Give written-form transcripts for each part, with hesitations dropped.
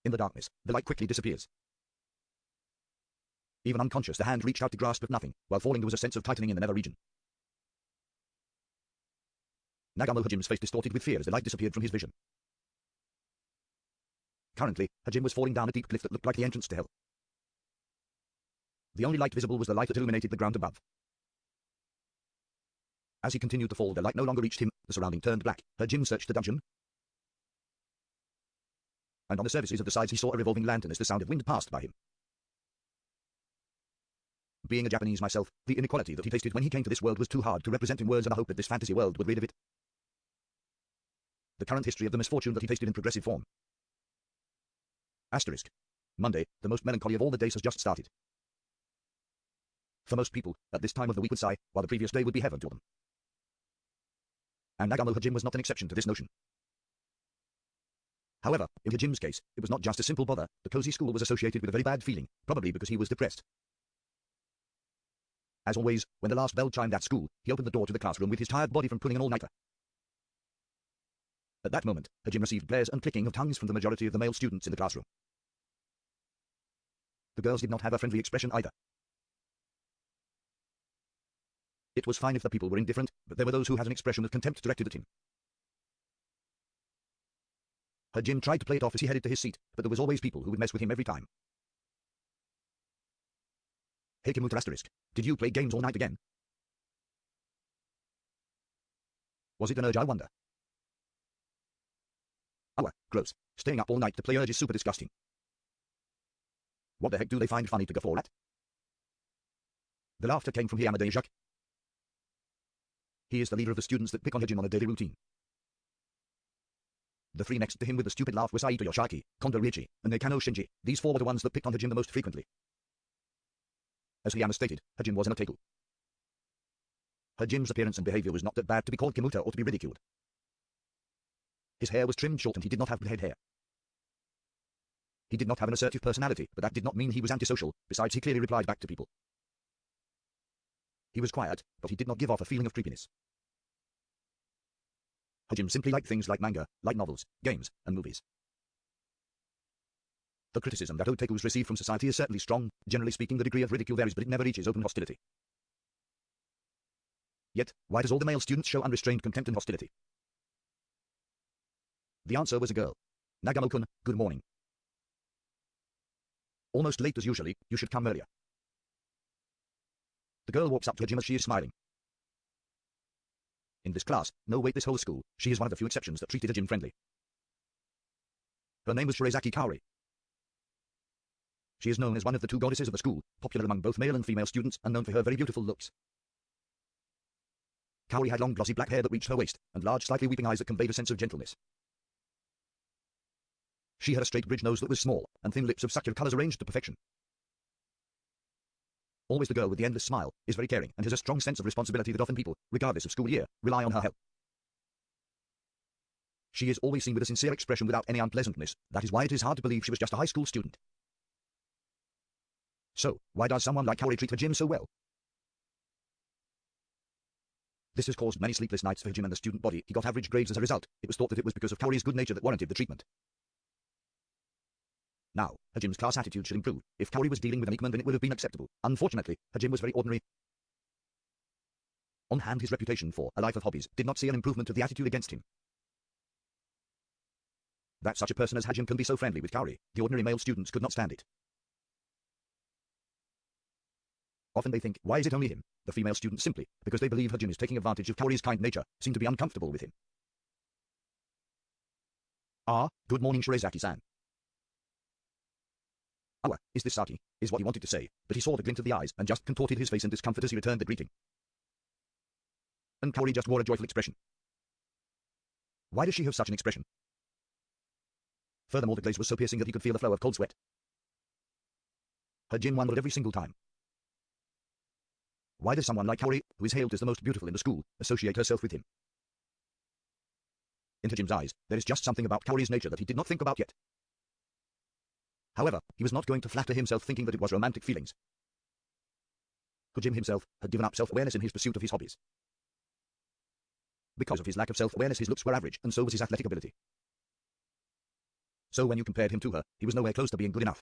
In the darkness, the light quickly disappears. Even unconscious, the hand reached out to grasp at nothing. While falling, there was a sense of tightening in the nether region. Nagamo Hajim's face distorted with fear as the light disappeared from his vision. Currently, Hajim was falling down a deep cliff that looked like the entrance to hell. The only light visible was the light that illuminated the ground above. As he continued to fall, the light no longer reached him, the surrounding turned black. Hajim searched the dungeon, and on the surfaces of the sides he saw a revolving lantern as the sound of wind passed by him. Being a Japanese myself, the inequality that he tasted when he came to this world was too hard to represent in words, and I hope that this fantasy world would rid of it. The current history of the misfortune that he tasted in progressive form. Asterisk. Monday, the most melancholy of all the days, has just started. For most people, at this time of the week would sigh, while the previous day would be heaven to them. And Nagamo Hajim was not an exception to this notion. However, in Hajim's case, it was not just a simple bother. The cozy school was associated with a very bad feeling, probably because he was depressed. As always, when the last bell chimed at school, he opened the door to the classroom with his tired body from pulling an all-nighter. At that moment, Hajim received glares and clicking of tongues from the majority of the male students in the classroom. The girls did not have a friendly expression either. It was fine if the people were indifferent, but there were those who had an expression of contempt directed at him. Hajim tried to play it off as he headed to his seat, but there was always people who would mess with him every time. Hey Kimuta asterisk, did you play games all night again? Was it an urge, I wonder? Oh, gross. Staying up all night to play urge is super disgusting. What the heck do they find funny to guffaw at? The laughter came from Hiyamada Jacques. He is the leader of the students that pick on Hajim on a daily routine. The three next to him with the stupid laugh were Saito Yoshaki, Kondo Riichi, and Nekano Shinji. These four were the ones that picked on Hajim the most frequently. As Hiyama stated, Hajim was an otaku. Hajim's appearance and behavior was not that bad to be called Kimuta or to be ridiculed. His hair was trimmed short and he did not have head hair. He did not have an assertive personality, but that did not mean he was antisocial. Besides, he clearly replied back to people. He was quiet, but he did not give off a feeling of creepiness. Hajim simply liked things like manga, light novels, games, and movies. The criticism that otakus receive from society is certainly strong. Generally speaking, the degree of ridicule varies, but it never reaches open hostility. Yet, why does all the male students show unrestrained contempt and hostility? The answer was a girl. Nagamo-kun, good morning. Almost late as usually, you should come earlier. The girl walks up to Hajim as she is smiling. In this class, no wait this whole school, she is one of the few exceptions that treated Hajim friendly. Her name was Shirazaki Kaori. She is known as one of the two goddesses of the school, popular among both male and female students, and known for her very beautiful looks. Kaori had long glossy black hair that reached her waist, and large slightly weeping eyes that conveyed a sense of gentleness. She had a straight bridge nose that was small, and thin lips of sakura colors arranged to perfection. Always the girl with the endless smile, is very caring and has a strong sense of responsibility that often people, regardless of school year, rely on her help. She is always seen with a sincere expression without any unpleasantness. That is why it is hard to believe she was just a high school student. So, why does someone like Kaori treat Hajim so well? This has caused many sleepless nights for Hajim and the student body. He got average grades as a result. It was thought that it was because of Kaori's good nature that warranted the treatment. Now, Hajim's class attitude should improve. If Kaori was dealing with an Ikman, then it would have been acceptable. Unfortunately, Hajim was very ordinary. On hand, his reputation for a life of hobbies did not see an improvement to the attitude against him. That such a person as Hajim can be so friendly with Kaori, the ordinary male students could not stand it. Often they think, why is it only him? The female students simply, because they believe Hajim is taking advantage of Kaori's kind nature, seem to be uncomfortable with him. Ah, good morning Shirazaki-san. Oh, is this Saki? Is what he wanted to say, but he saw the glint of the eyes and just contorted his face in discomfort as he returned the greeting. And Kaori just wore a joyful expression. Why does she have such an expression? Furthermore, the glaze was so piercing that he could feel the flow of cold sweat. Hajim wondered every single time. Why does someone like Kaori, who is hailed as the most beautiful in the school, associate herself with him? In Hajim's eyes, there is just something about Kaori's nature that he did not think about yet. However, he was not going to flatter himself thinking that it was romantic feelings. Hajim himself had given up self-awareness in his pursuit of his hobbies. Because of his lack of self-awareness, his looks were average, and so was his athletic ability. so when you compared him to her, he was nowhere close to being good enough.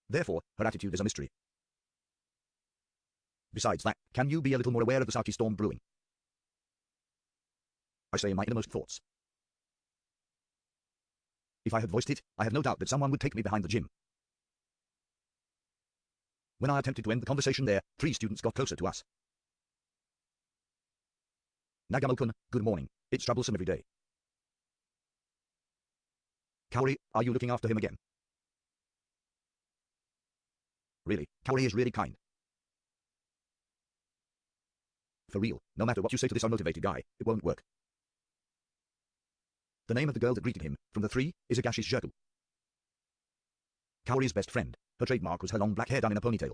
Therefore, her attitude is a mystery. Besides that, can you be a little more aware of the Saki storm brewing? I say in my innermost thoughts. If I had voiced it, I have no doubt that someone would take me behind the gym. When I attempted to end the conversation there, 3 students got closer to us. Nagamo-kun, good morning. It's troublesome every day. Kaori, are you looking after him again? Really, Kaori is really kind. For real, no matter what you say to this unmotivated guy, it won't work. The name of the girl that greeted him, from the 3, is Agashi Shokugyou. Kaori's best friend. Her trademark was her long black hair done in a ponytail.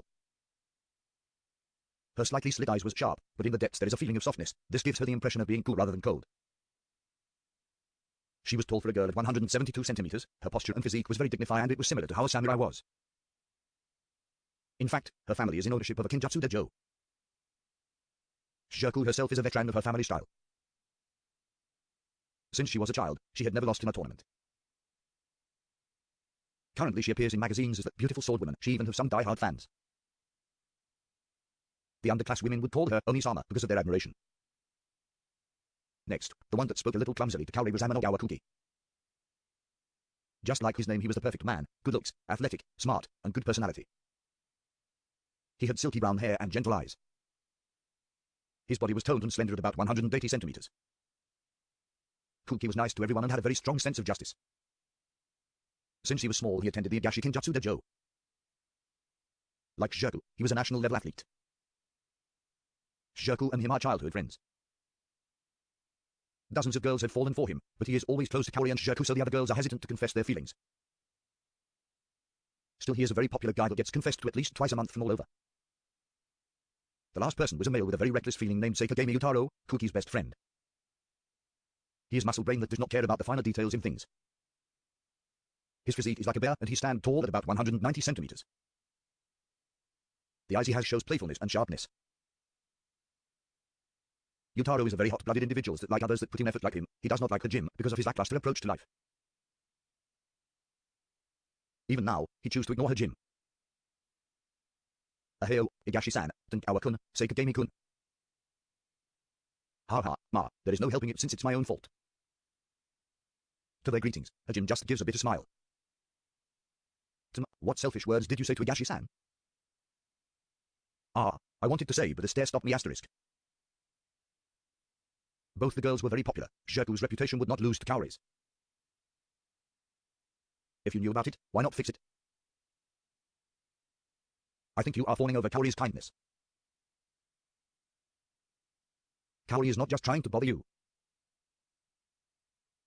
Her slightly slit eyes was sharp, but in the depths there is a feeling of softness. This gives her the impression of being cool rather than cold. She was tall for a girl of 172 centimeters. Her posture and physique was very dignified, and it was similar to how a samurai was. In fact, her family is in ownership of a Kinjutsu dojo. Shokugyou herself is a veteran of her family style. Since she was a child, she had never lost in a tournament. Currently she appears in magazines as that beautiful swordwoman. She even has some die-hard fans. The underclass women would call her Oni-sama because of their admiration. Next, the one that spoke a little clumsily to Kaori was Amanogawa Kuki. Just like his name, he was the perfect man, good looks, athletic, smart, and good personality. He had silky brown hair and gentle eyes. His body was toned and slender at about 180 centimeters. Kuki was nice to everyone and had a very strong sense of justice. Since he was small, he attended the Agashi Kinjutsu dojo. Like Shokugyou, he was a national-level athlete. Shokugyou and him are childhood friends. Dozens of girls had fallen for him, but he is always close to Kaori and Shokugyou, so the other girls are hesitant to confess their feelings. Still, he is a very popular guy that gets confessed to at least twice a month from all over. The last person was a male with a very reckless feeling named Sekai Saikyo, Kuki's best friend. He is muscle brain that does not care about the finer details in things. His physique is like a bear, and he stands tall at about 190 centimeters. The eyes he has shows playfulness and sharpness. Yutaro is a very hot-blooded individual that, like others that put in effort like him, he does not like the gym because of his lackluster approach to life. Even now, he chooses to ignore her gym. Aheo, Igashi-san, Tankawa-kun, Seikagami-kun. Ha ha, ma, there is no helping it since it's my own fault. To their greetings, Hajime just gives a bitter smile. What selfish words did you say to Igashi-san? Ah, I wanted to say, but the stare stopped me asterisk. Both the girls were very popular. Shokugyou's reputation would not lose to Kaori's. If you knew about it, why not fix it? I think you are fawning over Kaori's kindness. Kaori is not just trying to bother you.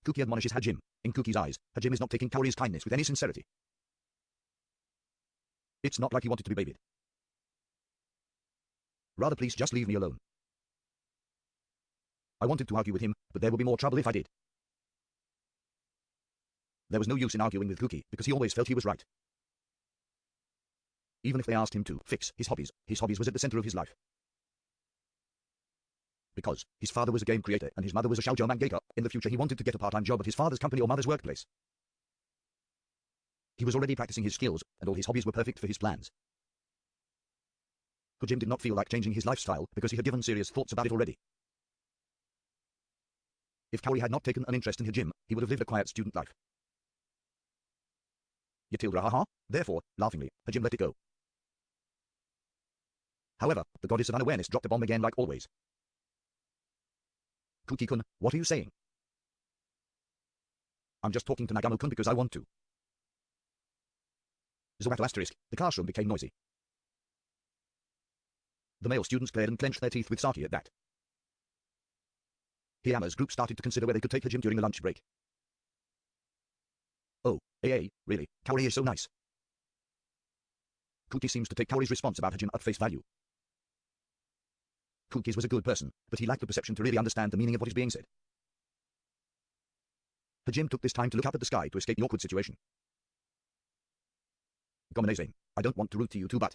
Kuki admonishes Hajime. In Kuki's eyes, Hajime is not taking Kaori's kindness with any sincerity. It's not like he wanted to be babied. Rather, please just leave me alone. I wanted to argue with him, but there would be more trouble if I did. There was no use in arguing with Kuki, because he always felt he was right. Even if they asked him to fix his hobbies was at the center of his life. Because his father was a game creator and his mother was a shoujo mangaka, in the future he wanted to get a part-time job at his father's company or mother's workplace. He was already practicing his skills, and all his hobbies were perfect for his plans. Hajime did not feel like changing his lifestyle because he had given serious thoughts about it already. If Kaori had not taken an interest in Hajime, he would have lived a quiet student life. Yatilda haha, therefore, laughingly, Hajime let it go. However, the goddess of unawareness dropped a bomb again like always. Kuki-kun, what are you saying? I'm just talking to Nagamo-kun because I want to. Zoato asterisk, the classroom became noisy. The male students glared and clenched their teeth with sake at that. Hiyama's group started to consider where they could take Hajime during the lunch break. Oh, really, Kaori is so nice. Kuki seems to take Kaori's response about Hajime at face value. Kuki's was a good person, but he lacked the perception to really understand the meaning of what is being said. Hajime took this time to look up at the sky to escape the awkward situation. Gomenazane, I don't want to rude to you too, but...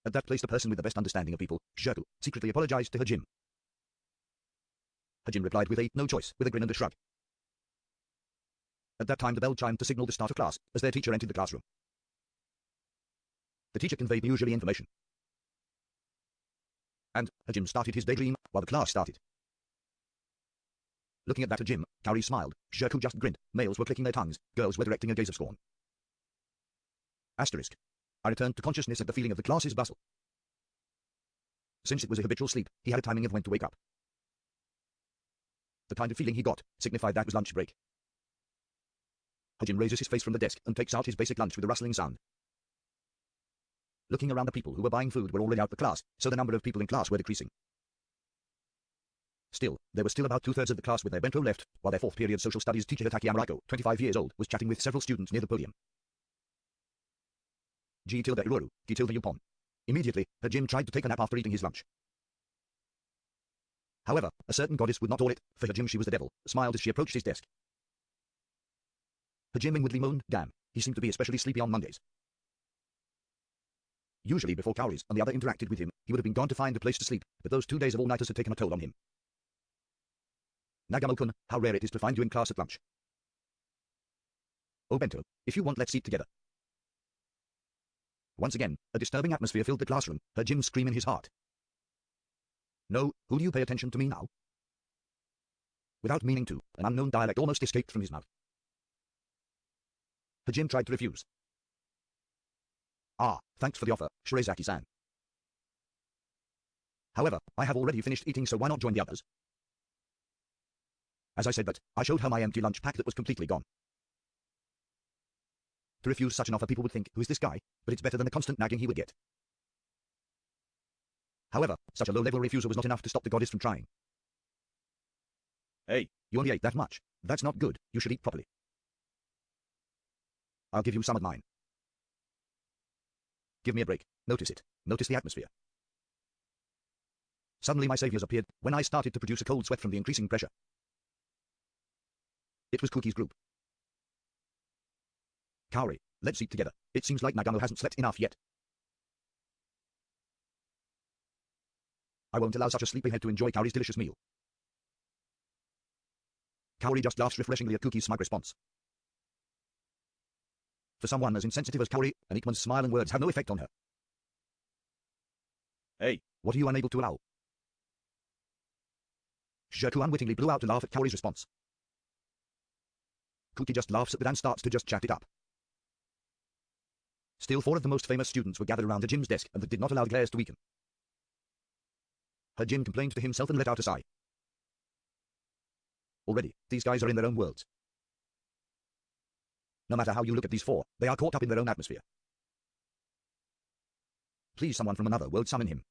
At that place the person with the best understanding of people, Shokugyou, secretly apologized to Hajime. Hajime replied with a no choice, with a grin and a shrug. At that time the bell chimed to signal the start of class, as their teacher entered the classroom. The teacher conveyed the usual information. And Hajim started his daydream, while the class started. Looking at that Hajim, Kaori smiled, Shokugyou just grinned, males were clicking their tongues, girls were directing a gaze of scorn. Asterisk. I returned to consciousness at the feeling of the class's bustle. Since it was a habitual sleep, he had a timing of when to wake up. The kind of feeling he got signified that was lunch break. Hajim raises his face from the desk and takes out his basic lunch with a rustling sound. Looking around, the people who were buying food were already out the class, so the number of people in class were decreasing. Still, there was still about 2/3 of the class with their bento left, while their 4th period social studies teacher Hitaki Amaraiko, 25 years old, was chatting with several students near the podium. G-Iroru, G-Yupon. Immediately, Hajim tried to take a nap after eating his lunch. However, a certain goddess would not tolerate it. For Hajim she was the devil, smiled as she approached his desk. Hajim inwardly moaned, damn, he seemed to be especially sleepy on Mondays. Usually before Kaori's and the other interacted with him, he would have been gone to find a place to sleep, but those 2 days of all-nighters had taken a toll on him. Nagamo-kun, how rare it is to find you in class at lunch. Oh Bento, if you want let's eat together. Once again, a disturbing atmosphere filled the classroom, heard Jim scream in his heart. No, will you pay attention to me now? Without meaning to, an unknown dialect almost escaped from his mouth. Hajim tried to refuse. Ah, thanks for the offer, Shirazaki-san. However, I have already finished eating, so why not join the others? As I said that, I showed her my empty lunch pack that was completely gone. To refuse such an offer, people would think, who is this guy? But it's better than the constant nagging he would get. However, such a low-level refusal was not enough to stop the goddess from trying. Hey, you only ate that much. That's not good, you should eat properly. I'll give you some of mine. Give me a break. Notice it. Notice the atmosphere. Suddenly my saviors appeared, when I started to produce a cold sweat from the increasing pressure. It was Cookie's group. Kaori, let's eat together. It seems like Nagamo hasn't slept enough yet. I won't allow such a sleepyhead to enjoy Kaori's delicious meal. Kaori just laughs refreshingly at Cookie's smug response. For someone as insensitive as Kaori, an Ikman's smile and words have no effect on her. Hey, what are you unable to allow? Shoku unwittingly blew out to laugh at Kaori's response. Cookie just laughs at that and starts to just chat it up. Still 4 of the most famous students were gathered around Hajim's desk, and that did not allow the glares to weaken. Hajim complained to himself and let out a sigh. Already, these guys are in their own worlds. No matter how you look at these 4, they are caught up in their own atmosphere. Please someone from another world summon him.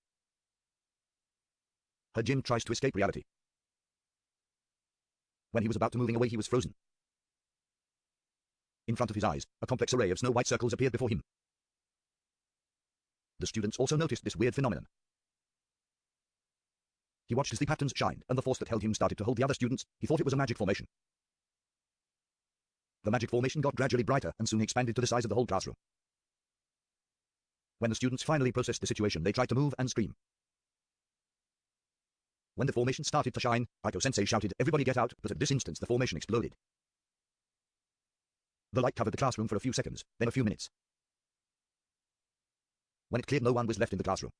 Hajim tries to escape reality. When he was about to moving away, he was frozen. In front of his eyes, a complex array of snow-white circles appeared before him. The students also noticed this weird phenomenon. He watched as the patterns shined, and the force that held him started to hold the other students. He thought it was a magic formation. The magic formation got gradually brighter and soon expanded to the size of the whole classroom. When the students finally processed the situation, they tried to move and scream. When the formation started to shine, Aiko-sensei shouted, "Everybody get out," but at this instant the formation exploded. The light covered the classroom for a few seconds, then a few minutes. When it cleared, no one was left in the classroom.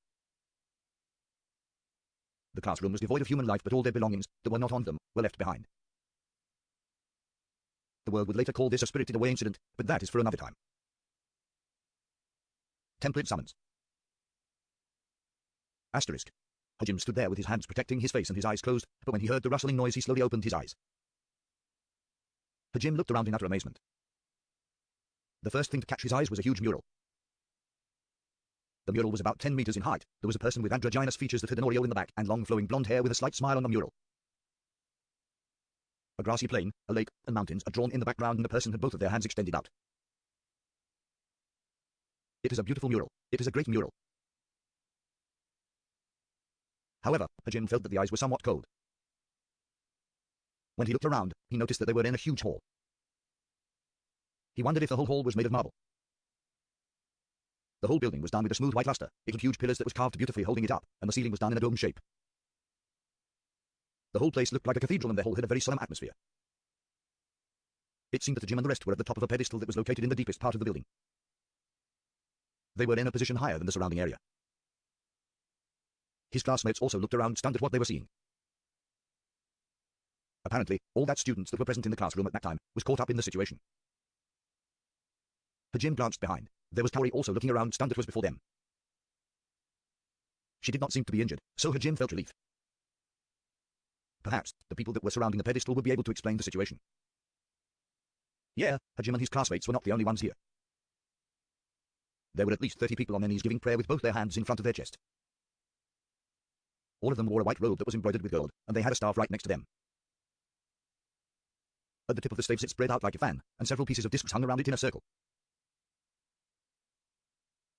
The classroom was devoid of human life, but all their belongings, that were not on them, were left behind. The world would later call this a spirited away incident, but that is for another time. Template summons. Asterisk. Hajim stood there with his hands protecting his face and his eyes closed, but when he heard the rustling noise he slowly opened his eyes. Hajim looked around in utter amazement. The first thing to catch his eyes was a huge mural. The mural was about 10 meters in height. There was a person with androgynous features that had an aureole in the back and long flowing blonde hair with a slight smile on the mural. A grassy plain, a lake, and mountains are drawn in the background, and the person had both of their hands extended out. It is a beautiful mural. It is a great mural. However, Hajim felt that the eyes were somewhat cold. When he looked around, he noticed that they were in a huge hall. He wondered if the whole hall was made of marble. The whole building was done with a smooth white luster. It had huge pillars that was carved beautifully holding it up, and the ceiling was done in a dome shape. The whole place looked like a cathedral, and the hall had a very solemn atmosphere. It seemed that Hajime and the rest were at the top of a pedestal that was located in the deepest part of the building. They were in a position higher than the surrounding area. His classmates also looked around, stunned at what they were seeing. Apparently, all that students that were present in the classroom at that time was caught up in the situation. Hajime glanced behind. There was Kaori also looking around, stunned at what was before them. She did not seem to be injured, so Hajime felt relief. Perhaps the people that were surrounding the pedestal would be able to explain the situation. Yeah, Hajime and his classmates were not the only ones here. There were at least 30 people on their knees giving prayer with both their hands in front of their chest. All of them wore a white robe that was embroidered with gold, and they had a staff right next to them. At the tip of the staves it spread out like a fan, and several pieces of discs hung around it in a circle.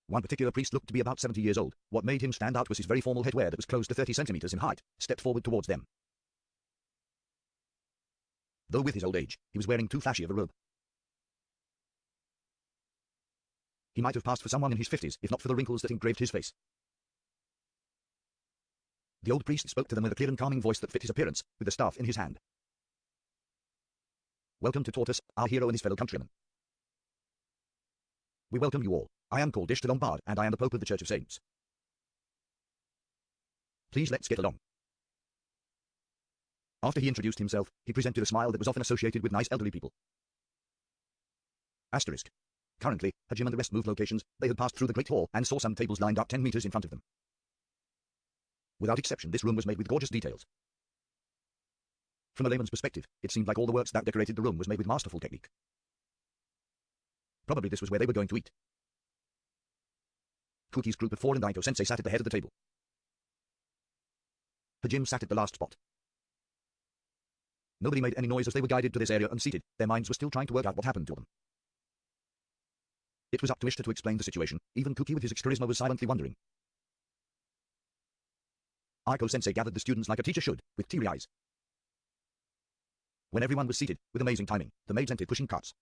One particular priest looked to be about 70 years old. What made him stand out was his very formal headwear that was close to 30 centimeters in height, stepped forward towards them. Though with his old age, he was wearing too flashy of a robe. He might have passed for someone in his 50s, if not for the wrinkles that engraved his face. The old priest spoke to them with a clear and calming voice that fit his appearance, with the staff in his hand. Welcome to Tortoise, our hero and his fellow countrymen. We welcome you all. I am called Ish de Lombard, and I am the Pope of the Church of Saints. Please let's get along. After he introduced himself, he presented a smile that was often associated with nice elderly people. Asterisk. Currently, Hajime and the rest moved locations. They had passed through the Great Hall and saw some tables lined up 10 meters in front of them. Without exception, this room was made with gorgeous details. From a layman's perspective, it seemed like all the works that decorated the room was made with masterful technique. Probably this was where they were going to eat. Kuki's group of 4 and Daito-sensei sat at the head of the table. Hajime sat at the last spot. Nobody made any noise as they were guided to this area and seated. Their minds were still trying to work out what happened to them. It was up to Ishtar to explain the situation. Even Kuki with his charisma was silently wondering. Aiko-sensei gathered the students like a teacher should, with teary eyes. When everyone was seated, with amazing timing, the maids entered pushing carts.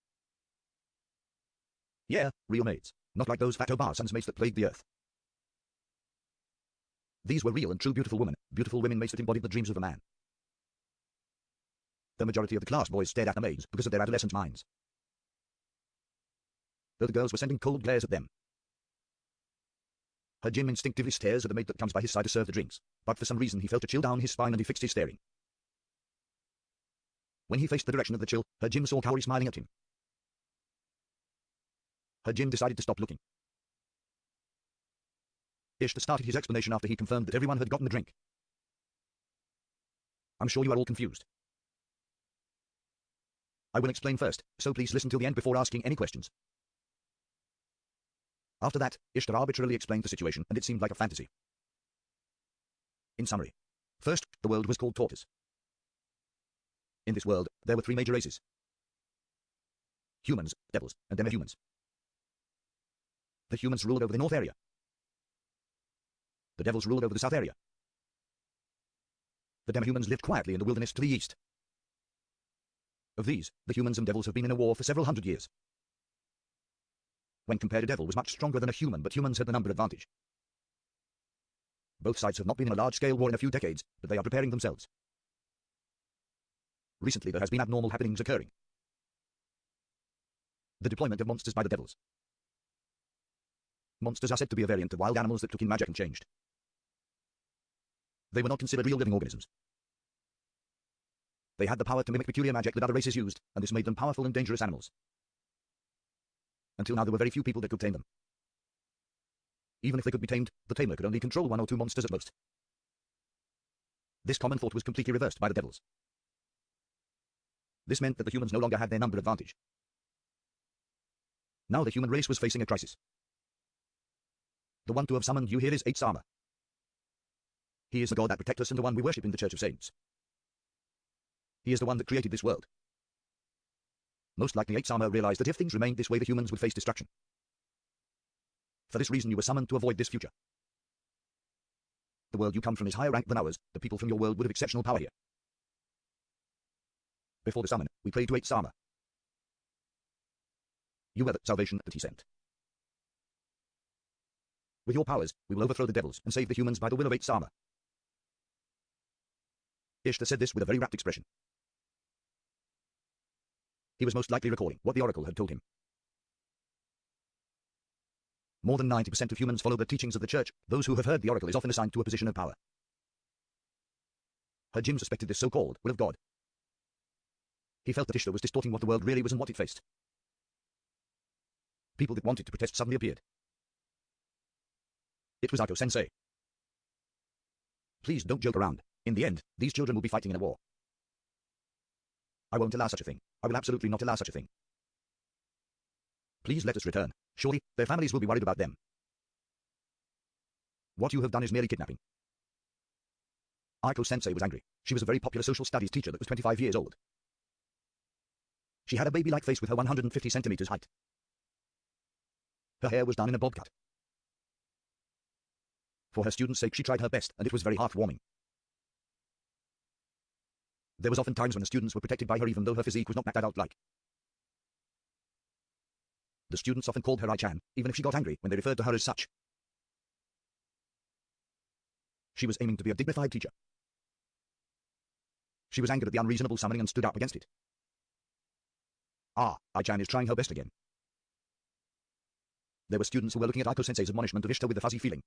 Yeah, real maids. Not like those fat Oba-san's maids that plagued the earth. These were real and true beautiful women maids that embodied the dreams of a man. The majority of the class boys stared at the maids because of their adolescent minds. Though the girls were sending cold glares at them. Hajime instinctively stares at the maid that comes by his side to serve the drinks, but for some reason he felt a chill down his spine and he fixed his staring. When he faced the direction of the chill, Hajime saw Kaori smiling at him. Hajime decided to stop looking. Ishtar started his explanation after he confirmed that everyone had gotten the drink. I'm sure you are all confused. I will explain first, so please listen till the end before asking any questions. After that, Ishtar arbitrarily explained the situation, and it seemed like a fantasy. In summary, first, the world was called Tortoise. In this world, there were 3 major races. Humans, devils, and demi-humans. The humans ruled over the north area. The devils ruled over the south area. The demi-humans lived quietly in the wilderness to the east. Of these, the humans and devils have been in a war for several hundred years. When compared, a devil was much stronger than a human, but humans had the number advantage. Both sides have not been in a large-scale war in a few decades, but they are preparing themselves. Recently there has been abnormal happenings occurring. The deployment of monsters by the devils. Monsters are said to be a variant of wild animals that took in magic and changed. They were not considered real living organisms. They had the power to mimic peculiar magic that other races used, and this made them powerful and dangerous animals. Until now there were very few people that could tame them. Even if they could be tamed, the tamer could only control 1 or 2 monsters at most. This common thought was completely reversed by the devils. This meant that the humans no longer had their number advantage. Now the human race was facing a crisis. The one to have summoned you here is 8-Sama. He is the god that protects us and the one we worship in the Church of Saints. He is the one that created this world. Most likely 8-Sama realized that if things remained this way the humans would face destruction. For this reason you were summoned to avoid this future. The world you come from is higher ranked than ours, the people from your world would have exceptional power here. Before the summon, we prayed to 8-Sama. You were the salvation that he sent. With your powers, we will overthrow the devils and save the humans by the will of 8-Sama. Ishtar said this with a very rapt expression. He was most likely recalling what the oracle had told him. More than 90% of humans follow the teachings of the church. Those who have heard the oracle is often assigned to a position of power. Hajim suspected this so-called will of God. He felt that Ishtar was distorting what the world really was and what it faced. People that wanted to protest suddenly appeared. It was Aiko-sensei. Please don't joke around. In the end, these children will be fighting in a war. I won't allow such a thing. I will absolutely not allow such a thing. Please let us return. Surely, their families will be worried about them. What you have done is merely kidnapping. Aiko-sensei was angry. She was a very popular social studies teacher that was 25 years old. She had a baby-like face with her 150 centimeters height. Her hair was done in a bob cut. For her students' sake she tried her best, and it was very heartwarming. There was often times when the students were protected by her even though her physique was not that adult-like. The students often called her Ai-chan, even if she got angry when they referred to her as such. She was aiming to be a dignified teacher. She was angered at the unreasonable summoning and stood up against it. Ah, Ai-chan is trying her best again. There were students who were looking at Aiko-sensei's admonishment of Ishtar with a fuzzy feeling.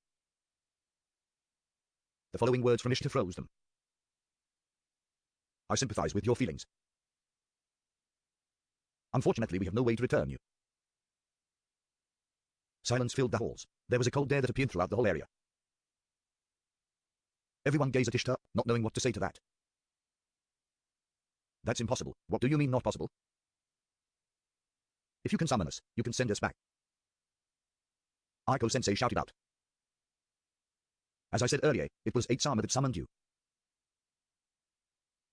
The following words from Ishtar froze them. I sympathize with your feelings. Unfortunately, we have no way to return you. Silence filled the halls. There was a cold air that appeared throughout the whole area. Everyone gazed at Ishtar, not knowing what to say to that. That's impossible. What do you mean not possible? If you can summon us, you can send us back. Aiko-sensei shouted out. As I said earlier, it was 8-sama that summoned you.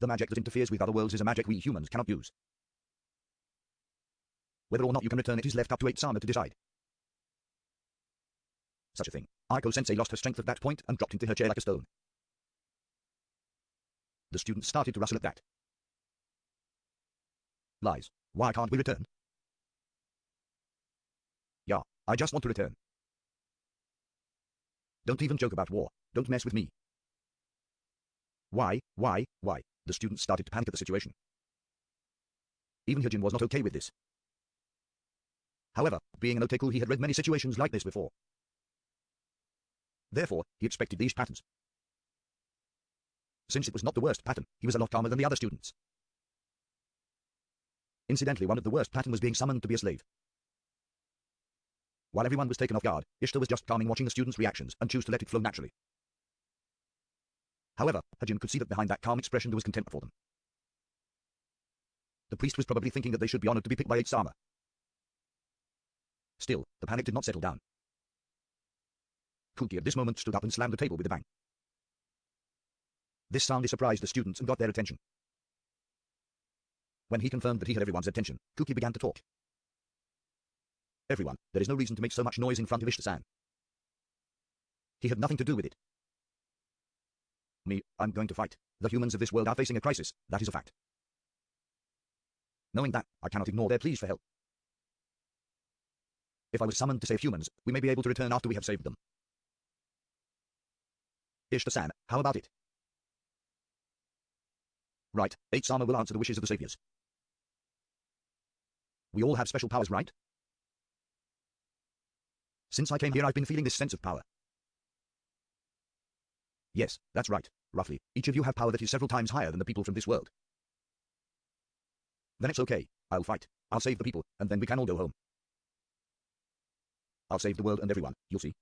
The magic that interferes with other worlds is a magic we humans cannot use. Whether or not you can return it is left up to 8-sama to decide. Such a thing. Aiko-sensei lost her strength at that point and dropped into her chair like a stone. The students started to rustle at that. Lies. Why can't we return? Yeah, I just want to return. Don't even joke about war. Don't mess with me. Why? The students started to panic at the situation. Even Hyojin was not okay with this. However, being an otaku, he had read many situations like this before. Therefore, he expected these patterns. Since it was not the worst pattern, he was a lot calmer than the other students. Incidentally, one of the worst pattern was being summoned to be a slave. While everyone was taken off guard, Ishtar was just calming watching the students' reactions and chose to let it flow naturally. However, Hajin could see that behind that calm expression there was contempt for them. The priest was probably thinking that they should be honored to be picked by 8-sama. Still, the panic did not settle down. Kuki at this moment stood up and slammed the table with a bang. This soundly surprised the students and got their attention. When he confirmed that he had everyone's attention, Kuki began to talk. Everyone, there is no reason to make so much noise in front of Ishtar-san. He had nothing to do with it. Me, I'm going to fight. The humans of this world are facing a crisis, that is a fact. Knowing that, I cannot ignore their pleas for help. If I was summoned to save humans, we may be able to return after we have saved them. Ishtar-san, how about it? Right, 8-sama will answer the wishes of the saviors. We all have special powers, right? Since I came here, I've been feeling this sense of power. Yes, that's right. Roughly, each of you have power that is several times higher than the people from this world. Then it's okay. I'll fight. I'll save the people, and then we can all go home. I'll save the world and everyone, you'll see.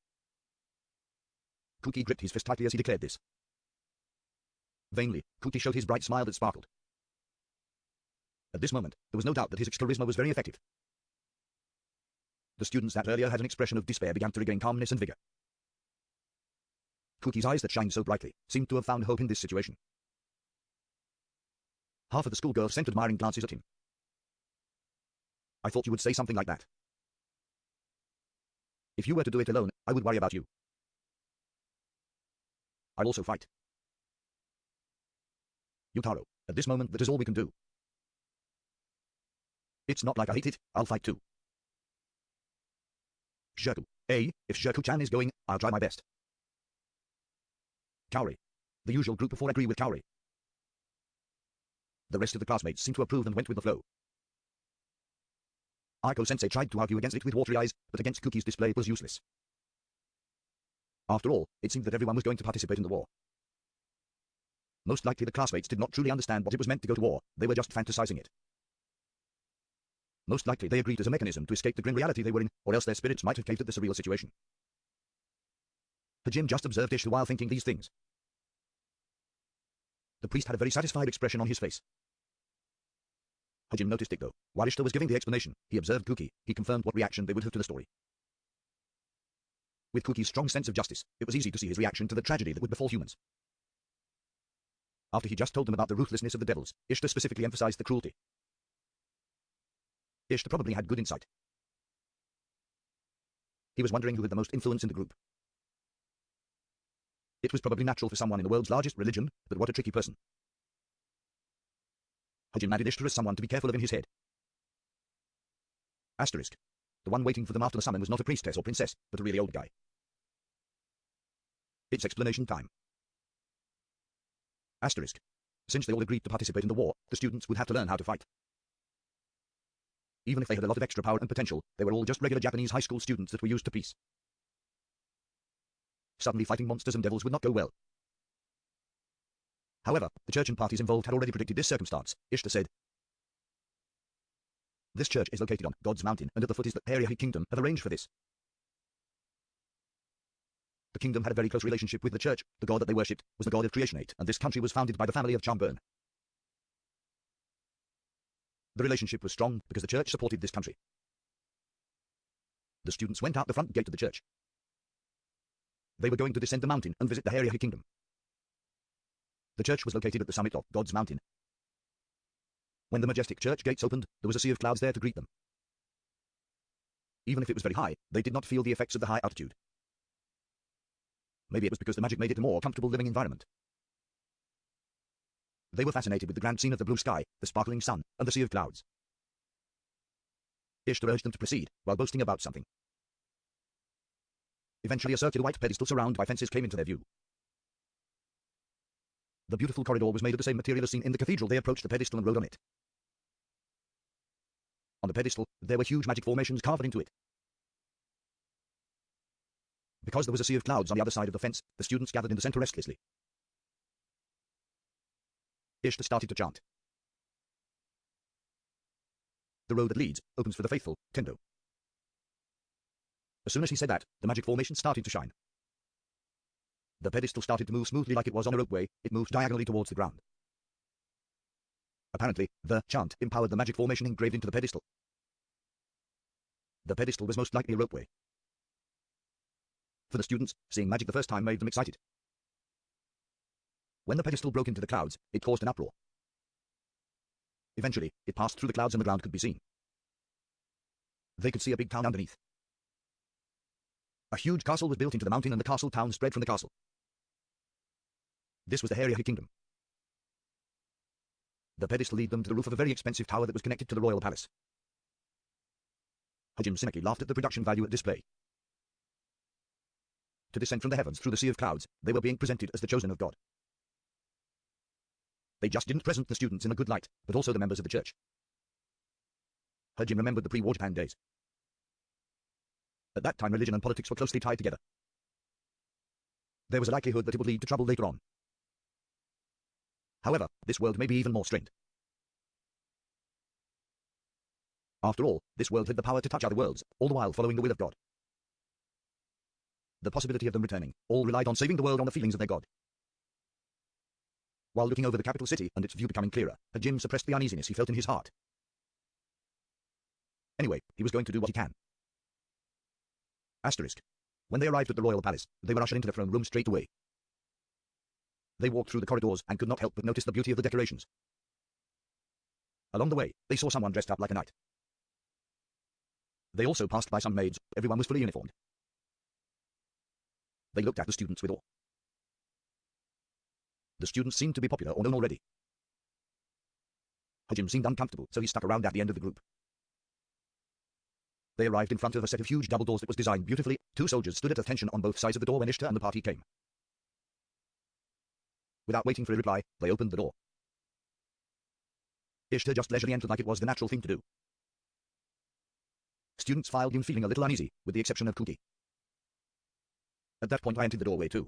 Kuki gripped his fist tightly as he declared this. Vainly, Kuki showed his bright smile that sparkled. At this moment, there was no doubt that his charisma was very effective. The students that earlier had an expression of despair began to regain calmness and vigor. Kuki's eyes that shined so brightly seemed to have found hope in this situation. Half of the schoolgirls sent admiring glances at him. I thought you would say something like that. If you were to do it alone, I would worry about you. I'll also fight. Yutaro, at this moment that is all we can do. It's not like I hate it, I'll fight too. Shoku, if Shoku-chan is going, I'll try my best. Kaori. The usual group before agree with Kaori. The rest of the classmates seemed to approve and went with the flow. Aiko-sensei tried to argue against it with watery eyes, but against Kuki's display it was useless. After all, it seemed that everyone was going to participate in the war. Most likely the classmates did not truly understand what it was meant to go to war, they were just fantasizing it. Most likely they agreed as a mechanism to escape the grim reality they were in, or else their spirits might have caved at the surreal situation. Hajime just observed Ishtar while thinking these things. The priest had a very satisfied expression on his face. Hajime noticed it though. While Ishtar was giving the explanation, he observed Kuki. He confirmed what reaction they would have to the story. With Kuki's strong sense of justice, it was easy to see his reaction to the tragedy that would befall humans. After he just told them about the ruthlessness of the devils, Ishtar specifically emphasized the cruelty. Ishtar probably had good insight. He was wondering who had the most influence in the group. It was probably natural for someone in the world's largest religion, but what a tricky person. Hajime added Ishtar as someone to be careful of in his head. Asterisk. The one waiting for them after the summon was not a priestess or princess, but a really old guy. It's explanation time. Asterisk. Since they all agreed to participate in the war, the students would have to learn how to fight. Even if they had a lot of extra power and potential, they were all just regular Japanese high school students that were used to peace. Suddenly fighting monsters and devils would not go well. However, the church and parties involved had already predicted this circumstance. Ishtar said, "This church is located on God's mountain, and at the foot is the area kingdom have arranged for this." The kingdom had a very close relationship with the church. The god that they worshipped was the god of creationate, and this country was founded by the family of Changburn. The relationship was strong because the church supported this country. The students went out the front gate of the church. They were going to descend the mountain and visit the Heirehi kingdom. The church was located at the summit of God's mountain. When the majestic church gates opened, there was a sea of clouds there to greet them. Even if it was very high, they did not feel the effects of the high altitude. Maybe it was because the magic made it a more comfortable living environment. They were fascinated with the grand scene of the blue sky, the sparkling sun, and the sea of clouds. Ishtar urged them to proceed, while boasting about something. Eventually a circular white pedestal surrounded by fences came into their view. The beautiful corridor was made of the same material as seen in the cathedral. They approached the pedestal and rode on it. On the pedestal, there were huge magic formations carved into it. Because there was a sea of clouds on the other side of the fence, the students gathered in the center restlessly. Ishtar started to chant. The road that leads opens for the faithful, Tendo. As soon as he said that, the magic formation started to shine. The pedestal started to move smoothly like it was on a ropeway. It moved diagonally towards the ground. Apparently, the chant empowered the magic formation engraved into the pedestal. The pedestal was most likely a ropeway. For the students, seeing magic the first time made them excited. When the pedestal broke into the clouds, it caused an uproar. Eventually, it passed through the clouds and the ground could be seen. They could see a big town underneath. A huge castle was built into the mountain and the castle town spread from the castle. This was the Heirehi kingdom. The pedestal led them to the roof of a very expensive tower that was connected to the royal palace. Hajime cynically laughed at the production value at display. To descend from the heavens through the sea of clouds, they were being presented as the chosen of God. They just didn't present the students in a good light, but also the members of the church. Hajime remembered the pre-war Japan days. At that time religion and politics were closely tied together. There was a likelihood that it would lead to trouble later on. However, this world may be even more strained. After all, this world had the power to touch other worlds, all the while following the will of God. The possibility of them returning, all relied on saving the world on the feelings of their God. While looking over the capital city and its view becoming clearer, Hajime suppressed the uneasiness he felt in his heart. Anyway, he was going to do what he can. Asterisk. When they arrived at the royal palace, they were ushered into the throne room straight away. They walked through the corridors and could not help but notice the beauty of the decorations. Along the way, they saw someone dressed up like a knight. They also passed by some maids. Everyone was fully uniformed. They looked at the students with awe. The students seemed to be popular or known already. Hajime seemed uncomfortable, so he stuck around at the end of the group. They arrived in front of a set of huge double doors that was designed beautifully. Two soldiers stood at attention on both sides of the door when Ishtar and the party came. Without waiting for a reply, they opened the door. Ishtar just leisurely entered like it was the natural thing to do. Students filed in feeling a little uneasy, with the exception of Kuki. At that point I entered the doorway too.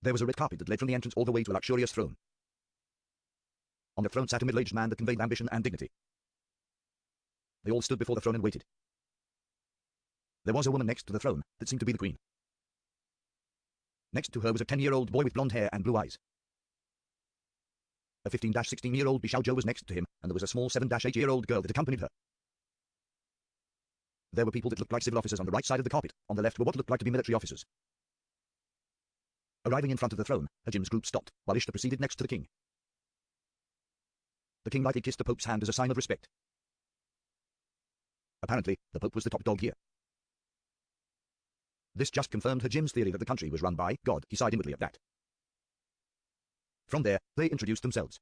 There was a red carpet that led from the entrance all the way to a luxurious throne. On the throne sat a middle-aged man that conveyed ambition and dignity. They all stood before the throne and waited. There was a woman next to the throne that seemed to be the queen. Next to her was a 10-year-old boy with blonde hair and blue eyes. A 15-16-year-old Shokugyou was next to him, and there was a small 7-8-year-old girl that accompanied her. There were people that looked like civil officers on the right side of the carpet. On the left were what looked like to be military officers. Arriving in front of the throne, Hajim's group stopped, while Ishtar proceeded next to the king. The king lightly kissed the Pope's hand as a sign of respect. Apparently, the Pope was the top dog here. This just confirmed Hajim's theory that the country was run by God. He sighed inwardly at that. From there, they introduced themselves.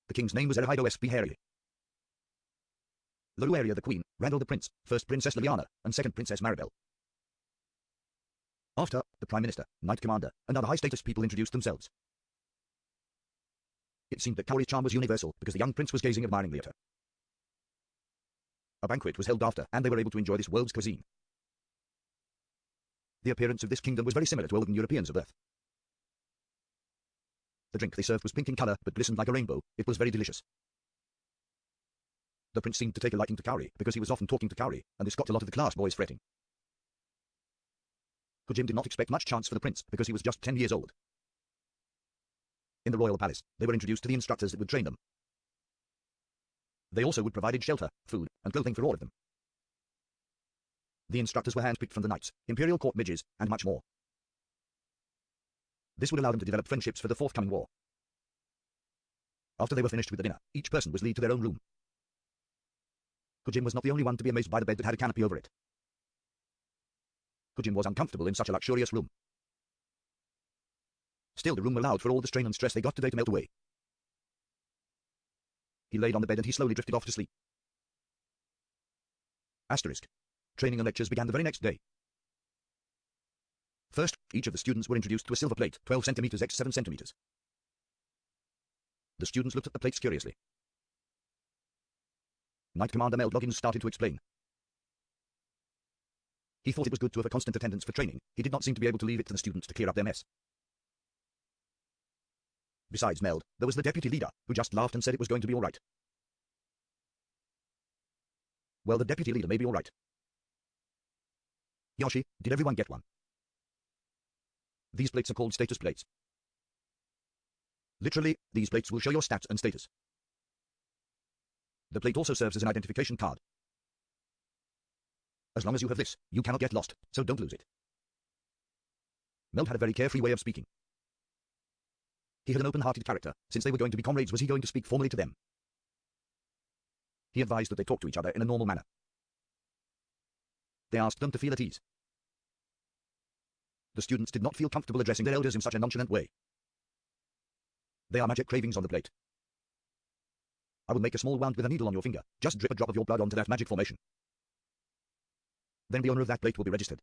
The king's name was Erihido Sbhari. Loruaria the queen, Randall the prince, first Princess Liliana, and second Princess Maribel. After, the prime minister, knight commander, and other high-status people introduced themselves. It seemed that Kaori's charm was universal, because the young prince was gazing admiringly at her. A banquet was held after, and they were able to enjoy this world's cuisine. The appearance of this kingdom was very similar to olden Europeans of Earth. The drink they served was pink in color, but glistened like a rainbow. It was very delicious. The prince seemed to take a liking to Kaori, because he was often talking to Kaori, and this got a lot of the class boys fretting. Hajim did not expect much chance for the prince, because he was just 10 years old. In the royal palace, they were introduced to the instructors that would train them. They also would provide shelter, food, and clothing for all of them. The instructors were handpicked from the knights, imperial court midges, and much more. This would allow them to develop friendships for the forthcoming war. After they were finished with the dinner, each person was led to their own room. Hajim was not the only one to be amazed by the bed that had a canopy over it. Hajim was uncomfortable in such a luxurious room. Still, the room allowed for all the strain and stress they got today to melt away. He laid on the bed and he slowly drifted off to sleep. Asterisk. Training and lectures began the very next day. First, each of the students were introduced to a silver plate, 12 centimeters x 7 centimeters. The students looked at the plates curiously. Knight Commander Mel Loggins started to explain. He thought it was good to have a constant attendance for training. He did not seem to be able to leave it to the students to clear up their mess. Besides Meld, there was the deputy leader, who just laughed and said it was going to be all right. Well, the deputy leader may be all right. Yoshi, did everyone get one? These plates are called status plates. Literally, these plates will show your stats and status. The plate also serves as an identification card. As long as you have this, you cannot get lost, so don't lose it. Meld had a very carefree way of speaking. He had an open-hearted character. Since they were going to be comrades, was he going to speak formally to them? He advised that they talk to each other in a normal manner. They asked them to feel at ease. The students did not feel comfortable addressing their elders in such a nonchalant way. They are magic cravings on the plate. I will make a small wound with a needle on your finger. Just drip a drop of your blood onto that magic formation. Then the owner of that plate will be registered.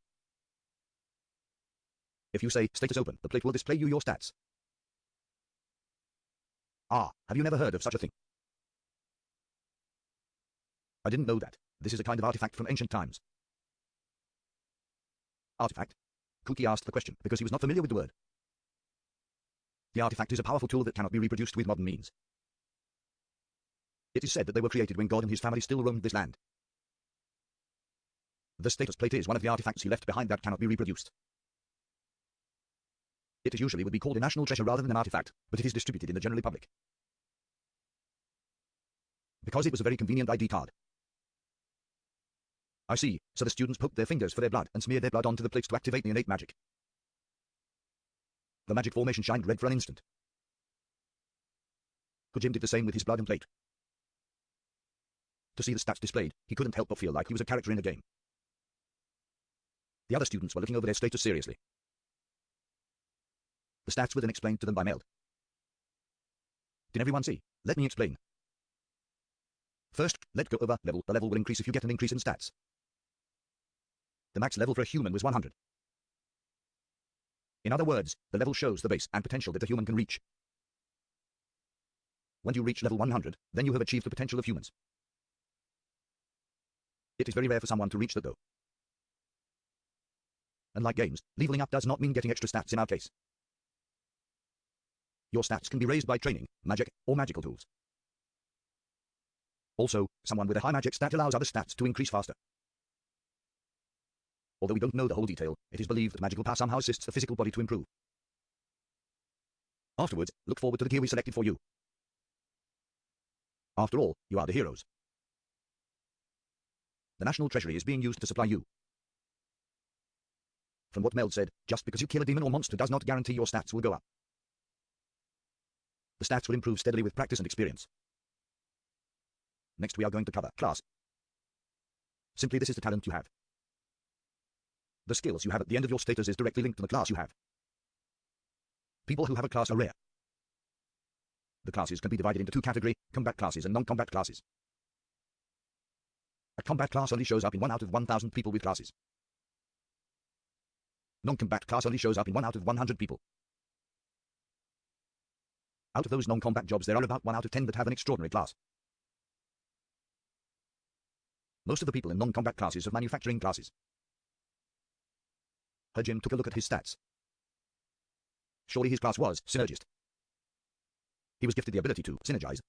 If you say, status open, the plate will display you your stats. Ah, have you never heard of such a thing? I didn't know that. This is a kind of artifact from ancient times. Artifact? Kuki asked the question because he was not familiar with the word. The artifact is a powerful tool that cannot be reproduced with modern means. It is said that they were created when God and his family still roamed this land. The status plate is one of the artifacts he left behind that cannot be reproduced. It usually would be called a national treasure rather than an artifact, but it is distributed in the general public. Because it was a very convenient ID card. I see, so the students poked their fingers for their blood and smeared their blood onto the plates to activate the innate magic. The magic formation shined red for an instant. Hajim did the same with his blood and plate. To see the stats displayed, he couldn't help but feel like he was a character in a game. The other students were looking over their status seriously. The stats were then explained to them by Meld. Did everyone see? Let me explain. First, let's go over level. The level will increase if you get an increase in stats. The max level for a human was 100. In other words, the level shows the base and potential that a human can reach. When you reach level 100, then you have achieved the potential of humans. It is very rare for someone to reach that though. Unlike games, leveling up does not mean getting extra stats in our case. Your stats can be raised by training, magic, or magical tools. Also, someone with a high magic stat allows other stats to increase faster. Although we don't know the whole detail, it is believed that magical power somehow assists the physical body to improve. Afterwards, look forward to the gear we selected for you. After all, you are the heroes. The National Treasury is being used to supply you. From what Meld said, just because you kill a demon or monster does not guarantee your stats will go up. The stats will improve steadily with practice and experience. Next we are going to cover class. Simply this is the talent you have. The skills you have at the end of your status is directly linked to the class you have. People who have a class are rare. The classes can be divided into two categories, combat classes and non-combat classes. A combat class only shows up in 1 out of 1,000 people with classes. Non-combat class only shows up in 1 out of 100 people. Out of those non-combat jobs there are about 1 out of 10 that have an extraordinary class. Most of the people in non-combat classes have manufacturing classes. Hajim took a look at his stats. Surely his class was Synergist. He was gifted the ability to synergize.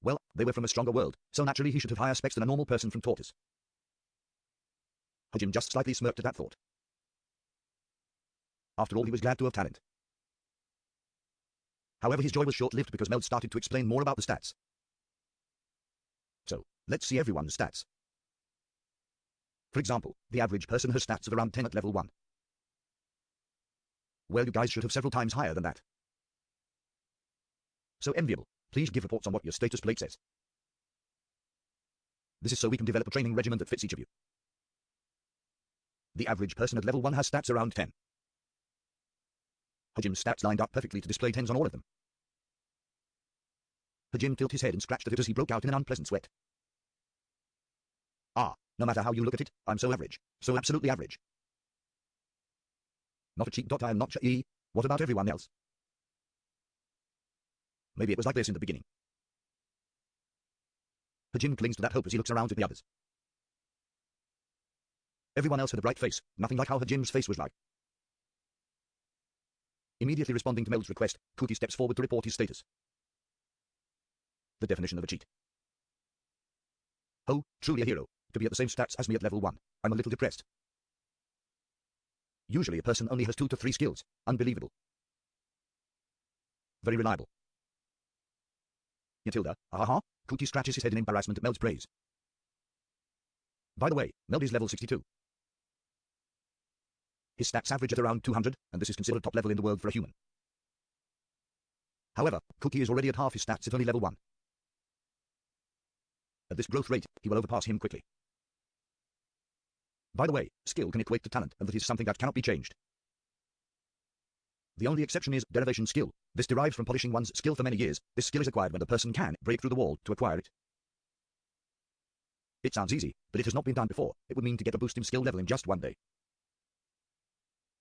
Well, they were from a stronger world, so naturally he should have higher specs than a normal person from Tortoise. Hajim just slightly smirked at that thought. After all, he was glad to have talent. However, his joy was short-lived because Meld started to explain more about the stats. So, let's see everyone's stats. For example, the average person has stats of around 10 at level 1. Well, you guys should have several times higher than that. So enviable. Please give reports on what your status plate says. This is so we can develop a training regimen that fits each of you. The average person at level 1 has stats around 10. Hajim's stats lined up perfectly to display 10s on all of them. Hajim tilted his head and scratched at it as he broke out in an unpleasant sweat. Ah, no matter how you look at it, I'm so average. So absolutely average. Not a cheek dot I am not shy. What about everyone else? Maybe it was like this in the beginning. Hajim clings to that hope as he looks around at the others. Everyone else had a bright face, nothing like how Hajim's face was like. Immediately responding to Meld's request, Kuti steps forward to report his status. The definition of a cheat. Oh, truly a hero. To be at the same stats as me at level 1, I'm a little depressed. Usually a person only has 2 to 3 skills. Unbelievable. Very reliable. Yatilda, Kuti scratches his head in embarrassment at Meld's praise. By the way, Meld is level 62. His stats average at around 200, and this is considered top level in the world for a human. However, Kuti is already at half his stats at only level 1. At this growth rate, he will overpass him quickly. By the way, skill can equate to talent, and that is something that cannot be changed. The only exception is derivation skill. This derives from polishing one's skill for many years. This skill is acquired when the person can break through the wall to acquire it. It sounds easy, but it has not been done before. It would mean to get a boost in skill level in just one day.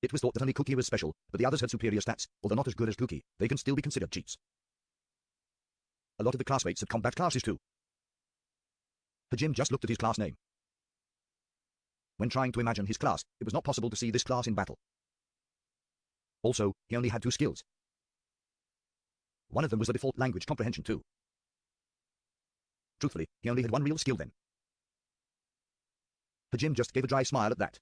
It was thought that only Kuki was special, but the others had superior stats. Although not as good as Kuki, they can still be considered cheats. A lot of the classmates had combat classes too. Hajim just looked at his class name. When trying to imagine his class, it was not possible to see this class in battle. Also, he only had 2 skills. One of them was the default language comprehension too. Truthfully, he only had 1 real skill then. Hajim just gave a dry smile at that.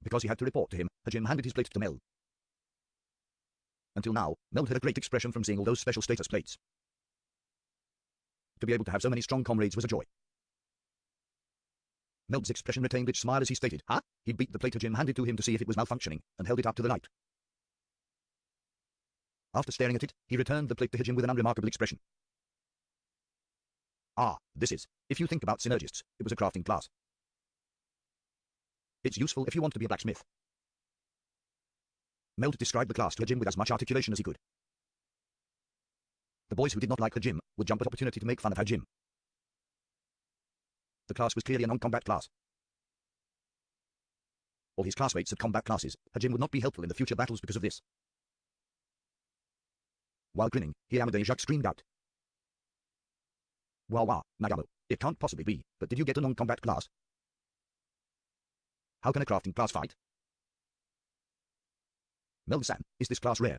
Because he had to report to him, Hajim handed his plate to Meld. Until now, Meld had a great expression from seeing all those special status plates. To be able to have so many strong comrades was a joy. Meld's expression retained its smile as he stated, He beat the plate Hajim handed to him to see if it was malfunctioning, and held it up to the light. After staring at it, he returned the plate to Hajim with an unremarkable expression. This is, if you think about synergists, it was a crafting class. It's useful if you want to be a blacksmith. Meld described the class to Hajim with as much articulation as he could. The boys who did not like Hajim would jump at opportunity to make fun of Hajim. The class was clearly a non-combat class. All his classmates had combat classes. Hajim would not be helpful in the future battles because of this. While grinning, Hiamade Jacques screamed out. Wah wah, Nagamo. It can't possibly be, but did you get a non-combat class? How can a crafting class fight? Meld-san, is this class rare?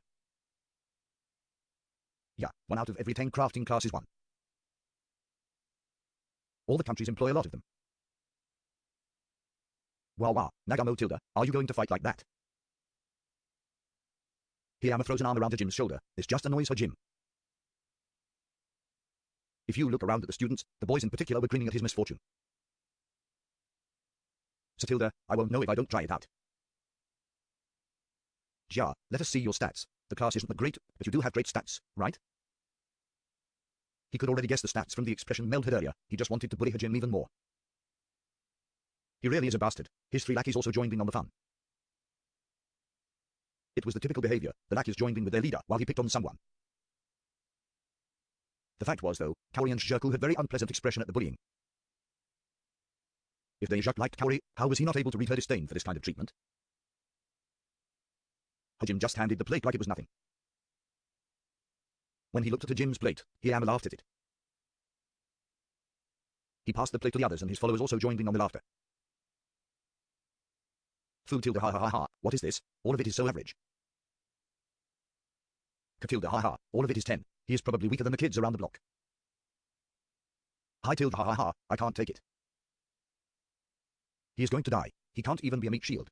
Yeah, 1 out of every 10 crafting classes 1. All the countries employ a lot of them. Wah, Nagamo Tilda, are you going to fight like that? Here am a frozen arm around Hajim's shoulder. This just annoys Hajim. If you look around at the students, the boys in particular were grinning at his misfortune. So Tilda, I won't know if I don't try it out. Ja, let us see your stats. The class isn't that great, but you do have great stats, right? He could already guess the stats from the expression Meld had earlier. He just wanted to bully Hajim even more. He really is a bastard. His 3 lackeys also joined in on the fun. It was the typical behavior. The lackeys joined in with their leader while he picked on someone. The fact was, though, Kaori and Shokugyou had very unpleasant expression at the bullying. If Shokugyou liked Kaori, how was he not able to read her disdain for this kind of treatment? Hajim just handed the plate like it was nothing. When he looked at Hajim's plate, Hiyama laughed at it. He passed the plate to the others and his followers also joined in on the laughter. Fu Tilda ha ha ha ha, what is this? All of it is so average. Katilda ha ha, all of it is 10. He is probably weaker than the kids around the block. Hi Tilda ha ha ha, I can't take it. He is going to die. He can't even be a meat shield.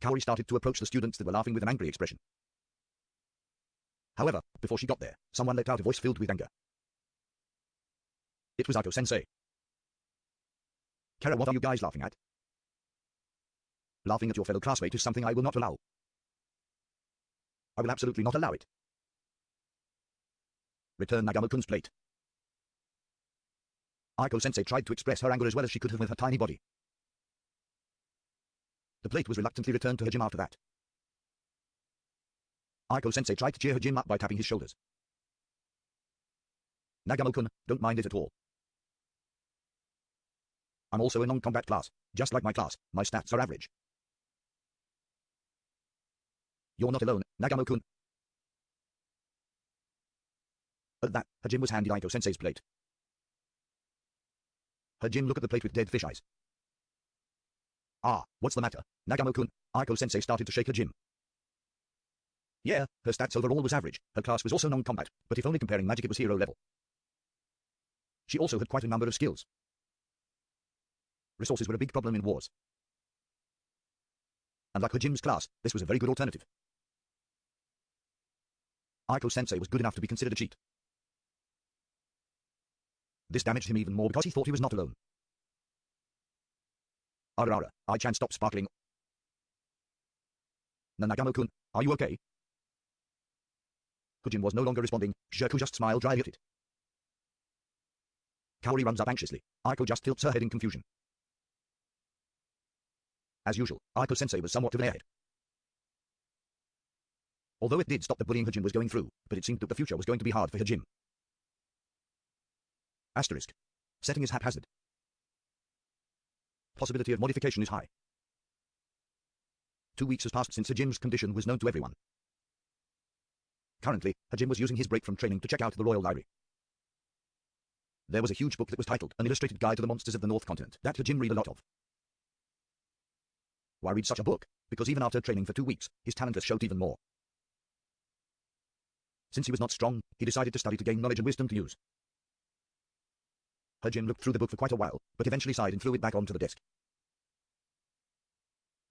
Kaori started to approach the students that were laughing with an angry expression. However, before she got there, someone let out a voice filled with anger. It was Aiko-sensei. Kara, what are you guys laughing at? Laughing at your fellow classmate is something I will not allow. I will absolutely not allow it. Return Nagamo-kun's plate. Aiko-sensei tried to express her anger as well as she could have with her tiny body. The plate was reluctantly returned to Hajim after that. Aiko-sensei tried to cheer Hajim up by tapping his shoulders. Nagamo-kun, don't mind it at all. I'm also a non-combat class. Just like my class, my stats are average. You're not alone, Nagamo-kun. At that, Hajim was handed Aiko-sensei's plate. Hajim looked at the plate with dead fish eyes. Ah, what's the matter, Nagamo-kun? Aiko-sensei started to shake Hajim. Yeah, her stats overall was average. Her class was also non-combat, but if only comparing magic it was hero level. She also had quite a number of skills. Resources were a big problem in wars. And like Hajim's class, this was a very good alternative. Aiko-sensei was good enough to be considered a cheat. This damaged him even more because he thought he was not alone. Ara, I-chan stopped sparkling. Nagamo-kun, are you okay? Hajim was no longer responding. Shokugyou just smiled dryly at it. Kaori runs up anxiously. Aiko just tilts her head in confusion. As usual, Aiko-sensei was somewhat of an airhead. Although it did stop the bullying Hajim was going through, but it seemed that the future was going to be hard for Hajim. Asterisk. Setting is haphazard. Possibility of modification is high. 2 weeks has passed since Hajim's condition was known to everyone. Currently, Hajim was using his break from training to check out the Royal Library. There was a huge book that was titled An Illustrated Guide to the Monsters of the North Continent that Hajim read a lot of. Why read such a book? Because even after training for 2 weeks, his talent has showed even more. Since he was not strong, he decided to study to gain knowledge and wisdom to use. Hajim looked through the book for quite a while, but eventually sighed and threw it back onto the desk.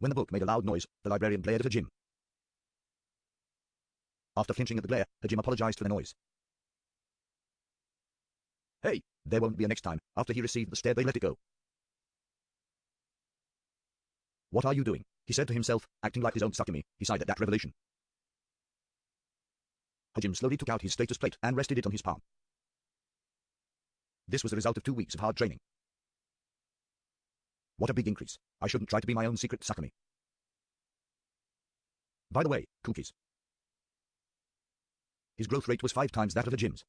When the book made a loud noise, the librarian glared at Hajim. After flinching at the glare, Hajim apologized for the noise. Hey, there won't be a next time. After he received the stare, they let it go. What are you doing? He said to himself, acting like his own Sakami. He sighed at that revelation. Hajim slowly took out his status plate and rested it on his palm. This was the result of 2 weeks of hard training. What a big increase. I shouldn't try to be my own secret Sakami. By the way, cookies. His growth rate was 5 times that of Hajim's.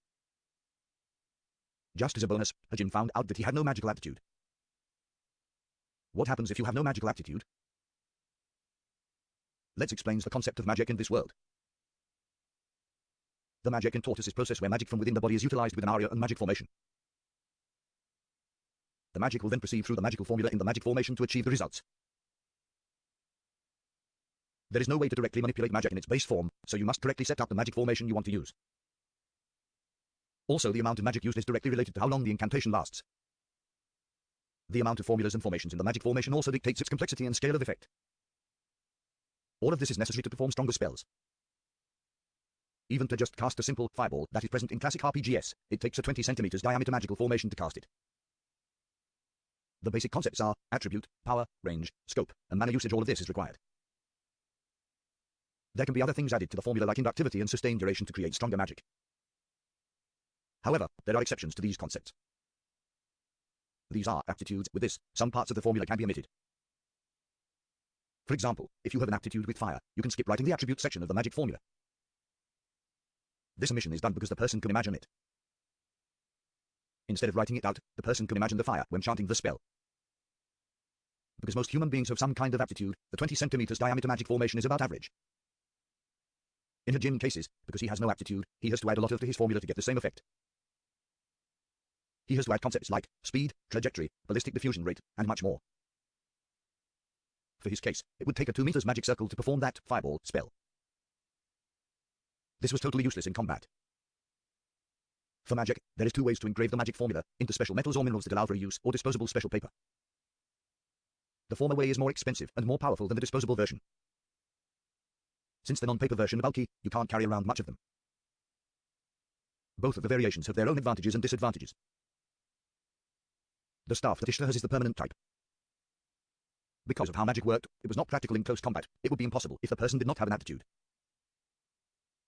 Just as a bonus, Hajim found out that he had no magical aptitude. What happens if you have no magical aptitude? Let's explain the concept of magic in this world. The magic in tortoise is process where magic from within the body is utilized with an aria and magic formation. The magic will then proceed through the magical formula in the magic formation to achieve the results. There is no way to directly manipulate magic in its base form, so you must correctly set up the magic formation you want to use. Also, the amount of magic used is directly related to how long the incantation lasts. The amount of formulas and formations in the magic formation also dictates its complexity and scale of effect. All of this is necessary to perform stronger spells. Even to just cast a simple fireball that is present in classic RPGs, it takes a 20 centimeters diameter magical formation to cast it. The basic concepts are attribute, power, range, scope, and mana usage. All of this is required. There can be other things added to the formula like inductivity and sustained duration to create stronger magic. However, there are exceptions to these concepts. These are aptitudes. With this, some parts of the formula can be omitted. For example, if you have an aptitude with fire, you can skip writing the attribute section of the magic formula. This omission is done because the person can imagine it. Instead of writing it out, the person can imagine the fire when chanting the spell. Because most human beings have some kind of aptitude, the 20 centimeters diameter magic formation is about average. In Hajime cases, because he has no aptitude, he has to add a lot to his formula to get the same effect. He has to add concepts like speed, trajectory, ballistic diffusion rate, and much more. For his case, it would take a 2 meters magic circle to perform that fireball spell. This was totally useless in combat. For magic, there is 2 ways to engrave the magic formula, into special metals or minerals that allow for reuse, or disposable special paper. The former way is more expensive and more powerful than the disposable version. Since the non-paper version is bulky, you can't carry around much of them. Both of the variations have their own advantages and disadvantages. The staff that Ishtar has is the permanent type. Because of how magic worked, it was not practical in close combat. It would be impossible if the person did not have an aptitude.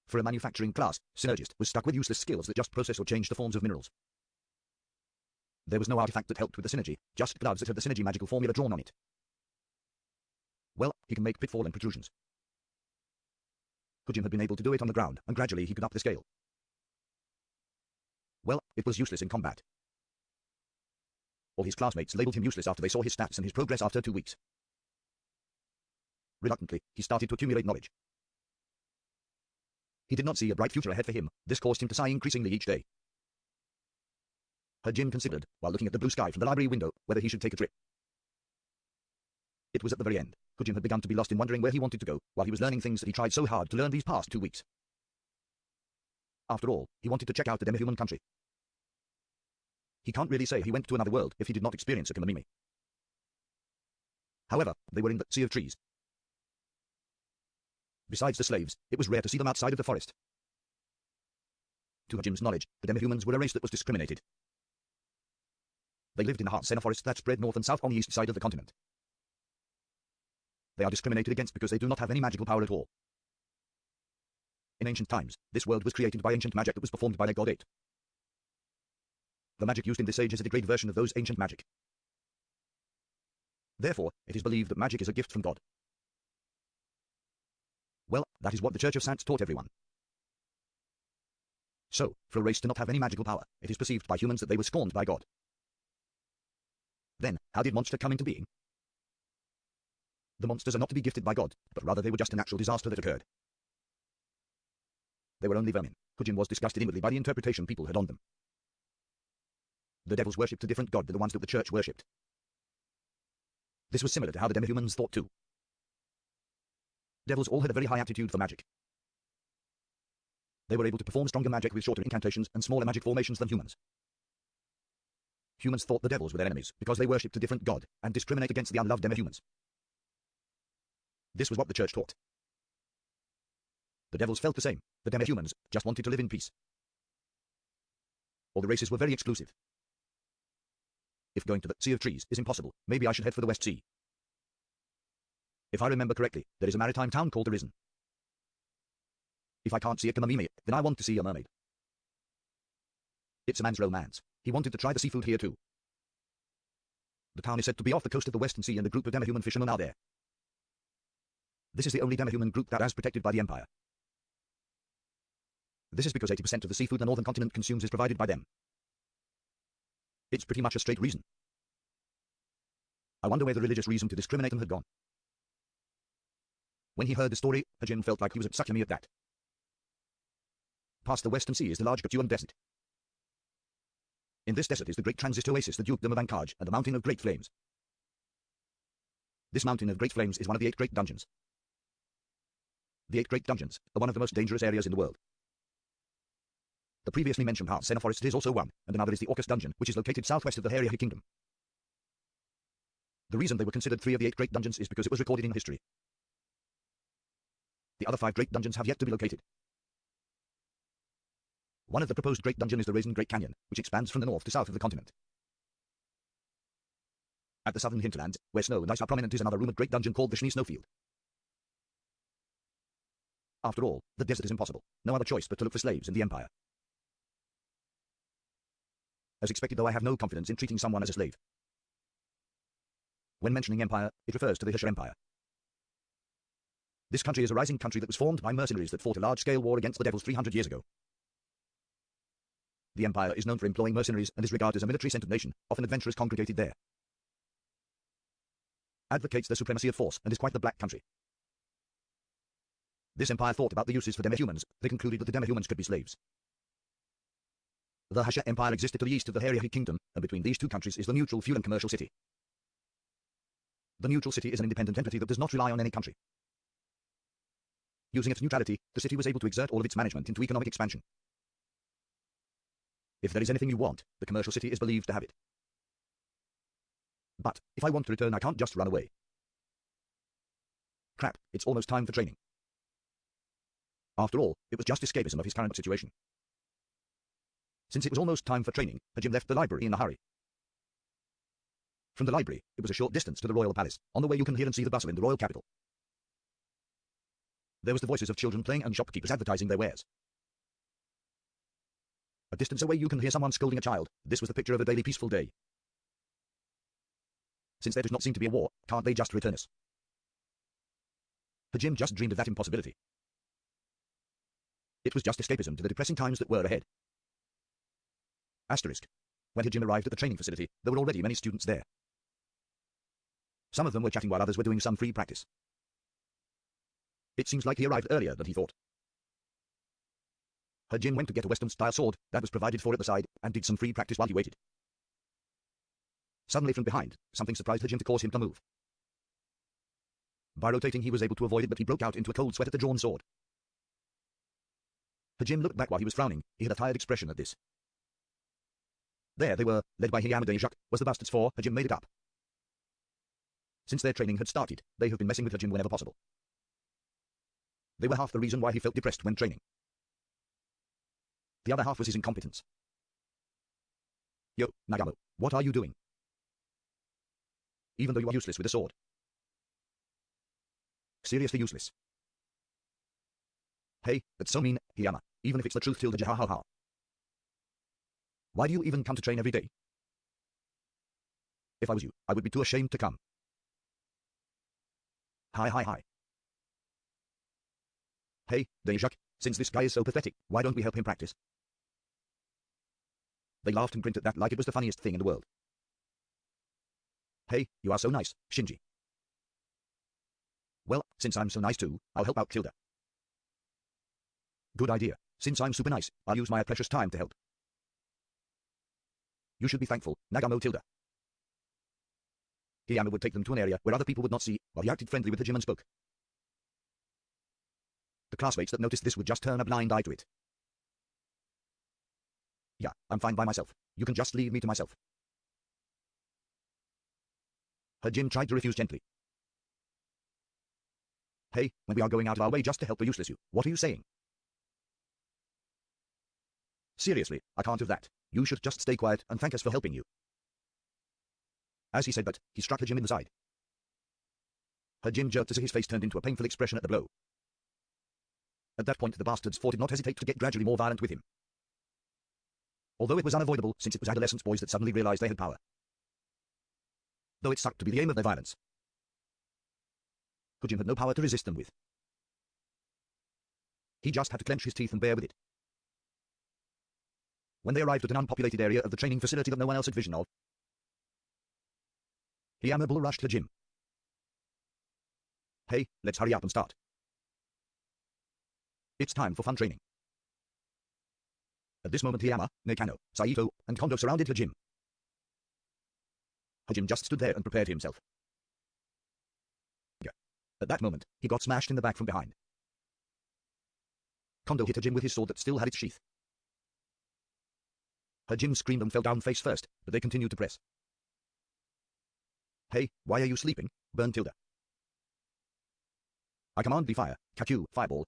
For a manufacturing class, Synergist was stuck with useless skills that just process or change the forms of minerals. There was no artifact that helped with the synergy, just gloves that had the synergy magical formula drawn on it. Well, he can make pitfall and protrusions. Shokugyou had been able to do it on the ground, and gradually he could up the scale. Well, it was useless in combat. All his classmates labeled him useless after they saw his stats and his progress after 2 weeks. Reluctantly, he started to accumulate knowledge. He did not see a bright future ahead for him. This caused him to sigh increasingly each day. Hajime considered, while looking at the blue sky from the library window, whether he should take a trip. It was at the very end. Shokugyou had begun to be lost in wondering where he wanted to go, while he was learning things that he tried so hard to learn these past 2 weeks. After all, he wanted to check out the demi-human country. He can't really say he went to another world if he did not experience a Kamamimi. However, they were in the Sea of Trees. Besides the slaves, it was rare to see them outside of the forest. To Hajime's knowledge, the demi-humans were a race that was discriminated. They lived in the Harsena forest that spread north and south on the east side of the continent. They are discriminated against because they do not have any magical power at all. In ancient times, this world was created by ancient magic that was performed by their god Eight. The magic used in this age is a degraded version of those ancient magic. Therefore, it is believed that magic is a gift from God. Well, that is what the Church of Saints taught everyone. So, for a race to not have any magical power, it is perceived by humans that they were scorned by God. Then, how did monster come into being? The monsters are not to be gifted by God, but rather they were just a natural disaster that occurred. They were only vermin. Shokugyou was disgusted inwardly by the interpretation people had on them. The devils worshipped a different god than the ones that the church worshipped. This was similar to how the demi-humans thought too. Devils all had a very high aptitude for magic. They were able to perform stronger magic with shorter incantations and smaller magic formations than humans. Humans thought the devils were their enemies because they worshipped a different god and discriminate against the unloved demi-humans. This was what the church taught. The devils felt the same. The demi-humans just wanted to live in peace. All the races were very exclusive. If going to the Sea of Trees is impossible, maybe I should head for the West Sea. If I remember correctly, there is a maritime town called Arisen. If I can't see a Kamamimi, then I want to see a mermaid. It's a man's romance. He wanted to try the seafood here too. The town is said to be off the coast of the Western Sea and a group of demi-human fishermen are there. This is the only demi-human group that is protected by the Empire. This is because 80% of the seafood the northern continent consumes is provided by them. It's pretty much a straight reason. I wonder where the religious reason to discriminate them had gone. When he heard the story, Hajime felt like he was at Sakami at that. Past the Western Sea is the large Shokugyou Desert. In this desert is the great transist oasis, the Dukedom of Ankaj, and the Mountain of Great Flames. This Mountain of Great Flames is one of the 8 great dungeons. The 8 great dungeons are one of the most dangerous areas in the world. The previously mentioned Senna Forest is also one, and another is the Orcus Dungeon, which is located southwest of the Haryahi Kingdom. The reason they were considered 3 of the 8 great dungeons is because it was recorded in history. The other 5 great dungeons have yet to be located. One of the proposed great dungeon is the Raisin Great Canyon, which expands from the north to south of the continent. At the southern hinterland, where snow and ice are prominent, is another rumored great dungeon called the Schnee Snowfield. After all, the desert is impossible. No other choice but to look for slaves in the empire. As expected, though, I have no confidence in treating someone as a slave. When mentioning empire, it refers to the Hesha Empire. This country is a rising country that was formed by mercenaries that fought a large-scale war against the devils 300 years ago. The empire is known for employing mercenaries and is regarded as a military-centered nation, often adventurers congregated there. Advocates the supremacy of force and is quite the black country. This empire thought about the uses for demihumans. They concluded that the demihumans could be slaves. The Hesha Empire existed to the east of the Haryahi Kingdom, and between these 2 countries is the neutral feudal and commercial city. The neutral city is an independent entity that does not rely on any country. Using its neutrality, the city was able to exert all of its management into economic expansion. If there is anything you want, the commercial city is believed to have it. But, if I want to return, I can't just run away. Crap, it's almost time for training. After all, it was just escapism of his current situation. Since it was almost time for training, Hajim left the library in a hurry. From the library, it was a short distance to the royal palace. On the way you can hear and see the bustle in the royal capital. There was the voices of children playing and shopkeepers advertising their wares. A distance away you can hear someone scolding a child. This was the picture of a daily peaceful day. Since there does not seem to be a war, can't they just return us? Hajim just dreamed of that impossibility. It was just escapism to the depressing times that were ahead. Asterisk. When Hajim arrived at the training facility, there were already many students there. Some of them were chatting while others were doing some free practice. It seems like he arrived earlier than he thought. Hajim went to get a Western-style sword that was provided for at the side, and did some free practice while he waited. Suddenly from behind, something surprised Hajim to cause him to move. By rotating he was able to avoid it, but he broke out into a cold sweat at the drawn sword. Hajim looked back while he was frowning. He had a tired expression at this. There they were, led by Hiyama de Jacques. Was the bastards for? Hajim made it up. Since their training had started, they have been messing with Hajim whenever possible. They were half the reason why he felt depressed when training. The other half was his incompetence. Yo, Nagamo, what are you doing? Even though you are useless with a sword. Seriously useless. Hey, that's so mean, Hiyama. Even if it's the truth, tilde ha ha ha. Why do you even come to train every day? If I was you, I would be too ashamed to come. Hi. Hey, Jacques, since this guy is so pathetic, why don't we help him practice? They laughed and grinned at that like it was the funniest thing in the world. Hey, you are so nice, Shinji. Well, since I'm so nice too, I'll help out Tilda. Good idea. Since I'm super nice, I'll use my precious time to help. You should be thankful, Nagamo Tilda. Hiyama would take them to an area where other people would not see, while he acted friendly with Hajim and spoke. The classmates that noticed this would just turn a blind eye to it. Yeah, I'm fine by myself. You can just leave me to myself. Hajim tried to refuse gently. Hey, when we are going out of our way just to help the useless you, what are you saying? Seriously, I can't do that. You should just stay quiet and thank us for helping you. As he said that, he struck Hajim in the side. Hajim jerked as his face turned into a painful expression at the blow. At that point the bastards did not hesitate to get gradually more violent with him. Although it was unavoidable since it was adolescent boys that suddenly realized they had power. Though it sucked to be the aim of their violence. Hajim had no power to resist them with. He just had to clench his teeth and bear with it. When they arrived at an unpopulated area of the training facility that no one else had vision of, Hiyama bull rushed Hajim. Hey, let's hurry up and start. It's time for fun training. At this moment Hiyama, Nakano, Saito, and Kondo surrounded Hajime. Hajime just stood there and prepared himself. At that moment, he got smashed in the back from behind. Kondo hit Hajime with his sword that still had its sheath. Hajime screamed and fell down face first, but they continued to press. Hey, why are you sleeping? Burned Tilda. I command thee fire, Kakyu, fireball.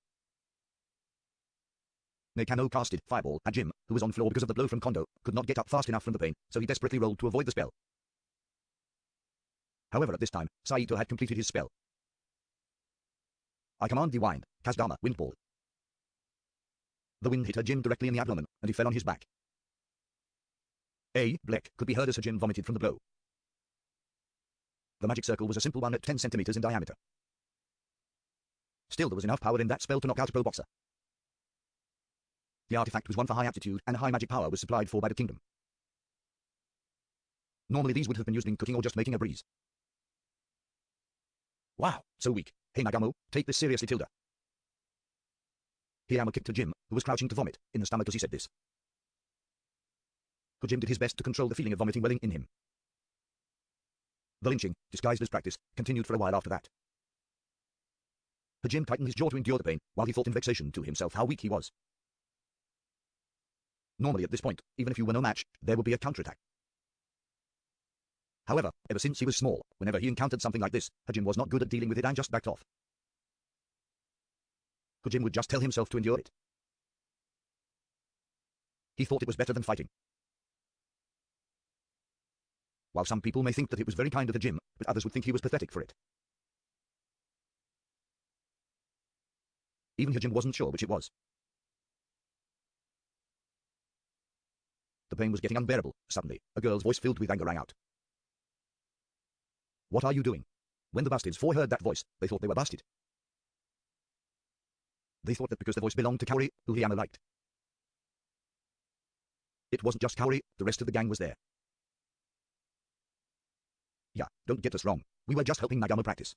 Nakano casted fireball. Hajime, who was on floor because of the blow from Kondo, could not get up fast enough from the pain, so he desperately rolled to avoid the spell. However, at this time, Saito had completed his spell. I command thee wind, Kasdama, wind ball. The wind hit Hajime directly in the abdomen, and he fell on his back. A Bleck could be heard as Hajime vomited from the blow. The magic circle was a simple one at 10 centimeters in diameter. Still, there was enough power in that spell to knock out a pro boxer. The artifact was one for high aptitude, and high magic power was supplied for by the kingdom. Normally these would have been used in cooking or just making a breeze. Wow, so weak. Hey Nagamo, take this seriously, Tilda. Hiyama kicked Hajime, who was crouching to vomit, in the stomach as he said this. Hajime did his best to control the feeling of vomiting welling in him. The lynching, disguised as practice, continued for a while after that. Hajime tightened his jaw to endure the pain, while he thought in vexation to himself how weak he was. Normally at this point, even if you were no match, there would be a counterattack. However, ever since he was small, whenever he encountered something like this, Hajime was not good at dealing with it and just backed off. Hajime would just tell himself to endure it. He thought it was better than fighting. While some people may think that it was very kind of Hajime, but others would think he was pathetic for it. Even Hajime wasn't sure which it was. The pain was getting unbearable. Suddenly, a girl's voice filled with anger rang out. What are you doing? When the bastards four heard that voice, they thought they were busted. They thought that because the voice belonged to Kaori, who Hiyama liked. It wasn't just Kaori, the rest of the gang was there. Yeah, don't get us wrong. We were just helping Nagamo practice.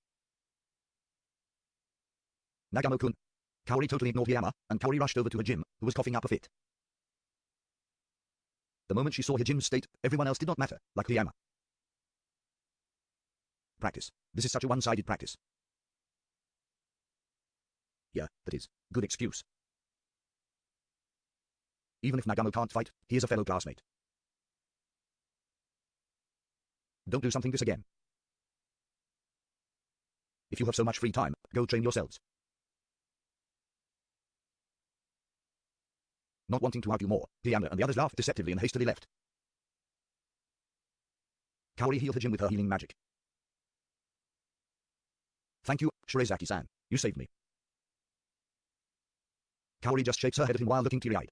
Nagamo-kun. Kaori totally ignored Hiyama, and Kaori rushed over to Hajime, who was coughing up a fit. The moment she saw Hajime's state, everyone else did not matter, like Hiyama. Practice. This is such a one-sided practice. Yeah, that is. Good excuse. Even if Nagamo can't fight, he is a fellow classmate. Don't do something this again. If you have so much free time, go train yourselves. Not wanting to argue more, Hiyama and the others laughed deceptively and hastily left. Kaori healed Hajime with her healing magic. Thank you, Shirazaki-san. You saved me. Kaori just shakes her head at him while looking teary-eyed.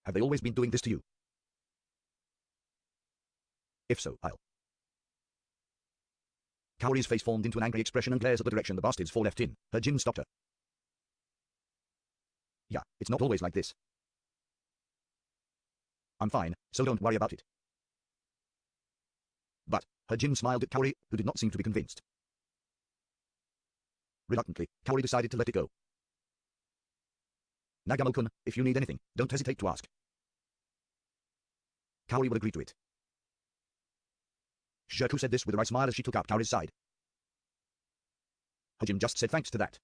Have they always been doing this to you? If so, I'll. Kaori's face formed into an angry expression and glares at the direction the bastards four left in. Hajime stopped her. Yeah, it's not always like this. I'm fine, so don't worry about it. But, Hajime smiled at Kaori, who did not seem to be convinced. Reluctantly, Kaori decided to let it go. Nagamo-kun, if you need anything, don't hesitate to ask. Kaori would agree to it. Shoku said this with a wry smile as she took up Kaori's side. Hajime just said thanks to that.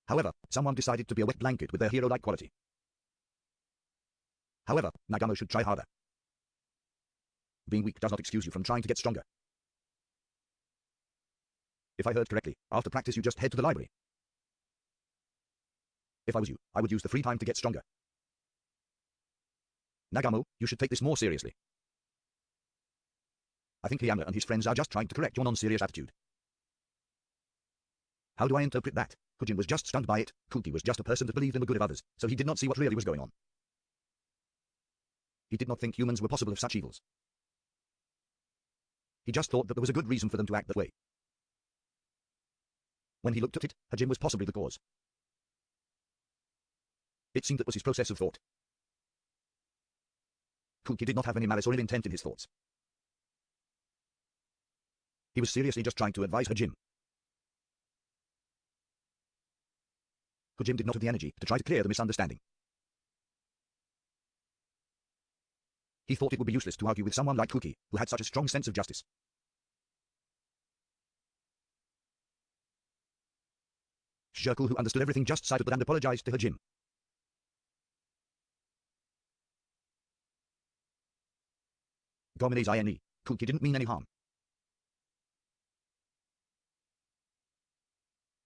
However, someone decided to be a wet blanket with their hero-like quality. However, Nagamo should try harder. Being weak does not excuse you from trying to get stronger. If I heard correctly, after practice you just head to the library. If I was you, I would use the free time to get stronger. Nagamo, you should take this more seriously. I think Hiyama and his friends are just trying to correct your non-serious attitude. How do I interpret that? Hajime was just stunned by it. Kuki was just a person that believed in the good of others, so he did not see what really was going on. He did not think humans were possible of such evils. He just thought that there was a good reason for them to act that way. When he looked at it, Hajime was possibly the cause. It seemed that was his process of thought. Kuki did not have any malice or ill intent in his thoughts. He was seriously just trying to advise Hajime. Hajime did not have the energy to try to clear the misunderstanding. He thought it would be useless to argue with someone like Kuki, who had such a strong sense of justice. Shokugyou, who understood everything, just sidled and apologized to Hajime. Gomene's ine. Kuki didn't mean any harm.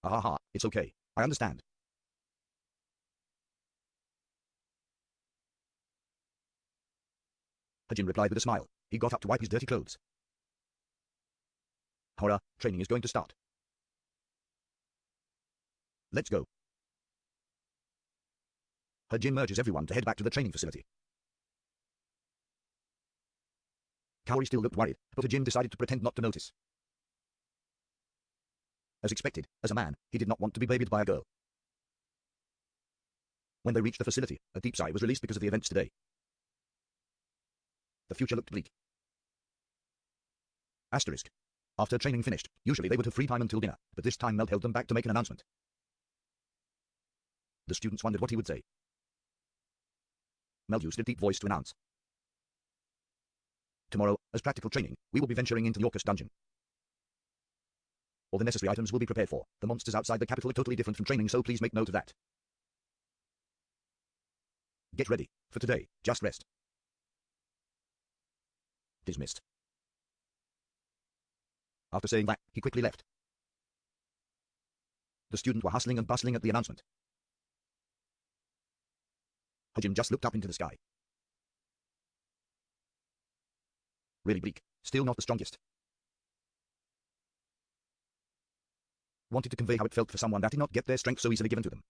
Ahaha, it's okay. I understand. Hajime replied with a smile. He got up to wipe his dirty clothes. Hora, training is going to start. Let's go. Hajime urges everyone to head back to the training facility. Kaori still looked worried, but Hajime decided to pretend not to notice. As expected, as a man, he did not want to be babied by a girl. When they reached the facility, a deep sigh was released because of the events today. The future looked bleak. Asterisk. After training finished, usually they would have free time until dinner, but this time Mel held them back to make an announcement. The students wondered what he would say. Mel used a deep voice to announce. Tomorrow, as practical training, we will be venturing into Yorkus dungeon. All the necessary items will be prepared for. The monsters outside the capital are totally different from training, so please make note of that. Get ready. For today, just rest. Dismissed. After saying that, he quickly left. The students were hustling and bustling at the announcement. Hajime just looked up into the sky. Really bleak, still not the strongest. Wanted to convey how it felt for someone that did not get their strength so easily given to them.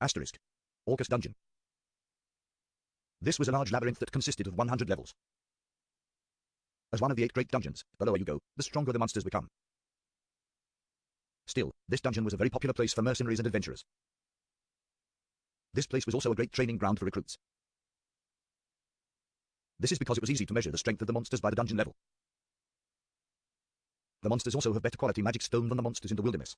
Asterisk. Yorkus dungeon. This was a large labyrinth that consisted of 100 levels. As one of the 8 great dungeons, the lower you go, the stronger the monsters become. Still, this dungeon was a very popular place for mercenaries and adventurers. This place was also a great training ground for recruits. This is because it was easy to measure the strength of the monsters by the dungeon level. The monsters also have better quality magic stone than the monsters in the wilderness.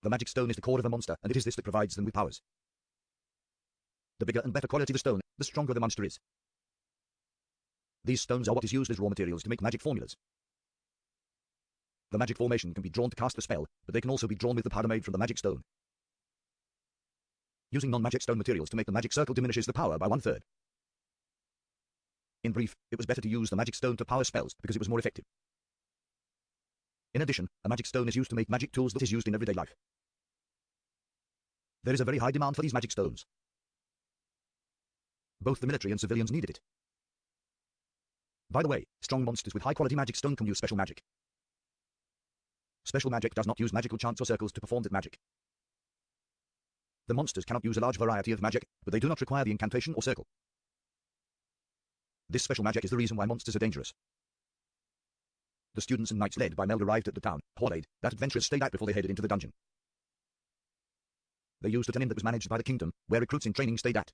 The magic stone is the core of a monster, and it is this that provides them with powers. The bigger and better quality the stone, the stronger the monster is. These stones are what is used as raw materials to make magic formulas. The magic formation can be drawn to cast the spell, but they can also be drawn with the powder made from the magic stone. Using non-magic stone materials to make the magic circle diminishes the power by 1/3. In brief, it was better to use the magic stone to power spells because it was more effective. In addition, a magic stone is used to make magic tools that is used in everyday life. There is a very high demand for these magic stones. Both the military and civilians needed it. By the way, strong monsters with high-quality magic stone can use special magic. Special magic does not use magical chants or circles to perform that magic. The monsters cannot use a large variety of magic, but they do not require the incantation or circle. This special magic is the reason why monsters are dangerous. The students and knights led by Meld arrived at the town, Horde, that adventurers stayed at before they headed into the dungeon. They used an inn that was managed by the kingdom, where recruits in training stayed at.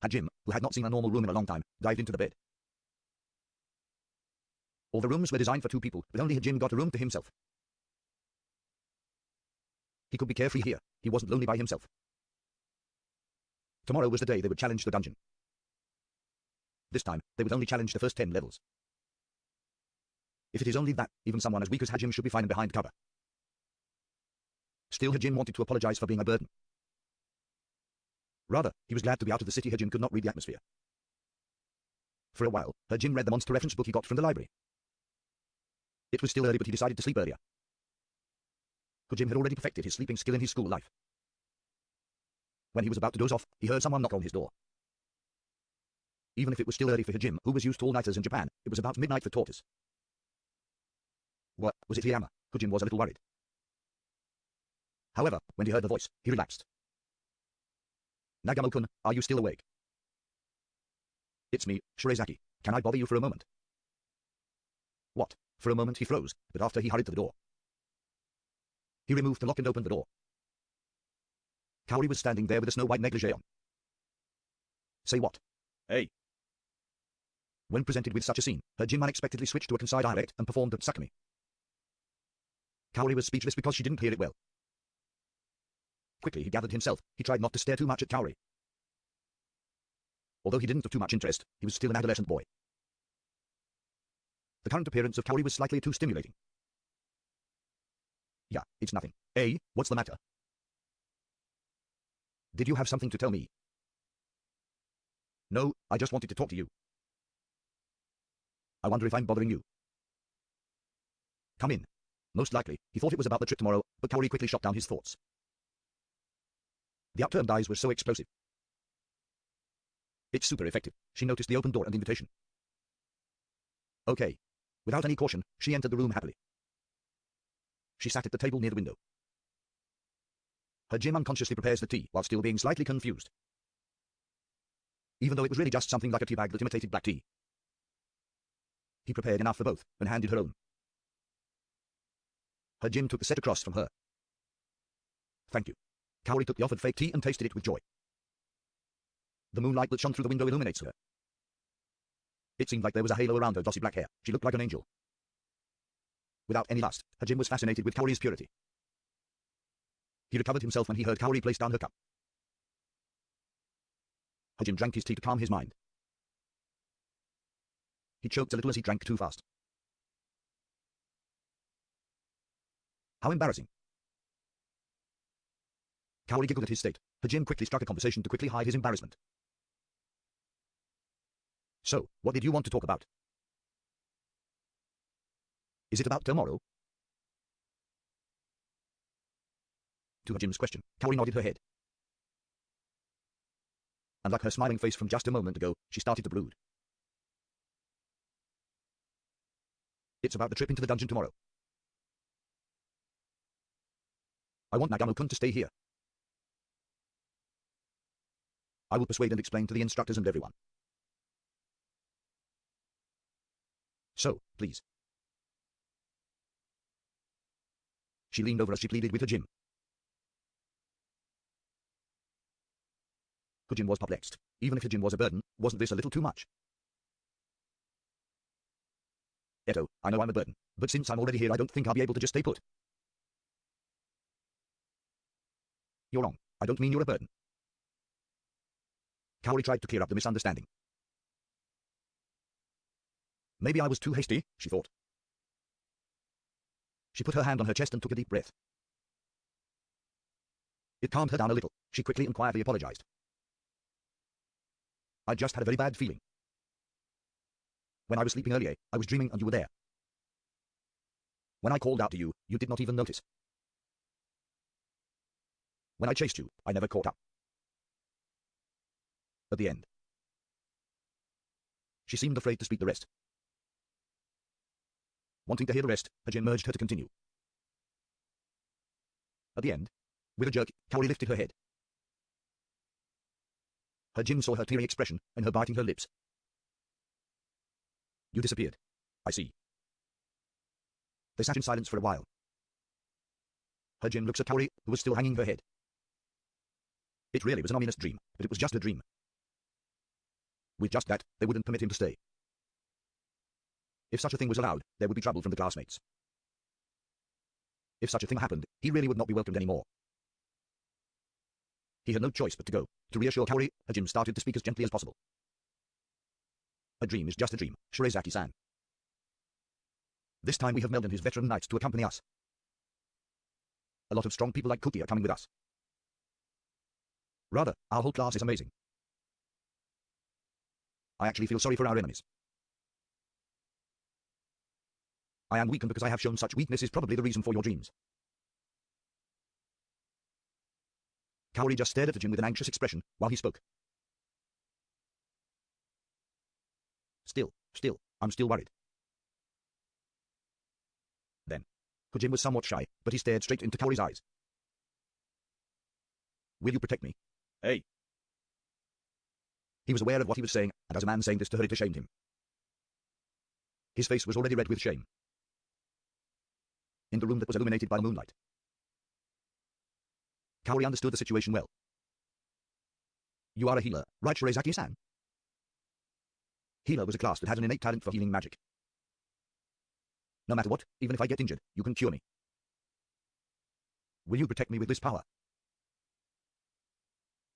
Hajime, who had not seen a normal room in a long time, dived into the bed. All the rooms were designed for 2 people, but only Hajime got a room to himself. He could be carefree here. He wasn't lonely by himself. Tomorrow was the day they would challenge the dungeon. This time, they would only challenge the first 10 levels. If it is only that, even someone as weak as Hajime should be fine behind cover. Still, Hajime wanted to apologize for being a burden. Rather, he was glad to be out of the city. Hajime could not read the atmosphere. For a while, Hajime read the monster reference book he got from the library. It was still early, but he decided to sleep earlier. Hajime had already perfected his sleeping skill in his school life. When he was about to doze off, he heard someone knock on his door. Even if it was still early for Hajime, who was used to all-nighters in Japan, it was about midnight for tortoise. What, was it Hiyama? Hajime was a little worried. However, when he heard the voice, he relaxed. Nagamo-kun, are you still awake? It's me, Shirazaki. Can I bother you for a moment? What? For a moment he froze, but after he hurried to the door. He removed the lock and opened the door. Kaori was standing there with a snow-white negligee on. Say what? Hey. When presented with such a scene, Hajime unexpectedly switched to a concise dialect and performed a tsukumi. Kaori was speechless because she didn't hear it well. Quickly he gathered himself. He tried not to stare too much at Kaori. Although he didn't have too much interest, he was still an adolescent boy. The current appearance of Kaori was slightly too stimulating. Yeah, it's nothing. Hey, what's the matter? Did you have something to tell me? No, I just wanted to talk to you. I wonder if I'm bothering you. Come in. Most likely, he thought it was about the trip tomorrow, but Kaori quickly shot down his thoughts. The upturned eyes were so explosive. It's super effective. She noticed the open door and invitation. Okay. Without any caution, she entered the room happily. She sat at the table near the window. Her Jim unconsciously prepares the tea while still being slightly confused. Even though it was really just something like a tea bag that imitated black tea. He prepared enough for both and handed her own. Her Jim took the set across from her. Thank you. Kaori took the offered fake tea and tasted it with joy. The moonlight that shone through the window illuminates her. It seemed like there was a halo around her glossy black hair. She looked like an angel. Without any lust, her Jim was fascinated with Kaori's purity. He recovered himself when he heard Kaori place down her cup. Her Jim drank his tea to calm his mind. He choked a little as he drank too fast. How embarrassing. Kaori giggled at his state. Her Jim quickly struck a conversation to quickly hide his embarrassment. So, what did you want to talk about? Is it about tomorrow? To her Jim's question, Kaori nodded her head. And like her smiling face from just a moment ago, she started to brood. It's about the trip into the dungeon tomorrow. I want Nagano-kun to stay here. I will persuade and explain to the instructors and everyone. So, please. She leaned over as she pleaded with her Jim. Her Jim was perplexed. Even if her Jim was a burden, wasn't this a little too much? Eto, I know I'm a burden, but since I'm already here I don't think I'll be able to just stay put. You're wrong. I don't mean you're a burden. Kaori tried to clear up the misunderstanding. Maybe I was too hasty, she thought. She put her hand on her chest and took a deep breath. It calmed her down a little. She quickly and quietly apologized. I just had a very bad feeling. When I was sleeping earlier, I was dreaming and you were there. When I called out to you, you did not even notice. When I chased you, I never caught up. At the end. She seemed afraid to speak the rest. Wanting to hear the rest, Hajin urged her to continue. At the end, with a jerk, Kaori lifted her head. Hajin saw her teary expression and her biting her lips. You disappeared. I see. They sat in silence for a while. Hajin looks at Kaori, who was still hanging her head. It really was an ominous dream, but it was just a dream. With just that, they wouldn't permit him to stay. If such a thing was allowed, there would be trouble from the classmates. If such a thing happened, he really would not be welcomed anymore. He had no choice but to go. To reassure Kaori, Hajim started to speak as gently as possible. A dream is just a dream, Shirazaki-san. This time we have Mel and his veteran knights to accompany us. A lot of strong people like Cookie are coming with us. Rather, our whole class is amazing. I actually feel sorry for our enemies. I am weakened because I have shown such weakness is probably the reason for your dreams. Kaori just stared at Hajin with an anxious expression while he spoke. Still, I'm still worried. Then, Hajin was somewhat shy, but he stared straight into Kaori's eyes. Will you protect me? Hey. He was aware of what he was saying, and as a man saying this to her it ashamed him. His face was already red with shame. In the room that was illuminated by the moonlight, Kaori understood the situation well. You are a healer, right, Shirazaki-san? Healer was a class that had an innate talent for healing magic. No matter what, even if I get injured, you can cure me. Will you protect me with this power?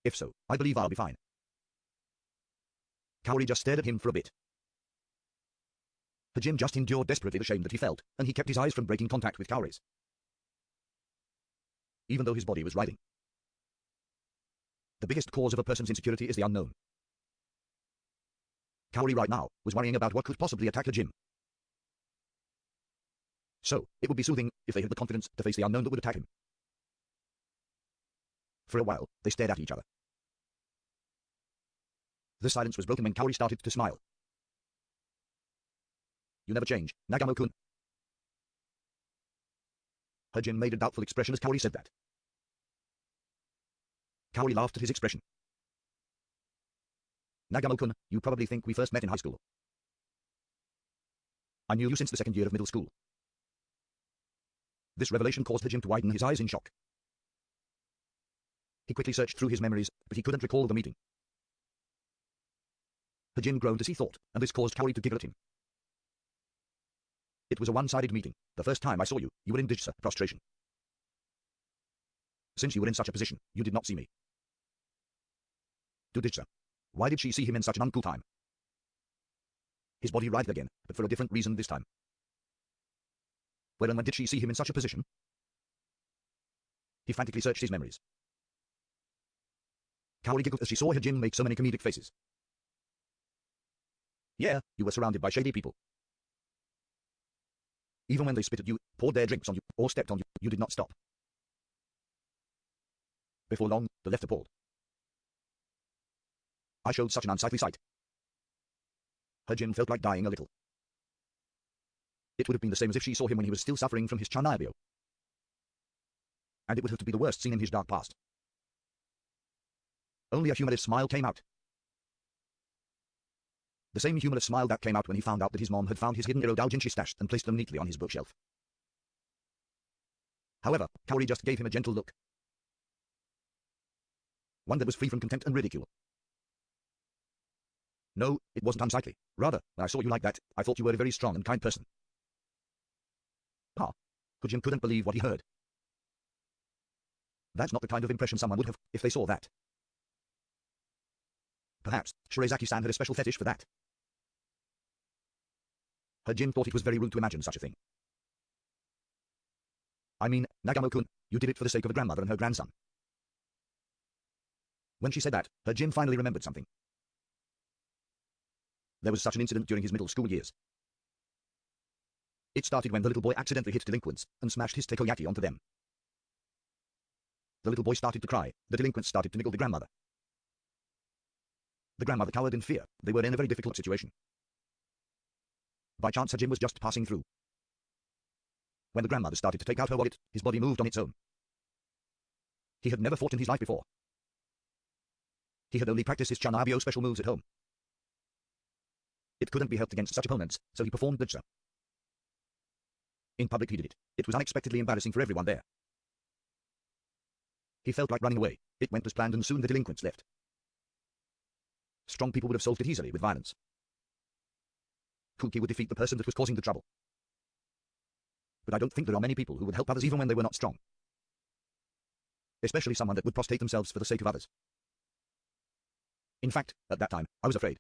If so, I believe I'll be fine. Kaori just stared at him for a bit. Hajime just endured desperately the shame that he felt, and he kept his eyes from breaking contact with Kaori's. Even though his body was writhing. The biggest cause of a person's insecurity is the unknown. Kaori right now was worrying about what could possibly attack Hajime. So, it would be soothing if they had the confidence to face the unknown that would attack him. For a while, they stared at each other. The silence was broken when Kaori started to smile. You never change, Nagamo-kun. Hajime made a doubtful expression as Kaori said that. Kaori laughed at his expression. Nagamo-kun, you probably think we first met in high school. I knew you since the second year of middle school. This revelation caused Hajime to widen his eyes in shock. He quickly searched through his memories, but he couldn't recall the meeting. Hajime groaned as he thought, and this caused Kaori to giggle at him. It was a one-sided meeting. The first time I saw you, you were in Digsa, prostration. Since you were in such a position, you did not see me. To Digsa. Why did she see him in such an uncool time? His body writhed again, but for a different reason this time. Where and when did she see him in such a position? He frantically searched his memories. Kaori giggled as she saw Hajime make so many comedic faces. Yeah, you were surrounded by shady people. Even when they spit at you, poured their drinks on you, or stepped on you, you did not stop. Before long, the left appalled. I showed such an unsightly sight. Hajime felt like dying a little. It would have been the same as if she saw him when he was still suffering from his chanibio. And it would have to be the worst scene in his dark past. Only a humorous smile came out. The same humorous smile that came out when he found out that his mom had found his hidden doujinshi stashed and placed them neatly on his bookshelf. However, Kaori just gave him a gentle look. One that was free from contempt and ridicule. No, it wasn't unsightly. Rather, when I saw you like that, I thought you were a very strong and kind person. Ah. Hajime couldn't believe what he heard. That's not the kind of impression someone would have, if they saw that. Perhaps, Shirazaki-san had a special fetish for that. Hajime thought it was very rude to imagine such a thing. I mean, Nagamo-kun, you did it for the sake of a grandmother and her grandson. When she said that, Hajime finally remembered something. There was such an incident during his middle school years. It started when the little boy accidentally hit delinquents and smashed his takoyaki onto them. The little boy started to cry. The delinquents started to niggle the grandmother. The grandmother cowered in fear. They were in a very difficult situation. By chance, Hajime was just passing through. When the grandmother started to take out her wallet, his body moved on its own. He had never fought in his life before. He had only practiced his chanabio special moves at home. It couldn't be helped against such opponents, so he performed Digsa. In public he did it. It was unexpectedly embarrassing for everyone there. He felt like running away. It went as planned and soon the delinquents left. Strong people would have solved it easily with violence. Kuki would defeat the person that was causing the trouble. But I don't think there are many people who would help others even when they were not strong. Especially someone that would prostrate themselves for the sake of others. In fact, at that time, I was afraid.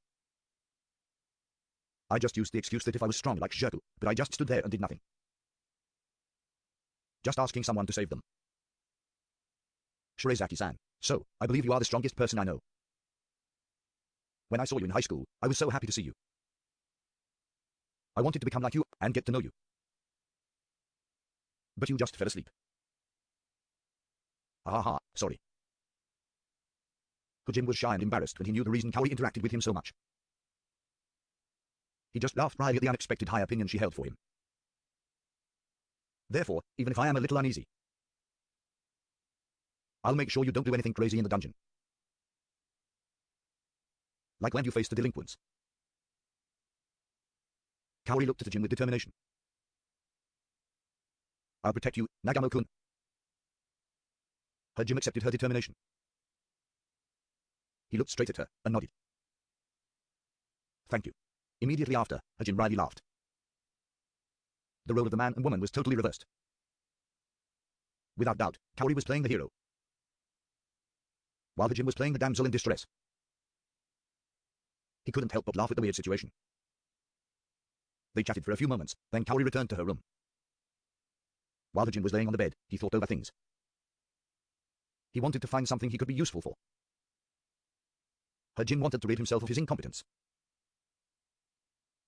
I just used the excuse that if I was strong like Shokugyou, but I just stood there and did nothing. Just asking someone to save them. Shirazaki-san, so, I believe you are the strongest person I know. When I saw you in high school, I was so happy to see you. I wanted to become like you, and get to know you. But you just fell asleep. Sorry. Hajime was shy and embarrassed when he knew the reason Kaori interacted with him so much. He just laughed wryly at the unexpected high opinion she held for him. Therefore, even if I am a little uneasy, I'll make sure you don't do anything crazy in the dungeon. Like when you face the delinquents. Kaori looked at Hajime with determination. I'll protect you, Nagamo-kun. Hajime accepted her determination. He looked straight at her, and nodded. Thank you. Immediately after, Hajime wryly laughed. The role of the man and woman was totally reversed. Without doubt, Kaori was playing the hero, while Hajime was playing the damsel in distress. He couldn't help but laugh at the weird situation. They chatted for a few moments, then Kaori returned to her room. While Hajime was laying on the bed, he thought over things. He wanted to find something he could be useful for. Hajime wanted to rid himself of his incompetence.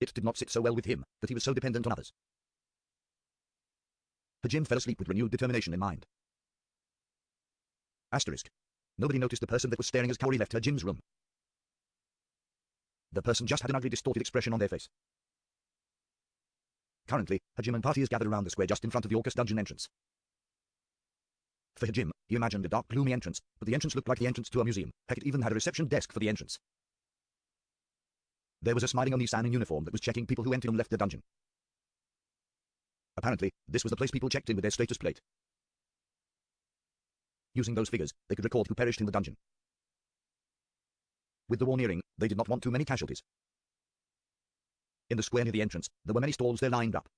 It did not sit so well with him that he was so dependent on others. Hajime fell asleep with renewed determination in mind. Asterisk. Nobody noticed the person that was staring as Kaori left Hajime's room. The person just had an ugly distorted expression on their face. Currently, Hajime and party is gathered around the square just in front of the Orcus dungeon entrance. For Hajime, he imagined a dark, gloomy entrance, but the entrance looked like the entrance to a museum. Heck, it even had a reception desk for the entrance. There was a smiling Oni-san in uniform that was checking people who entered and left the dungeon. Apparently, this was the place people checked in with their status plate. Using those figures, they could record who perished in the dungeon. With the war nearing, they did not want too many casualties. In the square near the entrance, there were many stalls there lined up.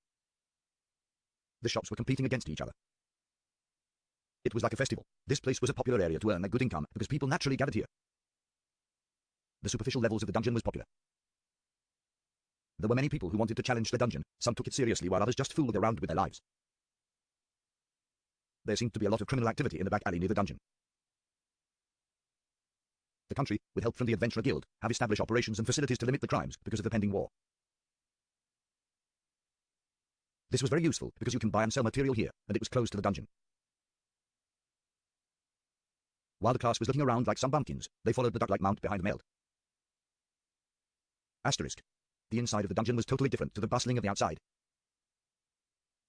The shops were competing against each other. It was like a festival. This place was a popular area to earn a good income because people naturally gathered here. The superficial levels of the dungeon was popular. There were many people who wanted to challenge the dungeon. Some took it seriously while others just fooled around with their lives. There seemed to be a lot of criminal activity in the back alley near the dungeon. The country, with help from the Adventurer Guild, have established operations and facilities to limit the crimes because of the pending war. This was very useful because you can buy and sell material here, and it was close to the dungeon. While the class was looking around like some bumpkins, they followed the duck-like mount behind the meld. Asterisk. The inside of the dungeon was totally different to the bustling of the outside.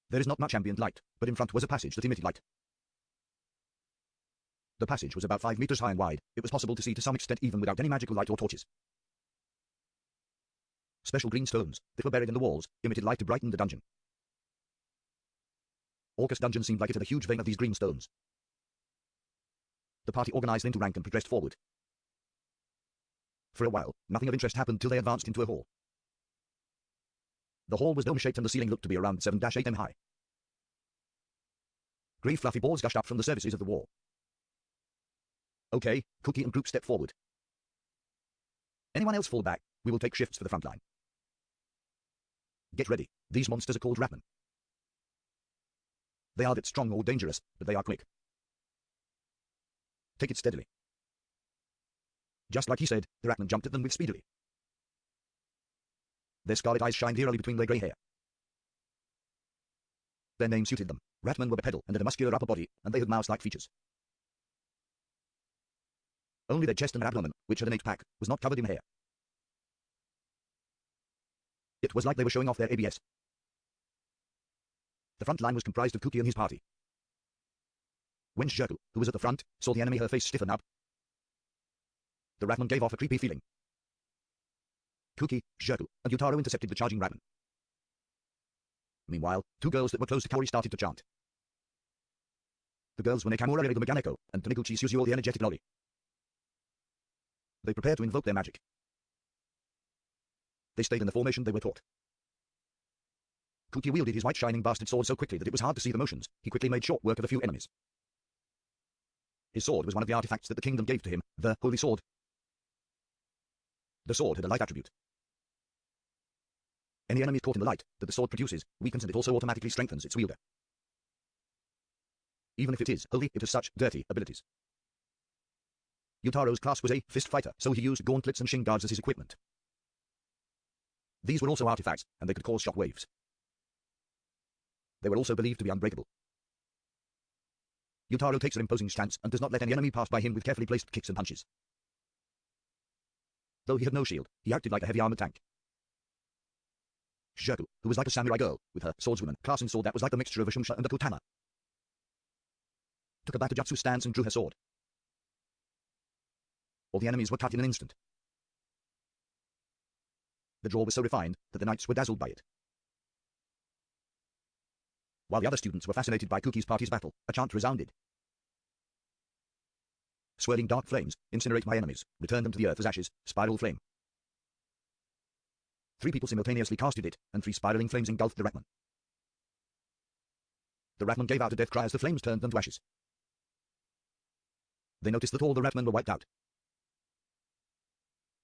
There is not much ambient light, but in front was a passage that emitted light. The passage was about 5 meters high and wide. It was possible to see to some extent even without any magical light or torches. Special green stones that were buried in the walls emitted light to brighten the dungeon. Orcus dungeon seemed like it had a huge vein of these green stones. The party organized into rank and progressed forward. For a while, nothing of interest happened till they advanced into a hall. The hall was dome-shaped and the ceiling looked to be around 7-8 m high. Grey fluffy balls gushed up from the surfaces of the wall. Okay, Cookie and group stepped forward. Anyone else fall back? We will take shifts for the front line. Get ready. These monsters are called Ratmen. They are that strong or dangerous, but they are quick. Take it steadily. Just like he said, the Ratmen jumped at them with speedily. Their scarlet eyes shined eerily between their grey hair. Their name suited them. Ratmen were bipedal and had a muscular upper body, and they had mouse-like features. Only their chest and abdomen, which had an 8-pack, was not covered in hair. It was like they were showing off their ABS. The front line was comprised of Cookie and his party. When Shokugyou, who was at the front, saw the enemy, her face stiffen up. The Ratman gave off a creepy feeling. Cookie, Shokugyou, and Yutaro intercepted the charging Ratman. Meanwhile, 2 girls that were close to Kaori started to chant. The girls were Nakamura Eri the Meganeko, and Taniguchi Suzuo the energetic lolly. They prepared to invoke their magic. They stayed in the formation they were taught. Cookie wielded his white shining bastard sword so quickly that it was hard to see the motions. He quickly made short work of a few enemies. His sword was one of the artifacts that the kingdom gave to him, the Holy Sword. The sword had a light attribute. Any enemies caught in the light that the sword produces weakens, and it also automatically strengthens its wielder. Even if it is holy, it has such dirty abilities. Yutaro's class was a fist fighter, so he used gauntlets and shin guards as his equipment. These were also artifacts, and they could cause shock waves. They were also believed to be unbreakable. Yutaro takes an imposing stance and does not let any enemy pass by him with carefully placed kicks and punches. Though he had no shield, he acted like a heavy armored tank. Shokugyou, who was like a samurai girl, with her swordswoman class and sword that was like a mixture of a shumsha and a kutama, took a batojutsu stance and drew her sword. All the enemies were cut in an instant. The draw was so refined that the knights were dazzled by it. While the other students were fascinated by Cookie's party's battle, a chant resounded. Swirling dark flames, incinerate my enemies, return them to the earth as ashes, spiral flame. 3 people simultaneously casted it, and 3 spiraling flames engulfed the Ratman. The ratmen gave out a death cry as the flames turned them to ashes. They noticed that all the ratmen were wiped out.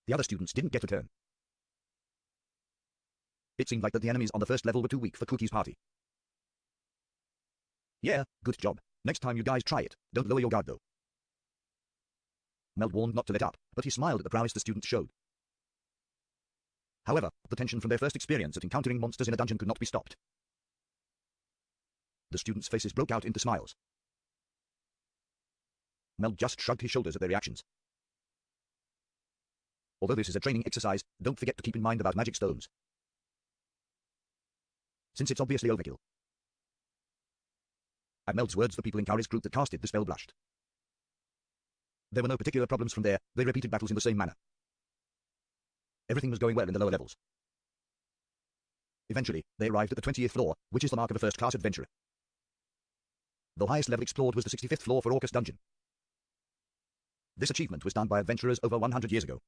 The other students didn't get a turn. It seemed like that the enemies on the first level were too weak for Cookie's party. Yeah, good job. Next time you guys try it, don't lower your guard though. Meld warned not to let up, but he smiled at the prowess the students showed. However, the tension from their first experience at encountering monsters in a dungeon could not be stopped. The students' faces broke out into smiles. Meld just shrugged his shoulders at their reactions. Although this is a training exercise, don't forget to keep in mind about magic stones, since it's obviously overkill. At Meld's words, the people in Kaori's group that casted the spell blushed. There were no particular problems from there, they repeated battles in the same manner. Everything was going well in the lower levels. Eventually, they arrived at the 20th floor, which is the mark of a first-class adventurer. The highest level explored was the 65th floor for Orcus Dungeon. This achievement was done by adventurers over 100 years ago.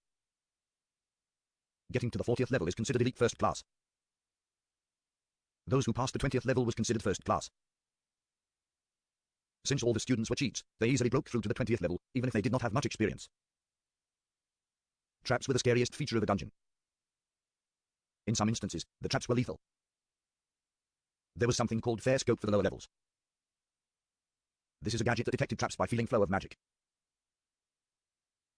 Getting to the 40th level is considered elite first class. Those who passed the 20th level was considered first class. Since all the students were cheats, they easily broke through to the 20th level, even if they did not have much experience. Traps were the scariest feature of the dungeon. In some instances, the traps were lethal. There was something called fair scope for the lower levels. This is a gadget that detected traps by feeling flow of magic.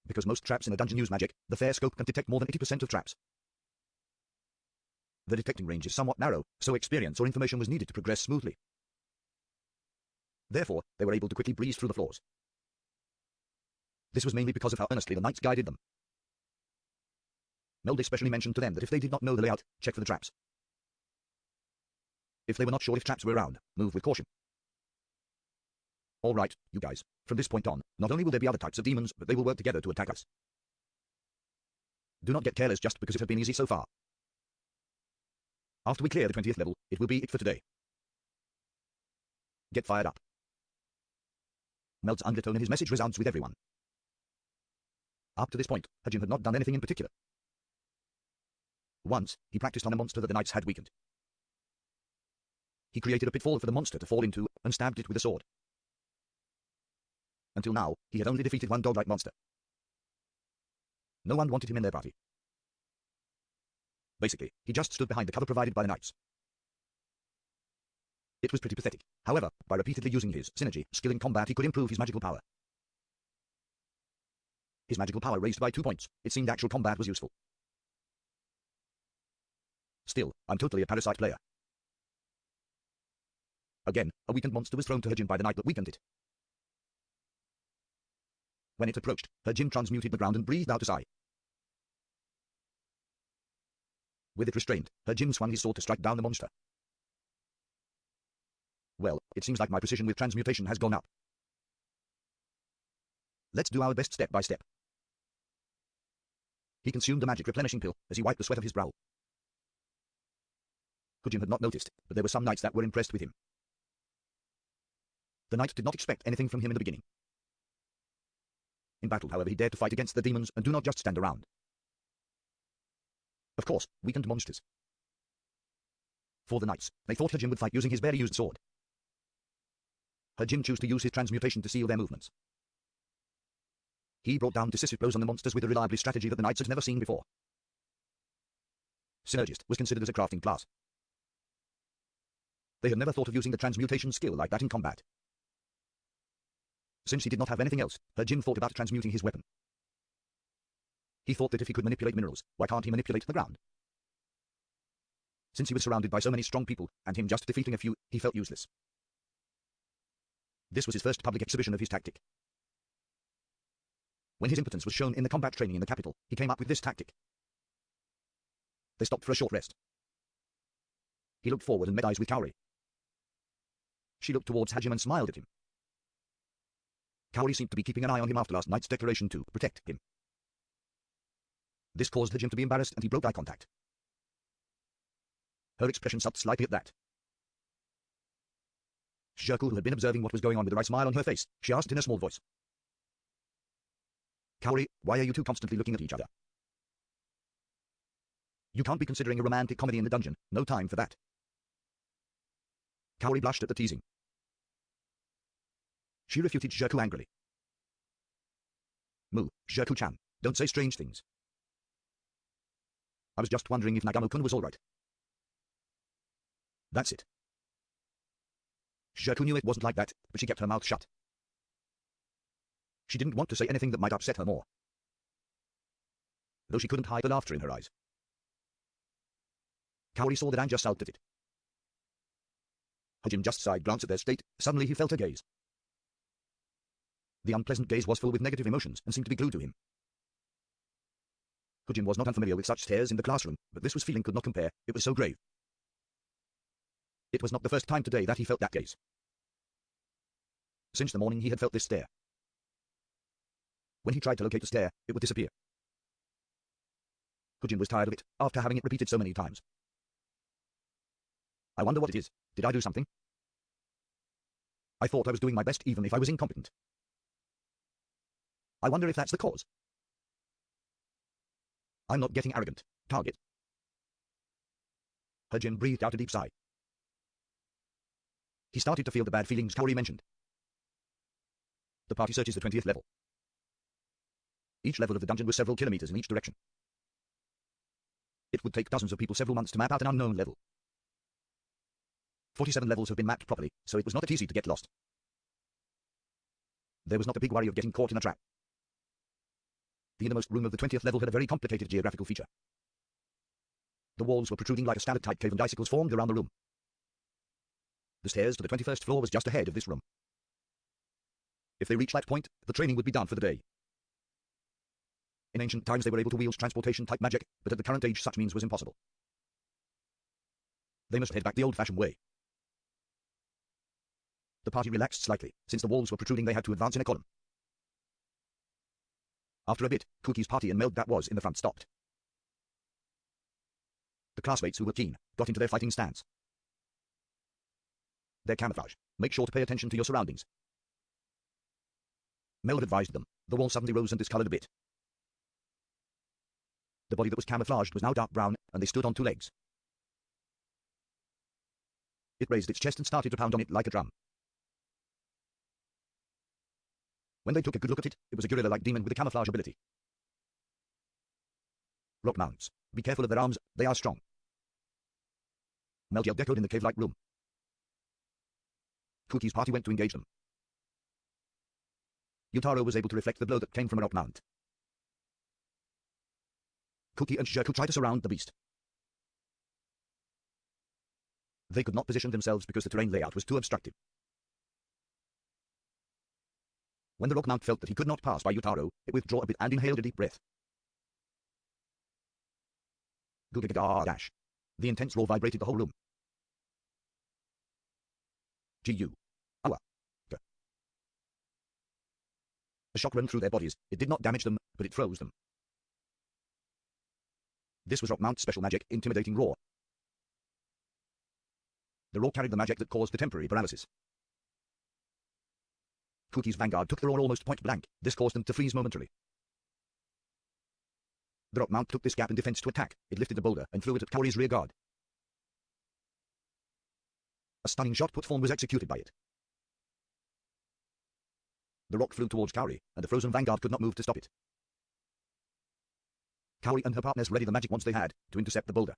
Because most traps in a dungeon use magic, the fair scope can detect more than 80% of traps. The detecting range is somewhat narrow, so experience or information was needed to progress smoothly. Therefore, they were able to quickly breeze through the floors. This was mainly because of how earnestly the knights guided them. Meld especially mentioned to them that if they did not know the layout, check for the traps. If they were not sure if traps were around, move with caution. All right, you guys, from this point on, not only will there be other types of demons, but they will work together to attack us. Do not get careless just because it has been easy so far. After we clear the 20th level, it will be it for today. Get fired up. Meld's undertone in his message resounds with everyone. Up to this point, Hajim had not done anything in particular. Once, he practiced on a monster that the knights had weakened. He created a pitfall for the monster to fall into, and stabbed it with a sword. Until now, he had only defeated one dog-like monster. No one wanted him in their party. Basically, he just stood behind the cover provided by the knights. It was pretty pathetic. However, by repeatedly using his synergy skill in combat, he could improve his magical power. His magical power raised by 2 points. It seemed actual combat was useful. Still, I'm totally a parasite player. Again, a weakened monster was thrown to Hajim by the knight that weakened it. When it approached, Hajim transmuted the ground and breathed out a sigh. With it restrained, Hajim swung his sword to strike down the monster. Well, it seems like my precision with transmutation has gone up. Let's do our best step by step. He consumed the magic replenishing pill as he wiped the sweat of his brow. Hajim had not noticed, but there were some knights that were impressed with him. The knight did not expect anything from him in the beginning. In battle, however, he dared to fight against the demons and do not just stand around. Of course, weakened monsters. For the knights, they thought Hajim would fight using his barely used sword. Hajim chose to use his transmutation to seal their movements. He brought down decisive blows on the monsters with a reliable strategy that the knights had never seen before. Synergist was considered as a crafting class. They had never thought of using the transmutation skill like that in combat. Since he did not have anything else, Hajim thought about transmuting his weapon. He thought that if he could manipulate minerals, why can't he manipulate the ground? Since he was surrounded by so many strong people, and him just defeating a few, he felt useless. This was his first public exhibition of his tactic. When his impotence was shown in the combat training in the capital, he came up with this tactic. They stopped for a short rest. He looked forward and met eyes with Kaori. She looked towards Hajim and smiled at him. Kaori seemed to be keeping an eye on him after last night's declaration to protect him. This caused Hajim to be embarrassed and he broke eye contact. Her expression sucked slightly at that. Shokugyou, who had been observing what was going on with a wry smile on her face, she asked in a small voice. Kaori, why are you two constantly looking at each other? You can't be considering a romantic comedy in the dungeon, no time for that. Kaori blushed at the teasing. She refuted Shoku angrily. Moo, Shoku-chan, don't say strange things. I was just wondering if Nagamo-kun was all right. That's it. Shoku knew it wasn't like that, but she kept her mouth shut. She didn't want to say anything that might upset her more, though she couldn't hide the laughter in her eyes. Kaori saw that and just sulked at it. Hajin just side-glanced at their state. Suddenly he felt her gaze. The unpleasant gaze was full with negative emotions and seemed to be glued to him. Hajin was not unfamiliar with such stares in the classroom, but this feeling could not compare. It was so grave. It was not the first time today that he felt that gaze. Since the morning he had felt this stare. When he tried to locate the stare, it would disappear. Hajin was tired of it, after having it repeated so many times. I wonder what it is. Did I do something? I thought I was doing my best even if I was incompetent. I wonder if that's the cause. I'm not getting arrogant. Target. Hajin breathed out a deep sigh. He started to feel the bad feelings Kaori mentioned. The party searches the 20th level. Each level of the dungeon was several kilometers in each direction. It would take dozens of people several months to map out an unknown level. 47 levels have been mapped properly, so it was not that easy to get lost. There was not a big worry of getting caught in a trap. The innermost room of the 20th level had a very complicated geographical feature. The walls were protruding like a stalactite cave and icicles formed around the room. The stairs to the 21st floor was just ahead of this room. If they reached that point, the training would be done for the day. In ancient times they were able to wield transportation-type magic, but at the current age such means was impossible. They must head back the old-fashioned way. The party relaxed slightly. Since the walls were protruding they had to advance in a column. After a bit, Kuki's party and Meld that was in the front stopped. The classmates who were keen got into their fighting stance. Their camouflage. Make sure to pay attention to your surroundings. Meld advised them. The wall suddenly rose and discolored a bit. The body that was camouflaged was now dark brown, and they stood on two legs. It raised its chest and started to pound on it like a drum. When they took a good look at it, it was a gorilla-like demon with a camouflage ability. Rock mounts. Be careful of their arms, they are strong. Meld yelled echoed in the cave-like room. Kuki's party went to engage them. Yutaro was able to reflect the blow that came from a rock mount. Kuki and Shoku tried to surround the beast. They could not position themselves because the terrain layout was too obstructive. When the rock mount felt that he could not pass by Yutaro, it withdrew a bit and inhaled a deep breath. Dash. The intense roar vibrated the whole room. Gu. Awa. A shock ran through their bodies. It did not damage them, but it froze them. This was Rock Mount's special magic, Intimidating Roar. The roar carried the magic that caused the temporary paralysis. Kuki's vanguard took the roar almost point blank. This caused them to freeze momentarily. The Rock Mount took this gap in defense to attack. It lifted the boulder and threw it at Kaori's rear guard. A stunning shot put form was executed by it. The rock flew towards Kaori, and the frozen vanguard could not move to stop it. Kaori and her partners readied the magic once they had to intercept the boulder.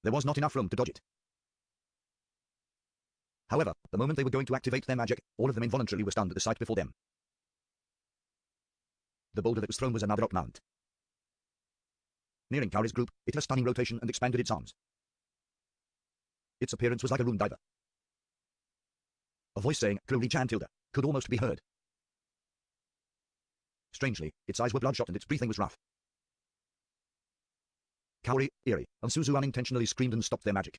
There was not enough room to dodge it. However, the moment they were going to activate their magic, all of them involuntarily were stunned at the sight before them. The boulder that was thrown was another rock mount. Nearing Kaori's group, it had a stunning rotation and expanded its arms. Its appearance was like a rune diver. A voice saying, "Chloe-chan Tilda," could almost be heard. Strangely, its eyes were bloodshot and its breathing was rough. Kaori, Eri, and Suzu unintentionally screamed and stopped their magic.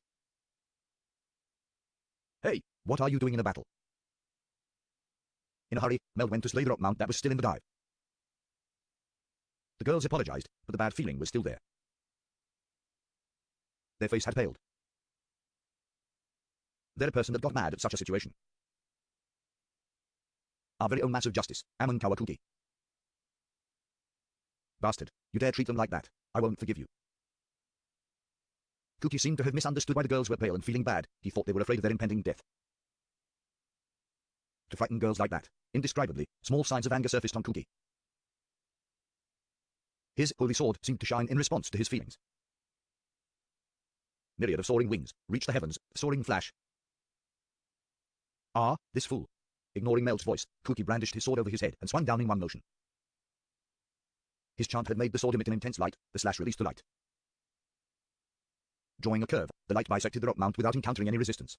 "Hey, what are you doing in a battle?" In a hurry, Mel went to slay the rock mount that was still in the dive. The girls apologized, but the bad feeling was still there. Their face had paled. They're a person that got mad at such a situation. Our very own massive justice, Amon Kawakuki. Bastard, you dare treat them like that. I won't forgive you. Kuki seemed to have misunderstood why the girls were pale and feeling bad. He thought they were afraid of their impending death. To frighten girls like that, indescribably, small signs of anger surfaced on Kuki. His holy sword seemed to shine in response to his feelings. Myriad of soaring wings reached the heavens, soaring flash. Ah, this fool. Ignoring Mel's voice, Kuki brandished his sword over his head and swung down in one motion. His chant had made the sword emit an intense light. The slash released the light. Drawing a curve, the light bisected the rock mount without encountering any resistance.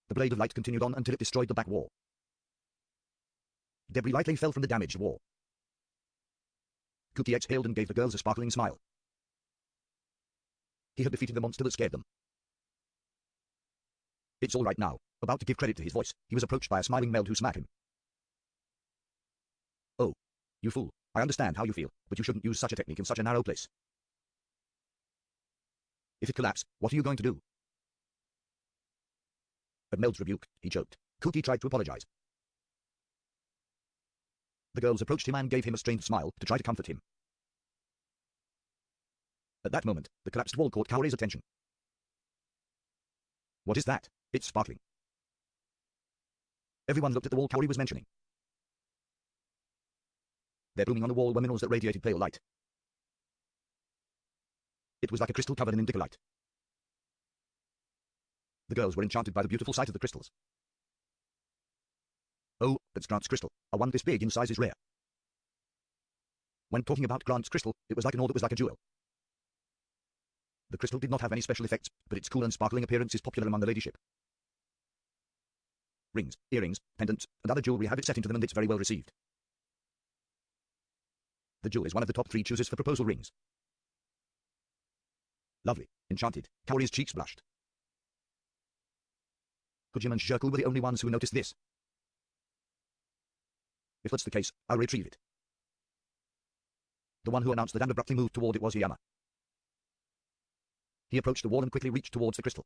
The blade of light continued on until it destroyed the back wall. Debris lightly fell from the damaged wall. Kuki exhaled and gave the girls a sparkling smile. He had defeated the monster that scared them. It's all right now. About to give credit to his voice, he was approached by a smiling Meld who smacked him. Oh, you fool. I understand how you feel, but you shouldn't use such a technique in such a narrow place. If it collapses, what are you going to do? At Meld's rebuke, he choked. Kuki tried to apologize. The girls approached him and gave him a strained smile to try to comfort him. At that moment, the collapsed wall caught Kaori's attention. What is that? It's sparkling. Everyone looked at the wall Kaori was mentioning. There blooming on the wall were minerals that radiated pale light. It was like a crystal covered in indicolite. The girls were enchanted by the beautiful sight of the crystals. Oh, that's Grant's crystal. A one this big in size is rare. When talking about Grant's crystal, it was like an ore that was like a jewel. The crystal did not have any special effects, but its cool and sparkling appearance is popular among the ladyship. Rings, earrings, pendants, and other jewelry have it set into them, and it's very well received. The jewel is one of the top 3 choices for proposal rings. Lovely, enchanted. Kaori's cheeks blushed. Kojima and Shokugyou were the only ones who noticed this. If that's the case, I'll retrieve it. The one who announced that and abruptly moved toward it was Hiyama. He approached the wall and quickly reached towards the crystal.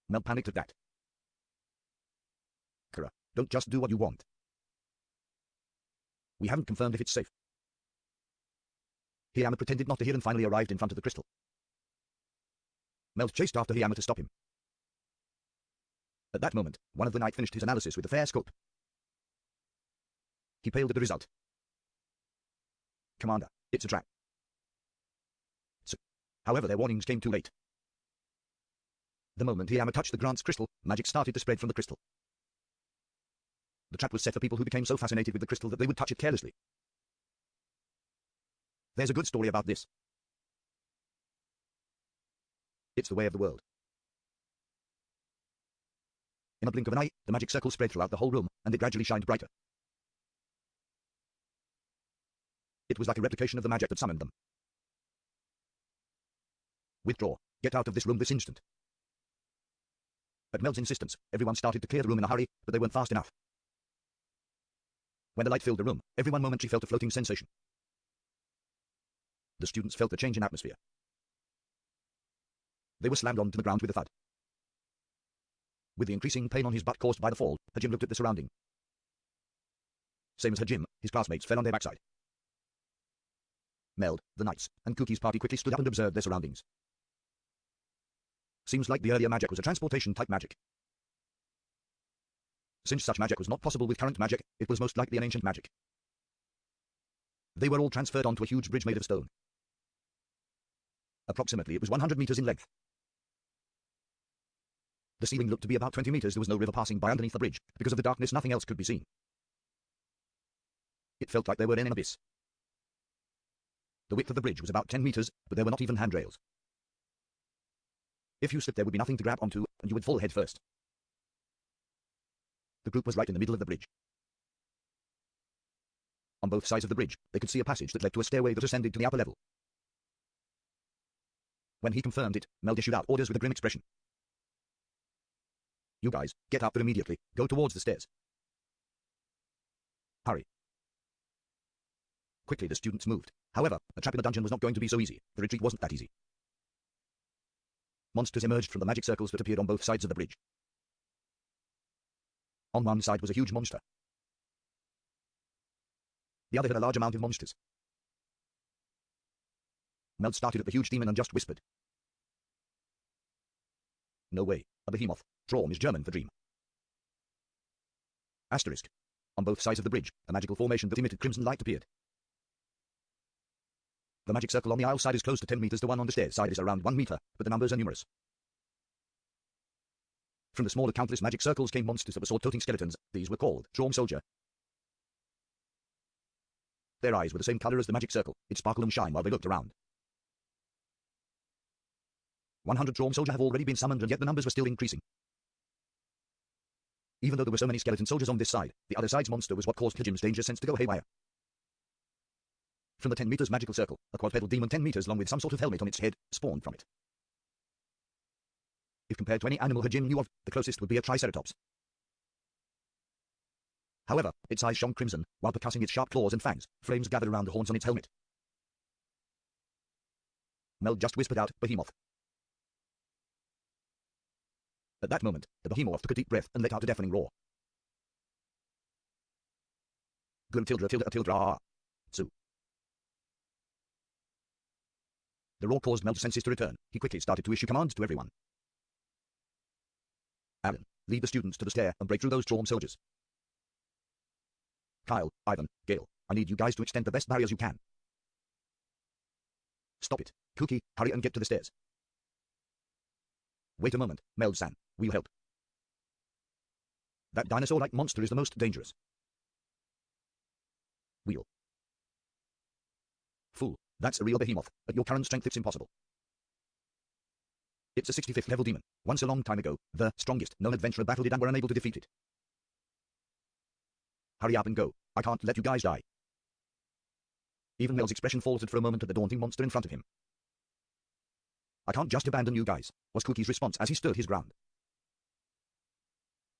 Mel panicked at that. Kara, don't just do what you want. We haven't confirmed if it's safe. Hiyama pretended not to hear and finally arrived in front of the crystal. Mel chased after Hiyama to stop him. At that moment, one of the knight finished his analysis with a fair scope. He paled at the result. Commander, it's a trap. However, their warnings came too late. The moment Hiyama touched the Grant's crystal, magic started to spread from the crystal. The trap was set for people who became so fascinated with the crystal that they would touch it carelessly. There's a good story about this. It's the way of the world. In a blink of an eye, the magic circle spread throughout the whole room, and it gradually shined brighter. It was like a replication of the magic that summoned them. Withdraw. Get out of this room this instant. At Mel's insistence, everyone started to clear the room in a hurry, but they weren't fast enough. When the light filled the room, everyone momentarily felt a floating sensation. The students felt the change in atmosphere. They were slammed onto the ground with a thud. With the increasing pain on his butt caused by the fall, Hajim looked at the surrounding. Same as Hajim, his classmates fell on their backside. Meld, the knights, and Kuki's party quickly stood up and observed their surroundings. Seems like the earlier magic was a transportation-type magic. Since such magic was not possible with current magic, it was most likely an ancient magic. They were all transferred onto a huge bridge made of stone. Approximately it was 100 meters in length. The ceiling looked to be about 20 meters. There was no river passing by underneath the bridge. Because of the darkness, nothing else could be seen. It felt like they were in an abyss. The width of the bridge was about 10 meters, but there were not even handrails. If you slipped, there would be nothing to grab onto, and you would fall head first. The group was right in the middle of the bridge. On both sides of the bridge, they could see a passage that led to a stairway that ascended to the upper level. When he confirmed it, Meld issued out orders with a grim expression. You guys, get up there immediately. Go towards the stairs. Hurry. Quickly the students moved. However, a trap in the dungeon was not going to be so easy. The retreat wasn't that easy. Monsters emerged from the magic circles that appeared on both sides of the bridge. On one side was a huge monster. The other had a large amount of monsters. Meld started at the huge demon and just whispered. No way. A behemoth. Traum is German for dream. Asterisk. On both sides of the bridge, a magical formation that emitted crimson light appeared. The magic circle on the aisle side is close to 10 meters. The one on the stairs side is around 1 meter, but the numbers are numerous. From the smaller countless magic circles came monsters that were sword-toting skeletons. These were called Traum Soldier. Their eyes were the same color as the magic circle. It sparkled and shine while they looked around. 100 Traum Soldier have already been summoned, and yet the numbers were still increasing. Even though there were so many skeleton soldiers on this side, the other side's monster was what caused Hajim's danger sense to go haywire. From the 10 meters magical circle, a quadrupedal demon 10 meters long with some sort of helmet on its head spawned from it. If compared to any animal Hajim knew of, the closest would be a triceratops. However, its eyes shone crimson, while percussing its sharp claws and fangs, flames gathered around the horns on its helmet. Mel just whispered out, "Behemoth." At that moment, the behemoth took a deep breath and let out a deafening roar. Gul tilde tilde tilde ah. Su. The roar caused Mel's senses to return. He quickly started to issue commands to everyone. Alan, lead the students to the stair and break through those Traum soldiers. Kyle, Ivan, Gale, I need you guys to extend the best barriers you can. Stop it. Cookie, hurry and get to the stairs. Wait a moment, Meld-san, we'll help. That dinosaur-like monster is the most dangerous. Wheel. Fool, that's a real behemoth. At your current strength it's impossible. It's a 65th level demon. Once a long time ago, the strongest known adventurer battled it and were unable to defeat it. Hurry up and go. I can't let you guys die. Even Mel's expression faltered for a moment at the daunting monster in front of him. I can't just abandon you guys, was Cookie's response as he stood his ground.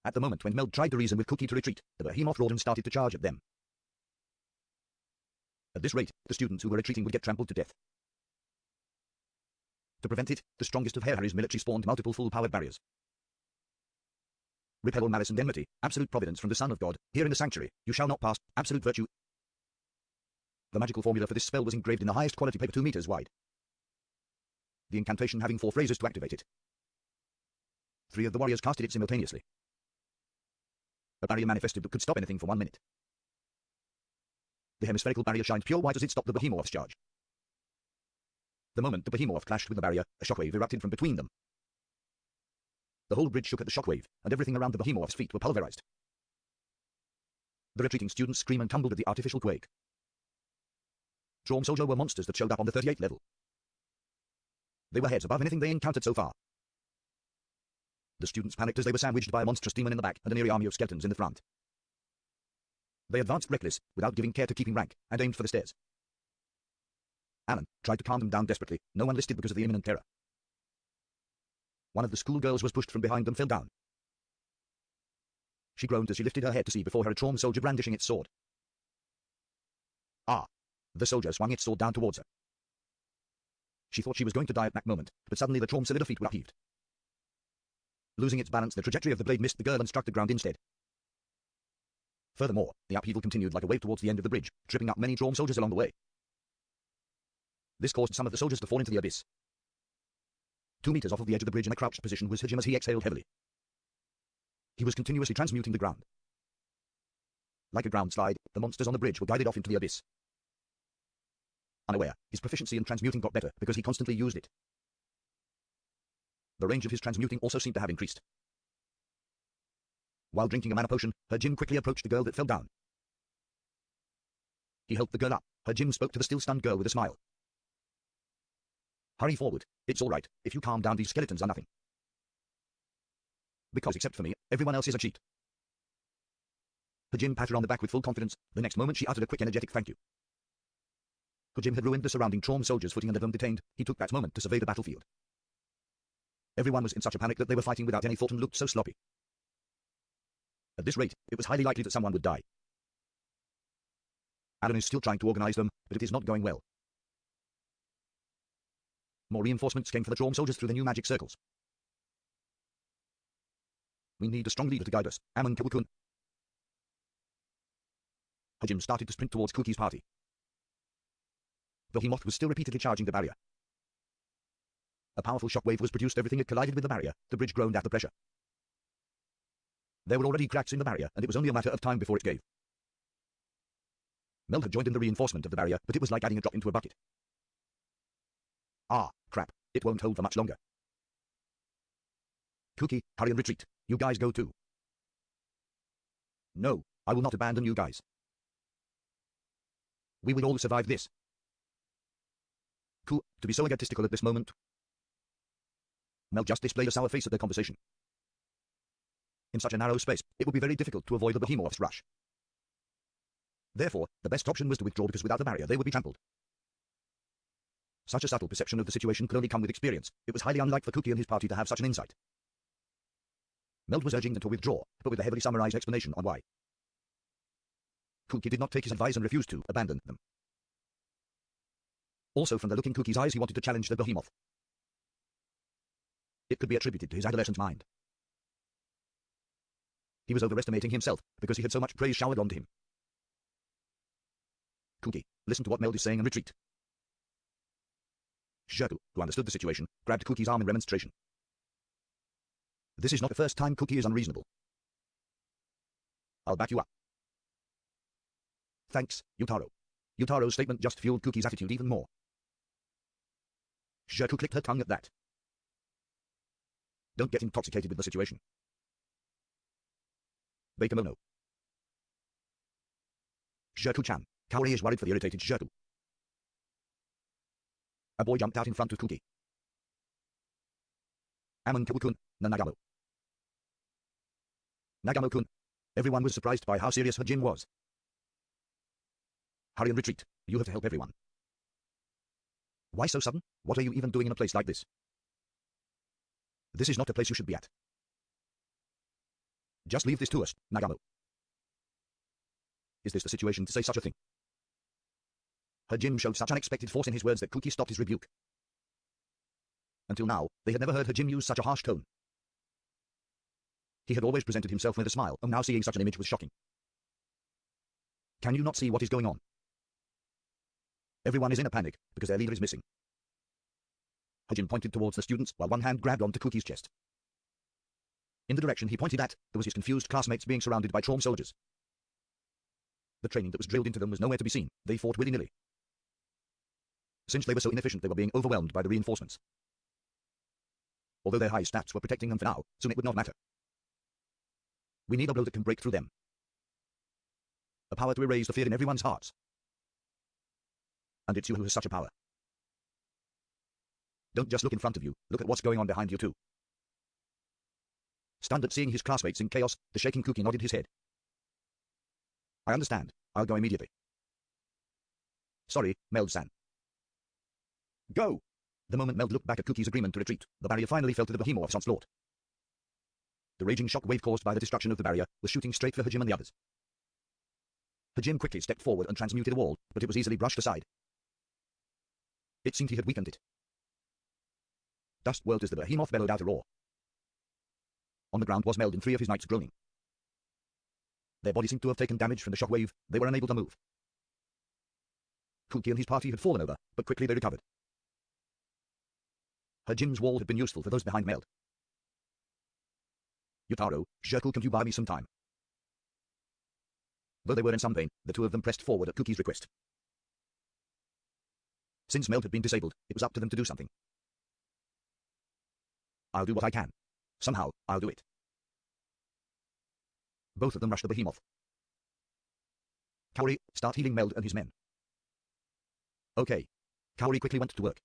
At the moment when Mel tried to reason with Cookie to retreat, the behemoth roared and started to charge at them. At this rate, the students who were retreating would get trampled to death. To prevent it, the strongest of Harry's military spawned multiple full-powered barriers. Repel malice and enmity, absolute providence from the Son of God, here in the sanctuary, you shall not pass, absolute virtue. The magical formula for this spell was engraved in the highest quality paper 2 meters wide. The incantation having 4 phrases to activate it. 3 of the warriors casted it simultaneously. A barrier manifested that could stop anything for 1 minute. The hemispherical barrier shined pure white as it stopped the behemoth's charge. The moment the behemoth clashed with the barrier, a shockwave erupted from between them. The whole bridge shook at the shockwave, and everything around the behemoth's feet were pulverized. The retreating students screamed and tumbled at the artificial quake. Traum Soldier were monsters that showed up on the 38th level. They were heads above anything they encountered so far. The students panicked as they were sandwiched by a monstrous demon in the back and an eerie army of skeletons in the front. They advanced reckless, without giving care to keeping rank, and aimed for the stairs. Alan tried to calm them down desperately. No one listed because of the imminent terror. One of the schoolgirls was pushed from behind and fell down. She groaned as she lifted her head to see before her a Traum soldier brandishing its sword. Ah! The soldier swung its sword down towards her. She thought she was going to die at that moment, but suddenly the Traum cylinder feet were upheaved. Losing its balance, the trajectory of the blade missed the girl and struck the ground instead. Furthermore, the upheaval continued like a wave towards the end of the bridge, tripping up many Traum soldiers along the way. This caused some of the soldiers to fall into the abyss. 2 meters off of the edge of the bridge in a crouched position was Hajim as he exhaled heavily. He was continuously transmuting the ground. Like a ground slide, the monsters on the bridge were guided off into the abyss. Unaware, his proficiency in transmuting got better because he constantly used it. The range of his transmuting also seemed to have increased. While drinking a mana potion, Hajim quickly approached the girl that fell down. He helped the girl up. Hajim spoke to the still-stunned girl with a smile. Hurry forward. It's all right. If you calm down, these skeletons are nothing. Because except for me, everyone else is a cheat. Hajim patted her on the back with full confidence. The next moment she uttered a quick energetic thank you. Hajim had ruined the surrounding Traum soldiers' footing and had them detained. He took that moment to survey the battlefield. Everyone was in such a panic that they were fighting without any thought and looked so sloppy. At this rate, it was highly likely that someone would die. Alan is still trying to organize them, but it is not going well. More reinforcements came for the Traum soldiers through the new magic circles. We need a strong leader to guide us, Amon Kawukun. Hajim started to sprint towards Cookie's party. The behemoth was still repeatedly charging the barrier. A powerful shockwave was produced. Everything it collided with the barrier. The bridge groaned at the pressure. There were already cracks in the barrier, and it was only a matter of time before it gave. Meld had joined in the reinforcement of the barrier, but it was like adding a drop into a bucket. Ah, crap. It won't hold for much longer. Kuki, hurry and retreat. You guys go too. No, I will not abandon you guys. We will all survive this. Cool, to be so egotistical at this moment. Mel just displayed a sour face at their conversation. In such a narrow space, it would be very difficult to avoid the behemoth's rush. Therefore, the best option was to withdraw because without the barrier they would be trampled. Such a subtle perception of the situation could only come with experience. It was highly unlike for Kuki and his party to have such an insight. Meld was urging them to withdraw, but with a heavily summarized explanation on why. Kuki did not take his advice and refused to abandon them. Also from the look in Kuki's eyes he wanted to challenge the behemoth. It could be attributed to his adolescent mind. He was overestimating himself, because he had so much praise showered onto him. Kuki, listen to what Meld is saying and retreat. Shokugyou, who understood the situation, grabbed Kuki's arm in remonstration. This is not the first time Kuki is unreasonable. I'll back you up. Thanks, Yutaro. Yutaro's statement just fueled Kuki's attitude even more. Shokugyou clicked her tongue at that. Don't get intoxicated with the situation. Bakemono. Shokugyou-chan, Kaori is worried for the irritated Shokugyou. A boy jumped out in front of Kuki. Amon Kabu-kun, Nagamo. Nagamo-kun. Everyone was surprised by how serious Hajin was. Hurry and retreat. You have to help everyone. Why so sudden? What are you even doing in a place like this? This is not a place you should be at. Just leave this to us, Nagamo. Is this the situation to say such a thing? Hajin showed such unexpected force in his words that Kuki stopped his rebuke. Until now, they had never heard Hajin use such a harsh tone. He had always presented himself with a smile, and now seeing such an image was shocking. Can you not see what is going on? Everyone is in a panic, because their leader is missing. Hajin pointed towards the students, while one hand grabbed onto Kuki's chest. In the direction he pointed at, there was his confused classmates being surrounded by trauma soldiers. The training that was drilled into them was nowhere to be seen. They fought willy-nilly. Since they were so inefficient, they were being overwhelmed by the reinforcements. Although their high stats were protecting them for now, soon it would not matter. We need a blow that can break through them. A power to erase the fear in everyone's hearts. And it's you who has such a power. Don't just look in front of you, look at what's going on behind you too. Stunned at seeing his classmates in chaos, the shaking Kuki nodded his head. I understand. I'll go immediately. Sorry, Meld-san. Go! The moment Meld looked back at Kuki's agreement to retreat, the barrier finally fell to the behemoth's onslaught. The raging shock wave caused by the destruction of the barrier was shooting straight for Hajim and the others. Hajim quickly stepped forward and transmuted a wall, but it was easily brushed aside. It seemed he had weakened it. Dust whirled as the behemoth bellowed out a roar. On the ground was Meld and 3 of his knights groaning. Their bodies seemed to have taken damage from the shockwave. They were unable to move. Kuki and his party had fallen over, but quickly they recovered. Hajim's wall had been useful for those behind Meld. Yutaro, Shokugyou, can you buy me some time? Though they were in some pain, the two of them pressed forward at Kuki's request. Since Meld had been disabled, it was up to them to do something. I'll do what I can. Somehow, I'll do it. Both of them rushed the behemoth. Kaori, start healing Meld and his men. Okay. Kaori quickly went to work.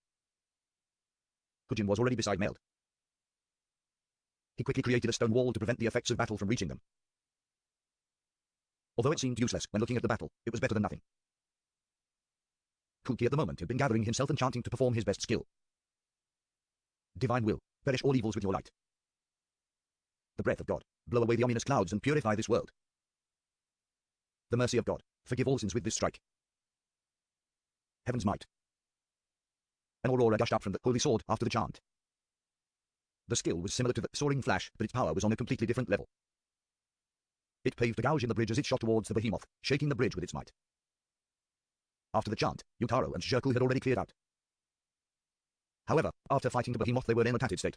Hajin was already beside Meld. He quickly created a stone wall to prevent the effects of battle from reaching them. Although it seemed useless when looking at the battle, it was better than nothing. Kuki at the moment had been gathering himself and chanting to perform his best skill. Divine will, perish all evils with your light. The breath of God, blow away the ominous clouds and purify this world. The mercy of God, forgive all sins with this strike. Heaven's might. An aurora gushed up from the holy sword after the chant. The skill was similar to the soaring flash, but its power was on a completely different level. It paved a gouge in the bridge as it shot towards the behemoth, shaking the bridge with its might. After the chant, Yutaro and Shokugyou had already cleared out. However, after fighting the behemoth they were in a tattered state.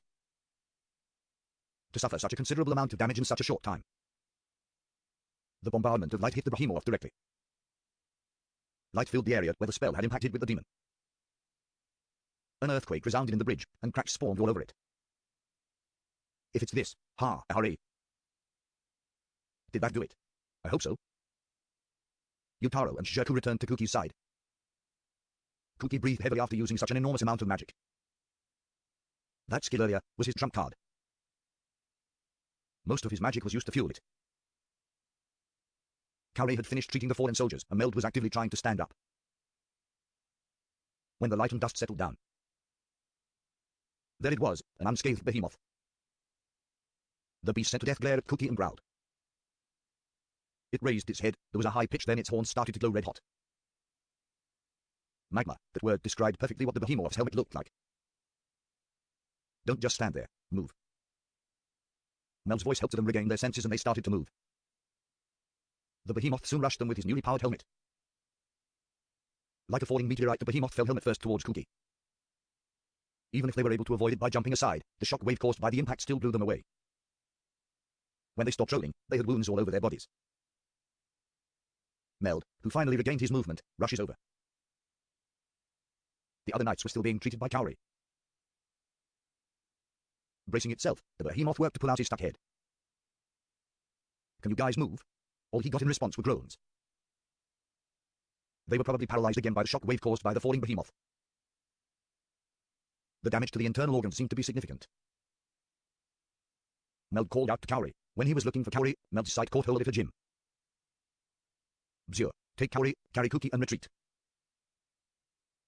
To suffer such a considerable amount of damage in such a short time. The bombardment of light hit the behemoth directly. Light filled the area where the spell had impacted with the demon. An earthquake resounded in the bridge, and cracks spawned all over it. If it's this, hurry. Did that do it? I hope so. Yutaro and Shokugyou returned to Kuki's side. Kuki breathed heavily after using such an enormous amount of magic. That skill earlier was his trump card. Most of his magic was used to fuel it. Kaori had finished treating the fallen soldiers, and Meld was actively trying to stand up. When the light and dust settled down, there it was, an unscathed behemoth. The beast sent a death glare at Kuki and growled. It raised its head, there was a high pitch, then its horns started to glow red hot. Magma, that word described perfectly what the behemoth's helmet looked like. Don't just stand there, move. Mel's voice helped them regain their senses and they started to move. The behemoth soon rushed them with his newly powered helmet. Like a falling meteorite, the behemoth fell helmet first towards Kuki. Even if they were able to avoid it by jumping aside, the shock wave caused by the impact still blew them away. When they stopped rolling, they had wounds all over their bodies. Meld, who finally regained his movement, rushes over. The other knights were still being treated by Kaori. Bracing itself, the behemoth worked to pull out his stuck head. Can you guys move? All he got in response were groans. They were probably paralyzed again by the shock wave caused by the falling behemoth. The damage to the internal organs seemed to be significant. Meld called out to Kaori. When he was looking for Kaori, Meld's sight caught hold of Hajime. Bzur, take Kaori, carry Kuki and retreat.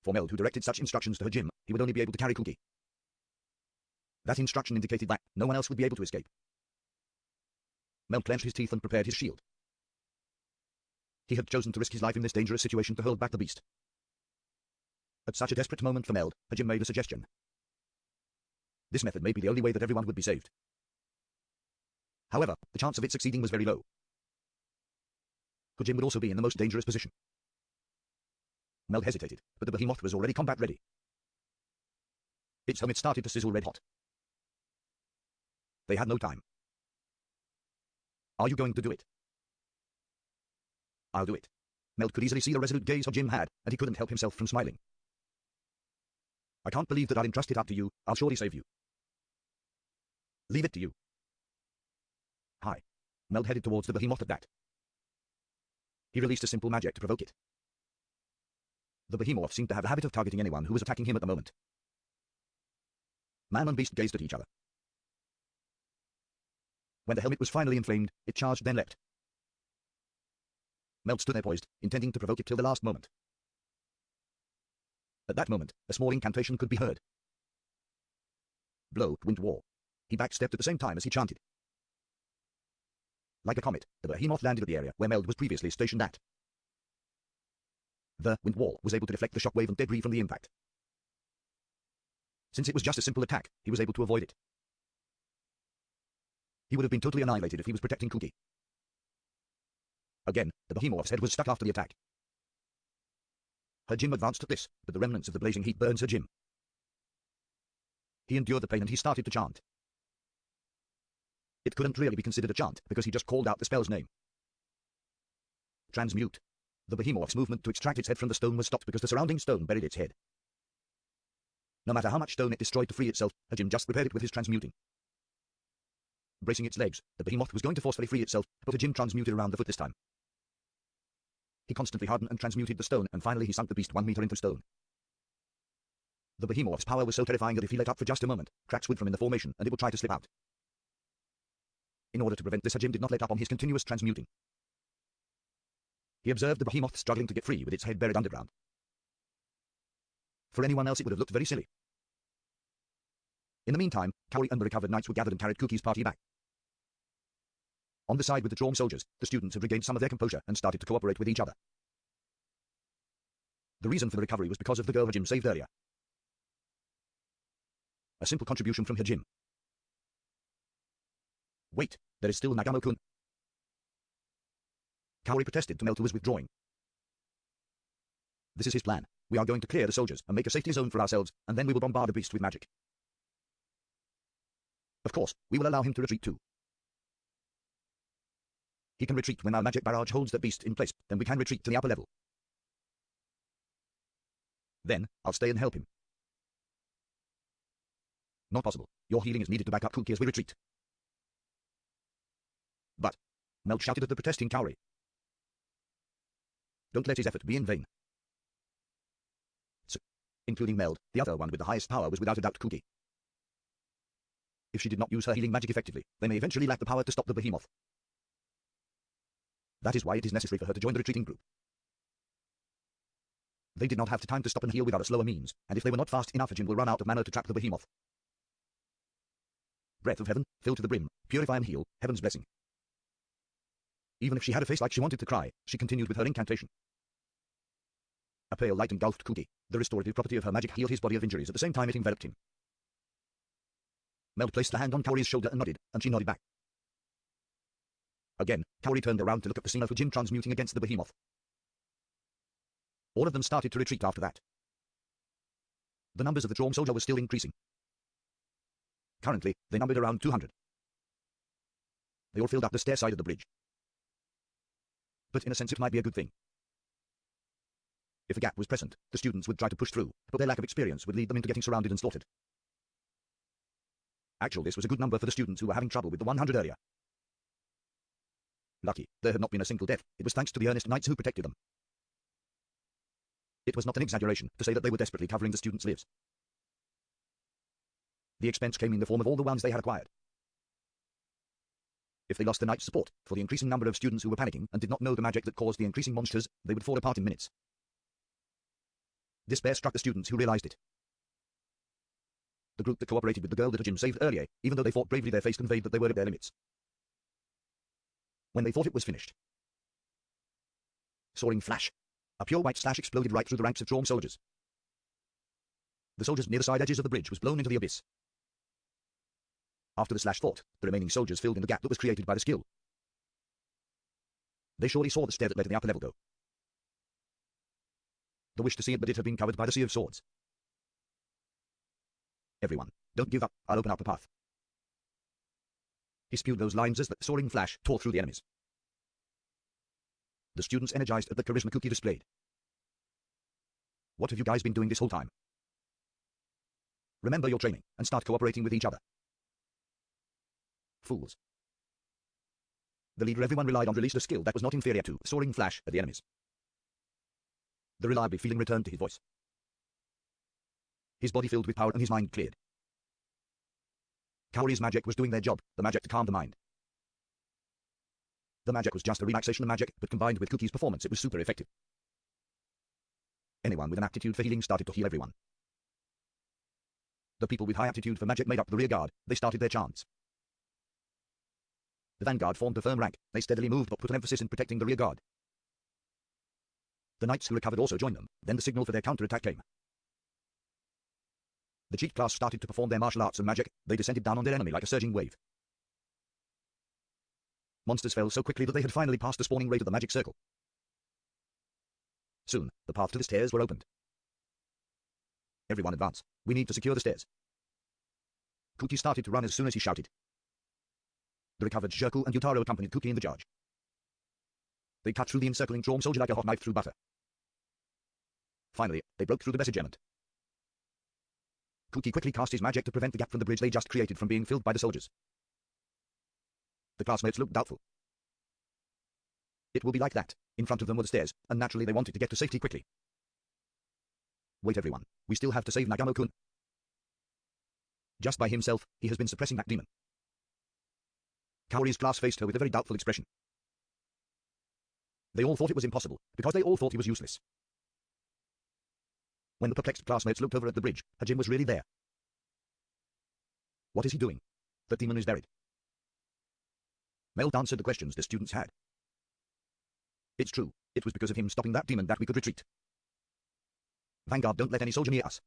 For Meld, who directed such instructions to Hajime, he would only be able to carry Kuki. That instruction indicated that no one else would be able to escape. Meld clenched his teeth and prepared his shield. He had chosen to risk his life in this dangerous situation to hold back the beast. At such a desperate moment for Meld, Hajime made a suggestion. This method may be the only way that everyone would be saved. However, the chance of it succeeding was very low. Hajime would also be in the most dangerous position. Meld hesitated, but the behemoth was already combat ready. Its helmet started to sizzle red hot. They had no time. Are you going to do it? I'll do it. Meld could easily see the resolute gaze Hajime had, and he couldn't help himself from smiling. I can't believe that I'll entrust it up to you. I'll surely save you. Leave it to you. Hi. Meld headed towards the behemoth at that. He released a simple magic to provoke it. The behemoth seemed to have a habit of targeting anyone who was attacking him at the moment. Man and beast gazed at each other. When the helmet was finally inflamed, it charged then leapt. Meld stood there poised, intending to provoke it till the last moment. At that moment, a small incantation could be heard. Blow, wind wall. He backstepped at the same time as he chanted. Like a comet, the behemoth landed at the area where Meld was previously stationed at. The wind wall was able to deflect the shockwave and debris from the impact. Since it was just a simple attack, he was able to avoid it. He would have been totally annihilated if he was protecting Kuki. Again, the behemoth's head was stuck after the attack. Hajime advanced at this, but the remnants of the blazing heat burned Hajime. He endured the pain and he started to chant. It couldn't really be considered a chant, because he just called out the spell's name. Transmute. The behemoth's movement to extract its head from the stone was stopped because the surrounding stone buried its head. No matter how much stone it destroyed to free itself, Hajime just repaired it with his transmuting. Bracing its legs, the behemoth was going to forcefully free itself, but Hajime transmuted around the foot this time. He constantly hardened and transmuted the stone, and finally he sunk the beast 1 meter into stone. The behemoth's power was so terrifying that if he let up for just a moment, cracks would form in the formation, and it would try to slip out. In order to prevent this, Hajime did not let up on his continuous transmuting. He observed the behemoth struggling to get free with its head buried underground. For anyone else it would have looked very silly. In the meantime, Kaori and the recovered knights were gathered and carried Kuki's party back. On the side with the drawn soldiers, the students had regained some of their composure and started to cooperate with each other. The reason for the recovery was because of the girl Hajime saved earlier. A simple contribution from Hajime. Wait, there is still Nagamo-kun. Kaori protested to Meld, who was withdrawing. This is his plan. We are going to clear the soldiers and make a safety zone for ourselves, and then we will bombard the beast with magic. Of course, we will allow him to retreat too. He can retreat when our magic barrage holds the beast in place, then we can retreat to the upper level. Then, I'll stay and help him. Not possible. Your healing is needed to back up Kuki as we retreat. But, Meld shouted at the protesting Kaori. Don't let his effort be in vain. So, including Meld, the other one with the highest power was without a doubt Kuki. If she did not use her healing magic effectively, they may eventually lack the power to stop the behemoth. That is why it is necessary for her to join the retreating group. They did not have the time to stop and heal without a slower means, and if they were not fast enough, Jin will run out of mana to trap the behemoth. Breath of heaven, fill to the brim, purify and heal, heaven's blessing. Even if she had a face like she wanted to cry, she continued with her incantation. A pale light engulfed Kuki. The restorative property of her magic healed his body of injuries at the same time it enveloped him. Meld placed a hand on Kaori's shoulder and nodded, and she nodded back. Again, Kaori turned around to look at the scene of Jin transmuting against the behemoth. All of them started to retreat after that. The numbers of the drawn soldier were still increasing. Currently, they numbered around 200. They all filled up the stair side of the bridge. But in a sense it might be a good thing. If a gap was present, the students would try to push through, but their lack of experience would lead them into getting surrounded and slaughtered. Actually, this was a good number for the students who were having trouble with the 100 earlier. Lucky, there had not been a single death. It was thanks to the earnest knights who protected them. It was not an exaggeration to say that they were desperately covering the students' lives. The expense came in the form of all the ones they had acquired. If they lost the knight's support, for the increasing number of students who were panicking and did not know the magic that caused the increasing monsters, they would fall apart in minutes. Despair struck the students who realized it. The group that cooperated with the girl that Jin saved earlier, even though they fought bravely, their face conveyed that they were at their limits. When they thought it was finished, soaring flash, a pure white slash exploded right through the ranks of drawn soldiers. The soldiers near the side edges of the bridge was blown into the abyss. After the slash fought, the remaining soldiers filled in the gap that was created by the skill. They surely saw the stair that led to the upper level go. The wish to see it, but it had been covered by the sea of swords. Everyone, don't give up, I'll open up a path. He spewed those lines as the soaring flash tore through the enemies. The students energized at the charisma Kuki displayed. What have you guys been doing this whole time? Remember your training, and start cooperating with each other. Fools. The leader everyone relied on released a skill that was not inferior to soaring flash at the enemies. The reliable feeling returned to his voice. His body filled with power and his mind cleared. Kaori's magic was doing their job, the magic to calm the mind. The magic was just a relaxation of magic, but combined with Kuki's performance it was super effective. Anyone with an aptitude for healing started to heal everyone. The people with high aptitude for magic made up the rear guard. They started their chants. The vanguard formed a firm rank. They steadily moved but put an emphasis in protecting the rear guard. The knights who recovered also joined them. Then the signal for their counterattack came. The cheat class started to perform their martial arts and magic. They descended down on their enemy like a surging wave. Monsters fell so quickly that they had finally passed the spawning rate of the magic circle. Soon, the path to the stairs were opened. Everyone advance. We need to secure the stairs. Kuki started to run as soon as he shouted. The recovered Shoku and Yutaro accompanied Kuki in the charge. They cut through the encircling drawn soldier like a hot knife through butter. Finally, they broke through the besegement. Kuki quickly cast his magic to prevent the gap from the bridge they just created from being filled by the soldiers. The classmates looked doubtful. It will be like that. In front of them were the stairs, and naturally they wanted to get to safety quickly. Wait everyone, we still have to save Nagamo-kun. Just by himself, he has been suppressing that demon. Kaori's class faced her with a very doubtful expression. They all thought it was impossible, because they all thought he was useless. When the perplexed classmates looked over at the bridge, Hajime was really there. What is he doing? The demon is buried. Meld answered the questions the students had. It's true, it was because of him stopping that demon that we could retreat. Vanguard, don't let any soldier near us.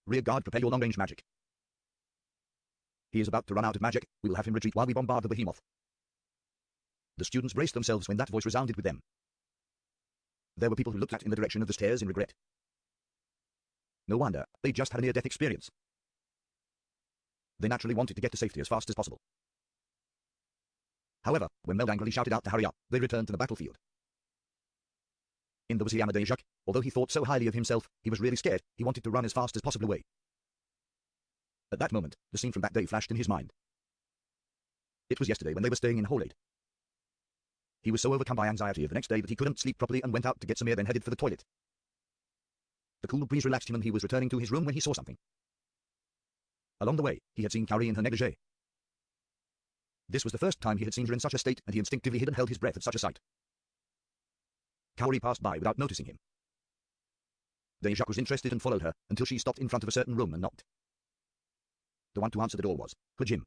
Rear guard, prepare your long-range magic. He is about to run out of magic, we will have him retreat while we bombard the behemoth. The students braced themselves when that voice resounded with them. There were people who looked at in the direction of the stairs in regret. No wonder, they just had a near-death experience. They naturally wanted to get to safety as fast as possible. However, when Meld angrily shouted out to hurry up, they returned to the battlefield. In the Wasiyama Daijak, although he thought so highly of himself, he was really scared. He wanted to run as fast as possible away. At that moment, the scene from that day flashed in his mind. It was yesterday when they were staying in Holade. He was so overcome by anxiety of the next day that he couldn't sleep properly and went out to get some air, then headed for the toilet. The cool breeze relaxed him and he was returning to his room when he saw something. Along the way, he had seen Kaori in her negligee. This was the first time he had seen her in such a state, and he instinctively hid and held his breath at such a sight. Kaori passed by without noticing him. Daijak was interested and followed her, until she stopped in front of a certain room and knocked. The one to answer the door was Hajime.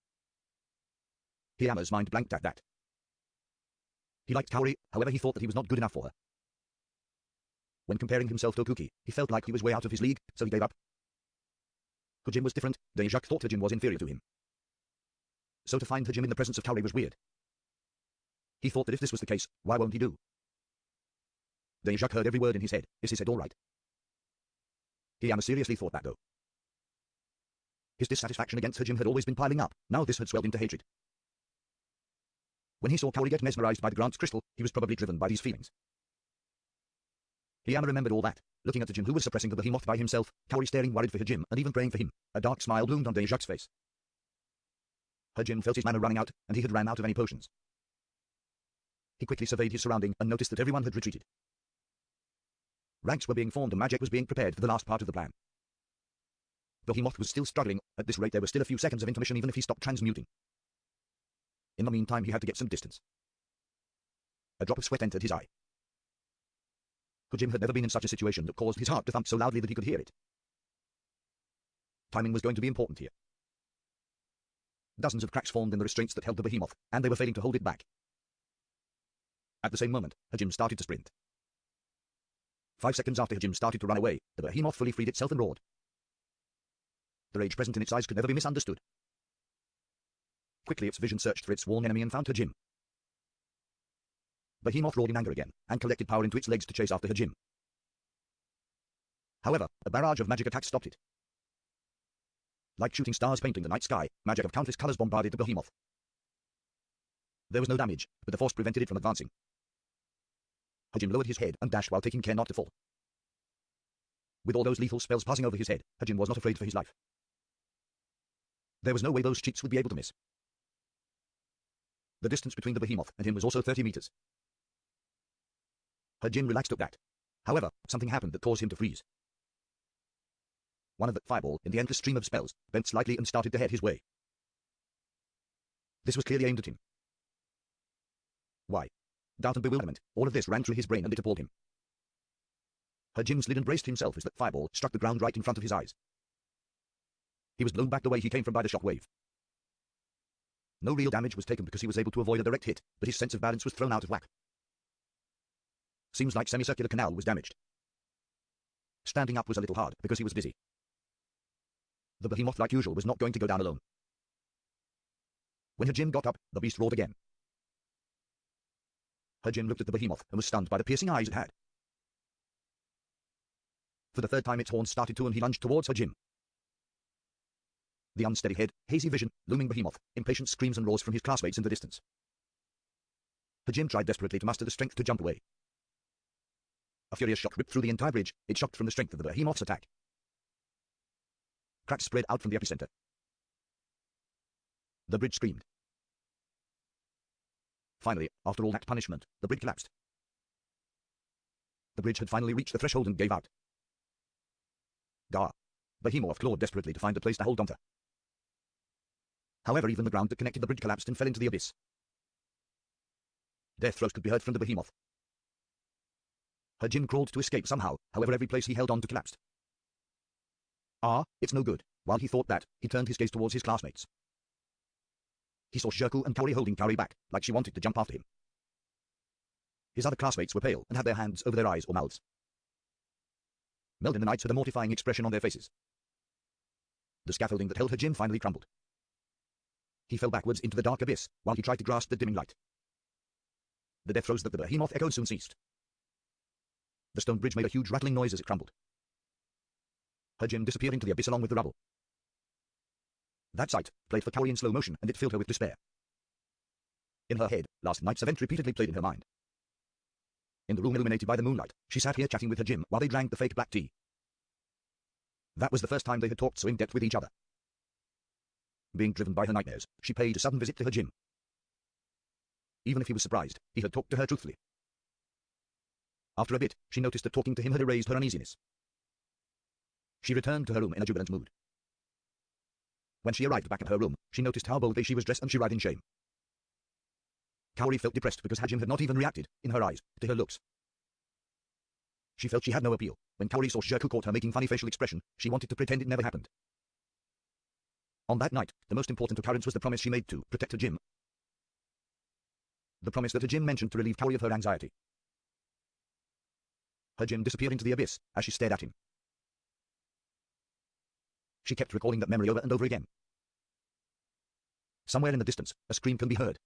Hiyama's mind blanked at that. He liked Kaori, however he thought that he was not good enough for her. When comparing himself to Okuki, he felt like he was way out of his league, so he gave up. Hajime was different. Daijak thought Hajime was inferior to him. So to find Hajime in the presence of Kaori was weird. He thought that if this was the case, why won't he do? Daijak heard every word in his head. Is his head all right? Hiyama seriously thought that though. His dissatisfaction against Hajime had always been piling up. Now this had swelled into hatred. When he saw Kaori get mesmerized by the Grant's crystal, he was probably driven by these feelings. Hiyama remembered all that, looking at Hajime who was suppressing the behemoth by himself, Kaori staring worried for Hajime and even praying for him. A dark smile bloomed on Daijak's face. Hajime felt his mana running out, and he had ran out of any potions. He quickly surveyed his surrounding and noticed that everyone had retreated. Ranks were being formed and magic was being prepared for the last part of the plan. The behemoth was still struggling. At this rate there were still a few seconds of intermission even if he stopped transmuting. In the meantime he had to get some distance. A drop of sweat entered his eye. Hajime had never been in such a situation that caused his heart to thump so loudly that he could hear it. Timing was going to be important here. Dozens of cracks formed in the restraints that held the behemoth, and they were failing to hold it back. At the same moment, Hajime started to sprint. 5 seconds after Hajime started to run away, the behemoth fully freed itself and roared. The rage present in its eyes could never be misunderstood. Quickly its vision searched for its sworn enemy and found Hajime. Behemoth roared in anger again, and collected power into its legs to chase after Hajime. However, a barrage of magic attacks stopped it. Like shooting stars painting the night sky, magic of countless colors bombarded the behemoth. There was no damage, but the force prevented it from advancing. Hajime lowered his head and dashed while taking care not to fall. With all those lethal spells passing over his head, Hajime was not afraid for his life. There was no way those cheats would be able to miss. The distance between the behemoth and him was also 30 meters. Hajime relaxed at that. However, something happened that caused him to freeze. One of the fireball in the endless stream of spells bent slightly and started to head his way. This was clearly aimed at him. Why? Doubt and bewilderment, all of this ran through his brain and it appalled him. Hajime slid and braced himself as that fireball struck the ground right in front of his eyes. He was blown back the way he came from by the shock wave. No real damage was taken because he was able to avoid a direct hit, but his sense of balance was thrown out of whack. Seems like semicircular canal was damaged. Standing up was a little hard because he was dizzy. The behemoth, like usual, was not going to go down alone. When Hajime got up, the beast roared again. Hajime looked at the behemoth and was stunned by the piercing eyes it had. For the third time its horns started to and he lunged towards Hajime. The unsteady head, hazy vision, looming behemoth, impatient screams and roars from his classmates in the distance. Hajime tried desperately to muster the strength to jump away. A furious shock ripped through the entire bridge. It shocked from the strength of the behemoth's attack. Cracks spread out from the epicenter. The bridge screamed. Finally, after all that punishment, the bridge collapsed. The bridge had finally reached the threshold and gave out. Gah! Behemoth clawed desperately to find a place to hold onto. However, even the ground that connected the bridge collapsed and fell into the abyss. Death throes could be heard from the behemoth. Hajime crawled to escape somehow, however every place he held on to collapsed. Ah, it's no good. While he thought that, he turned his gaze towards his classmates. He saw Shirku and Kaori holding Kaori back, like she wanted to jump after him. His other classmates were pale and had their hands over their eyes or mouths. Meld and the knights had a mortifying expression on their faces. The scaffolding that held Hajime finally crumbled. He fell backwards into the dark abyss, while he tried to grasp the dimming light. The death throes that the behemoth echoed soon ceased. The stone bridge made a huge rattling noise as it crumbled. Her gym disappeared into the abyss along with the rubble. That sight played for Kaori in slow motion, and it filled her with despair. In her head, last night's event repeatedly played in her mind. In the room illuminated by the moonlight, she sat here chatting with her gym while they drank the fake black tea. That was the first time they had talked so in depth with each other. Being driven by her nightmares, she paid a sudden visit to her gym. Even if he was surprised, he had talked to her truthfully. After a bit, she noticed that talking to him had erased her uneasiness. She returned to her room in a jubilant mood. When she arrived back at her room, she noticed how boldly she was dressed and she writhed in shame. Kaori felt depressed because Hajime had not even reacted, in her eyes, to her looks. She felt she had no appeal. When Kaori saw Shokugyou caught her making funny facial expression, she wanted to pretend it never happened. On that night, the most important occurrence was the promise she made to protect her gym. The promise that her gym mentioned to relieve Kaori of her anxiety. Her gym disappeared into the abyss as she stared at him. She kept recalling that memory over and over again. Somewhere in the distance, a scream can be heard.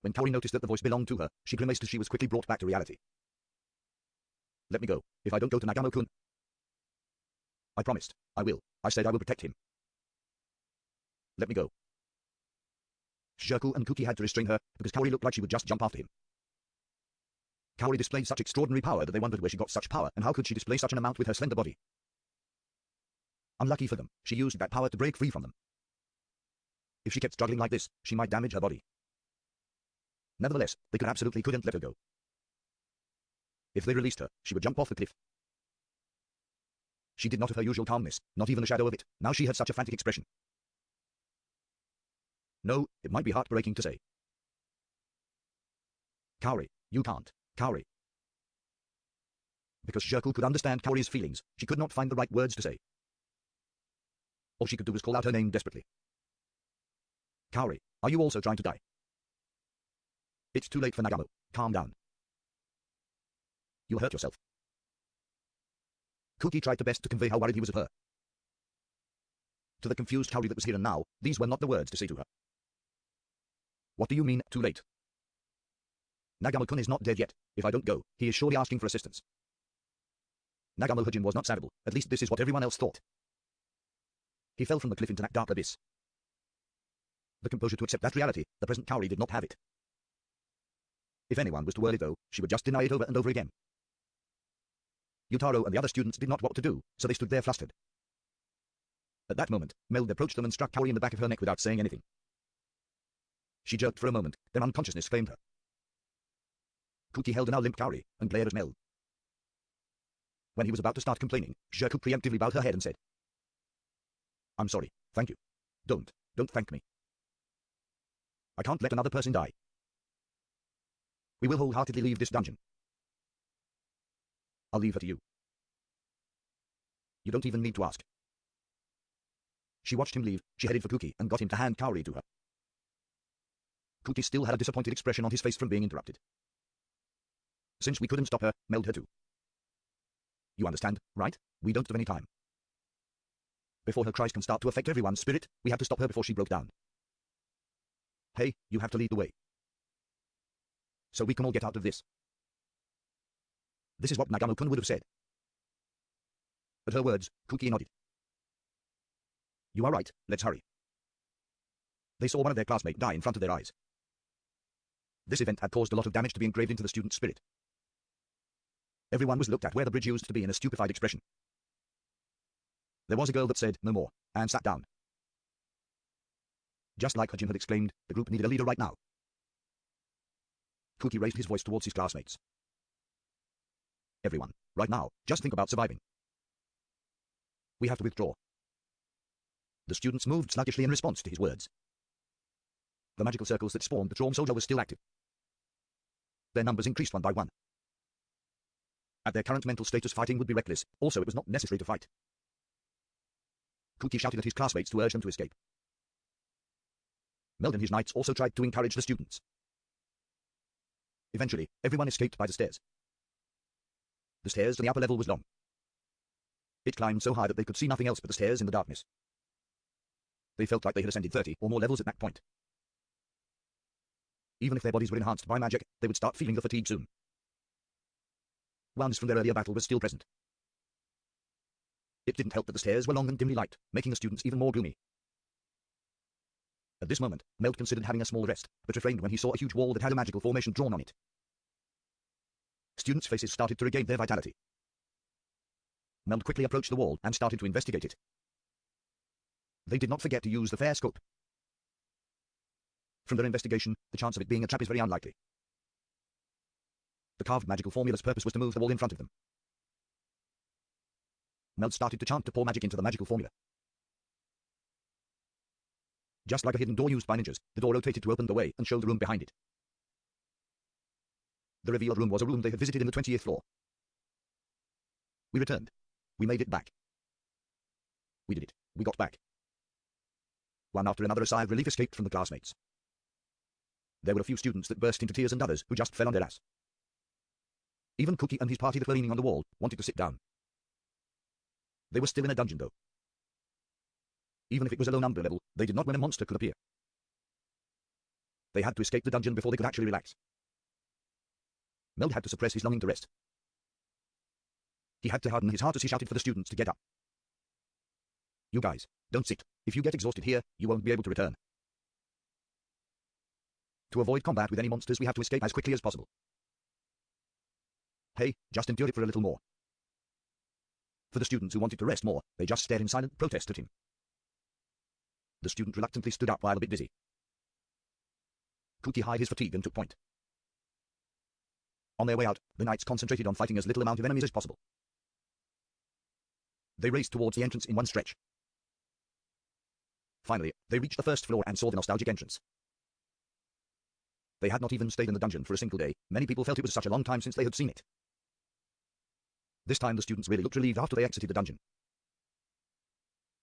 When Kaori noticed that the voice belonged to her, she grimaced as she was quickly brought back to reality. Let me go. If I don't go to Nagamo-kun. I promised. I will. I said I will protect him. Let me go. Shokugyou and Kuki had to restrain her, because Kaori looked like she would just jump after him. Kaori displayed such extraordinary power that they wondered where she got such power, and how could she display such an amount with her slender body. Unlucky for them, she used that power to break free from them. If she kept struggling like this, she might damage her body. Nevertheless, they absolutely couldn't let her go. If they released her, she would jump off the cliff. She did not have her usual calmness, not even a shadow of it. Now she had such a frantic expression. No, it might be heartbreaking to say. Kaori, you can't. Kaori. Because Shokugyou could understand Kaori's feelings, she could not find the right words to say. All she could do was call out her name desperately. Kaori, are you also trying to die? It's too late for Nagamo. Calm down. You'll hurt yourself. Kuki tried to best to convey how worried he was of her. To the confused Kaori that was here and now, these were not the words to say to her. What do you mean, too late? Nagamo-kun is not dead yet. If I don't go, he is surely asking for assistance. Nagamo Hajime was not savable, at least this is what everyone else thought. He fell from the cliff into that dark abyss. The composure to accept that reality, the present Kaori did not have it. If anyone was to worry though, she would just deny it over and over again. Yutaro and the other students did not know what to do, so they stood there flustered. At that moment, Meld approached them and struck Kaori in the back of her neck without saying anything. She jerked for a moment, then unconsciousness claimed her. Kuki held a now limp Kaori, and glared at Meld. When he was about to start complaining, Shokugyou preemptively bowed her head and said, I'm sorry, thank you. Don't thank me. I can't let another person die. We will wholeheartedly leave this dungeon. I'll leave her to you. You don't even need to ask. She watched him leave, she headed for Kuki and got him to hand Kaori to her. Kuki still had a disappointed expression on his face from being interrupted. Since we couldn't stop her, Meld her too. You understand, right? We don't have any time. Before her cries can start to affect everyone's spirit, we have to stop her before she broke down. Hey, you have to lead the way. So we can all get out of this. This is what Nagamo-kun would have said. At her words, Kuki nodded. You are right, let's hurry. They saw one of their classmates die in front of their eyes. This event had caused a lot of damage to be engraved into the student's spirit. Everyone was looked at where the bridge used to be in a stupefied expression. There was a girl that said, no more, and sat down. Just like Hajime had exclaimed, the group needed a leader right now. Kuki raised his voice towards his classmates. Everyone, right now, just think about surviving. We have to withdraw. The students moved sluggishly in response to his words. The magical circles that spawned the Traum Soldier were still active. Their numbers increased one by one. At their current mental status, fighting would be reckless, also it was not necessary to fight. Kuki shouted at his classmates to urge them to escape. Meld and his knights also tried to encourage the students. Eventually, everyone escaped by the stairs. The stairs to the upper level was long. It climbed so high that they could see nothing else but the stairs in the darkness. They felt like they had ascended 30 or more levels at that point. Even if their bodies were enhanced by magic, they would start feeling the fatigue soon. wounds from their earlier battle was still present. It didn't help that the stairs were long and dimly light, making the students even more gloomy. At this moment, Meld considered having a small rest, but refrained when he saw a huge wall that had a magical formation drawn on it. Students' faces started to regain their vitality. Meld quickly approached the wall and started to investigate it. They did not forget to use the fair scope. From their investigation, the chance of it being a trap is very unlikely. The carved magical formula's purpose was to move the wall in front of them. Meld started to chant to pour magic into the magical formula. Just like a hidden door used by ninjas, the door rotated to open the way and show the room behind it. The revealed room was a room they had visited in the 20th floor. We returned. We made it back. We did it. We got back. One after another, a sigh of relief escaped from the classmates. There were a few students that burst into tears and others who just fell on their ass. Even Cookie and his party that were leaning on the wall wanted to sit down. They were still in a dungeon though. Even if it was a low number level, they did not when a monster could appear. They had to escape the dungeon before they could actually relax. Meld had to suppress his longing to rest. He had to harden his heart as he shouted for the students to get up. You guys, don't sit. If you get exhausted here, you won't be able to return. To avoid combat with any monsters, we have to escape as quickly as possible. Hey, just endure it for a little more. For the students who wanted to rest more, they just stared in silent protest at him. The student reluctantly stood up while a bit dizzy. Cookie hid his fatigue and took point. On their way out, the knights concentrated on fighting as little amount of enemies as possible. They raced towards the entrance in one stretch. Finally, they reached the first floor and saw the nostalgic entrance. They had not even stayed in the dungeon for a single day. Many people felt it was such a long time since they had seen it. This time the students really looked relieved after they exited the dungeon.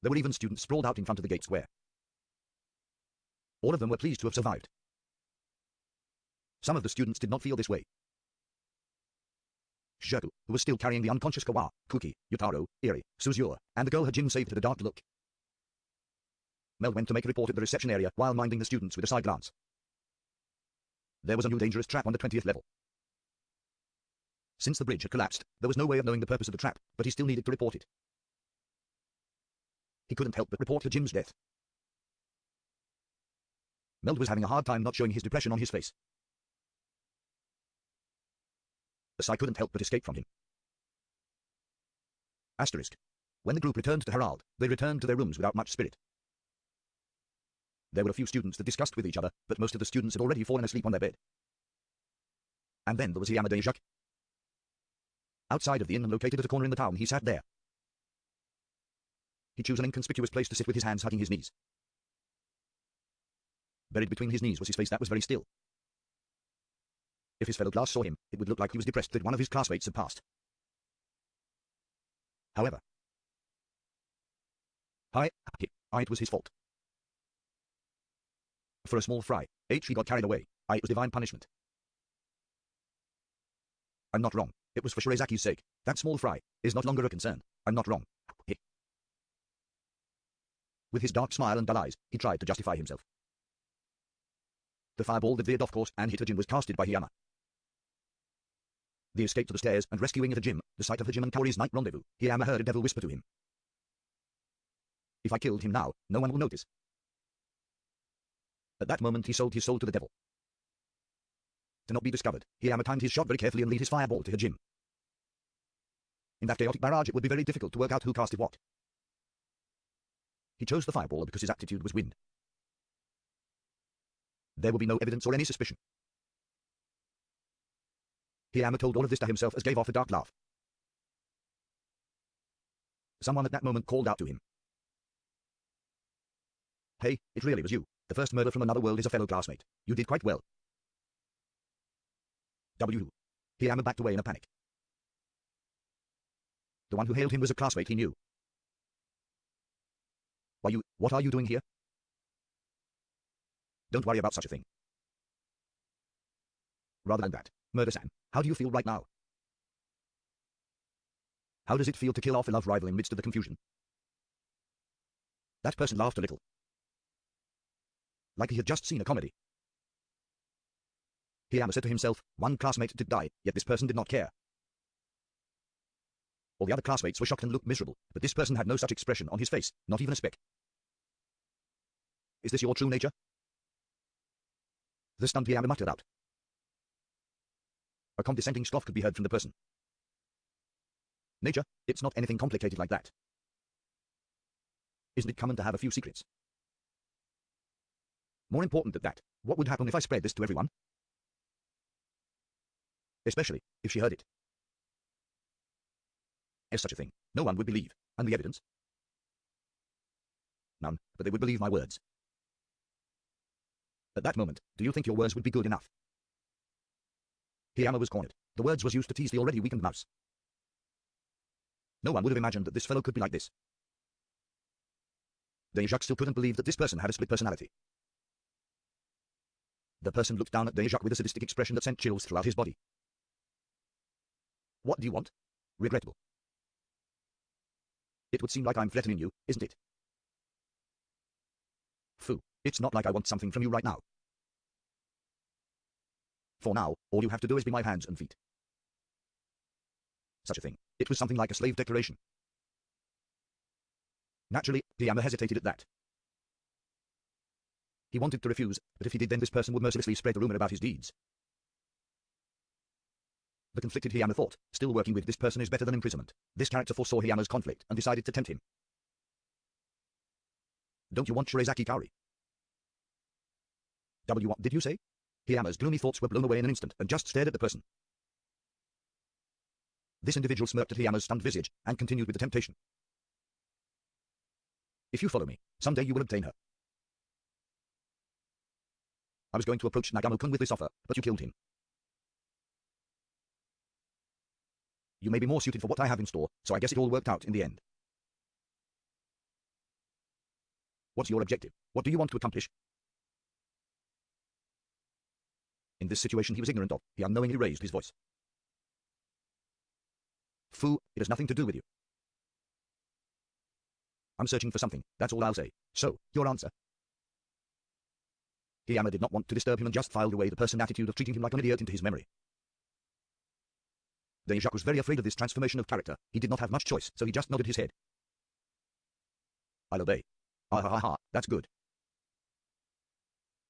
There were even students sprawled out in front of the gate square. All of them were pleased to have survived. Some of the students did not feel this way. Shokugyou, who was still carrying the unconscious Kawa, Cookie, Yutaro, Eri, Suzuo, and the girl Hajime saved had a dark look. Meld went to make a report at the reception area while minding the students with a side glance. There was a new dangerous trap on the 20th level. Since the bridge had collapsed, there was no way of knowing the purpose of the trap, but he still needed to report it. He couldn't help but report Hajime's death. Meld was having a hard time not showing his depression on his face. The sigh couldn't help but escape from him. Asterisk. When the group returned to Herald, they returned to their rooms without much spirit. There were a few students that discussed with each other, but most of the students had already fallen asleep on their bed. And then there was Yamada Jacques. Outside of the inn and located at a corner in the town, he sat there. He chose an inconspicuous place to sit with his hands hugging his knees. Buried between his knees was his face that was very still. If his fellow class saw him, it would look like he was depressed that one of his classmates had passed. However, it was his fault. For a small fry, he got carried away. It was divine punishment. I'm not wrong. It was for Shirezaki's sake. That small fry is not longer a concern. I'm not wrong. With his dark smile and dull eyes, he tried to justify himself. The fireball that veered off course and hit Hajime was casted by Hiyama. The escape to the stairs and rescuing of Hajime, the sight of Hajime and Kaori's night rendezvous, Hiyama heard a devil whisper to him. If I killed him now, no one will notice. At that moment he sold his soul to the devil. To not be discovered, Hiyama timed his shot very carefully and lead his fireball to Hajime. In that chaotic barrage it would be very difficult to work out who casted what. He chose the fireball because his aptitude was wind. There would be no evidence or any suspicion. Hiyama told all of this to himself as gave off a dark laugh. Someone at that moment called out to him. Hey, it really was you. The first murder from another world is a fellow classmate. You did quite well. Hiyama backed away in a panic. The one who hailed him was a classmate he knew. What are you doing here? Don't worry about such a thing. Rather than that, Murder-san, how do you feel right now? How does it feel to kill off a love rival in midst of the confusion? That person laughed a little. Like he had just seen a comedy. Hiyama said to himself, one classmate did die, yet this person did not care. All the other classmates were shocked and looked miserable, but this person had no such expression on his face, not even a speck. Is this your true nature? The stunned Hiyama muttered out. A condescending scoff could be heard from the person. Nature? It's not anything complicated like that. Isn't it common to have a few secrets? More important than that, what would happen if I spread this to everyone? Especially if she heard it. As such a thing, no one would believe, and the evidence? None, but they would believe my words. At that moment, do you think your words would be good enough? Hiyama was cornered. The words was used to tease the already weakened mouse. No one would have imagined that this fellow could be like this. Deja still couldn't believe that this person had a split personality. The person looked down at Deja with a sadistic expression that sent chills throughout his body. What do you want? Regrettable. It would seem like I'm threatening you, isn't it? Fu, it's not like I want something from you right now. For now, all you have to do is be my hands and feet. Such a thing. It was something like a slave declaration. Naturally, Hiyama hesitated at that. He wanted to refuse, but if he did then this person would mercilessly spread the rumor about his deeds. The conflicted Hiyama thought, still working with this person is better than imprisonment. This character foresaw Hiyama's conflict and decided to tempt him. Don't you want Shirazaki Kaori? What did you say? Hiyama's gloomy thoughts were blown away in an instant and just stared at the person. This individual smirked at Hiyama's stunned visage and continued with the temptation. If you follow me, someday you will obtain her. I was going to approach Nagamo-kun with this offer, but you killed him. You may be more suited for what I have in store, so I guess it all worked out in the end. What's your objective? What do you want to accomplish? In this situation he was ignorant of, he unknowingly raised his voice. Fu, it has nothing to do with you. I'm searching for something, that's all I'll say. So, your answer? Hiyama did not want to disturb him and just filed away the person's attitude of treating him like an idiot into his memory. Deja was very afraid of this transformation of character. He did not have much choice, so he just nodded his head. I'll obey. Ah ha ha ha, that's good.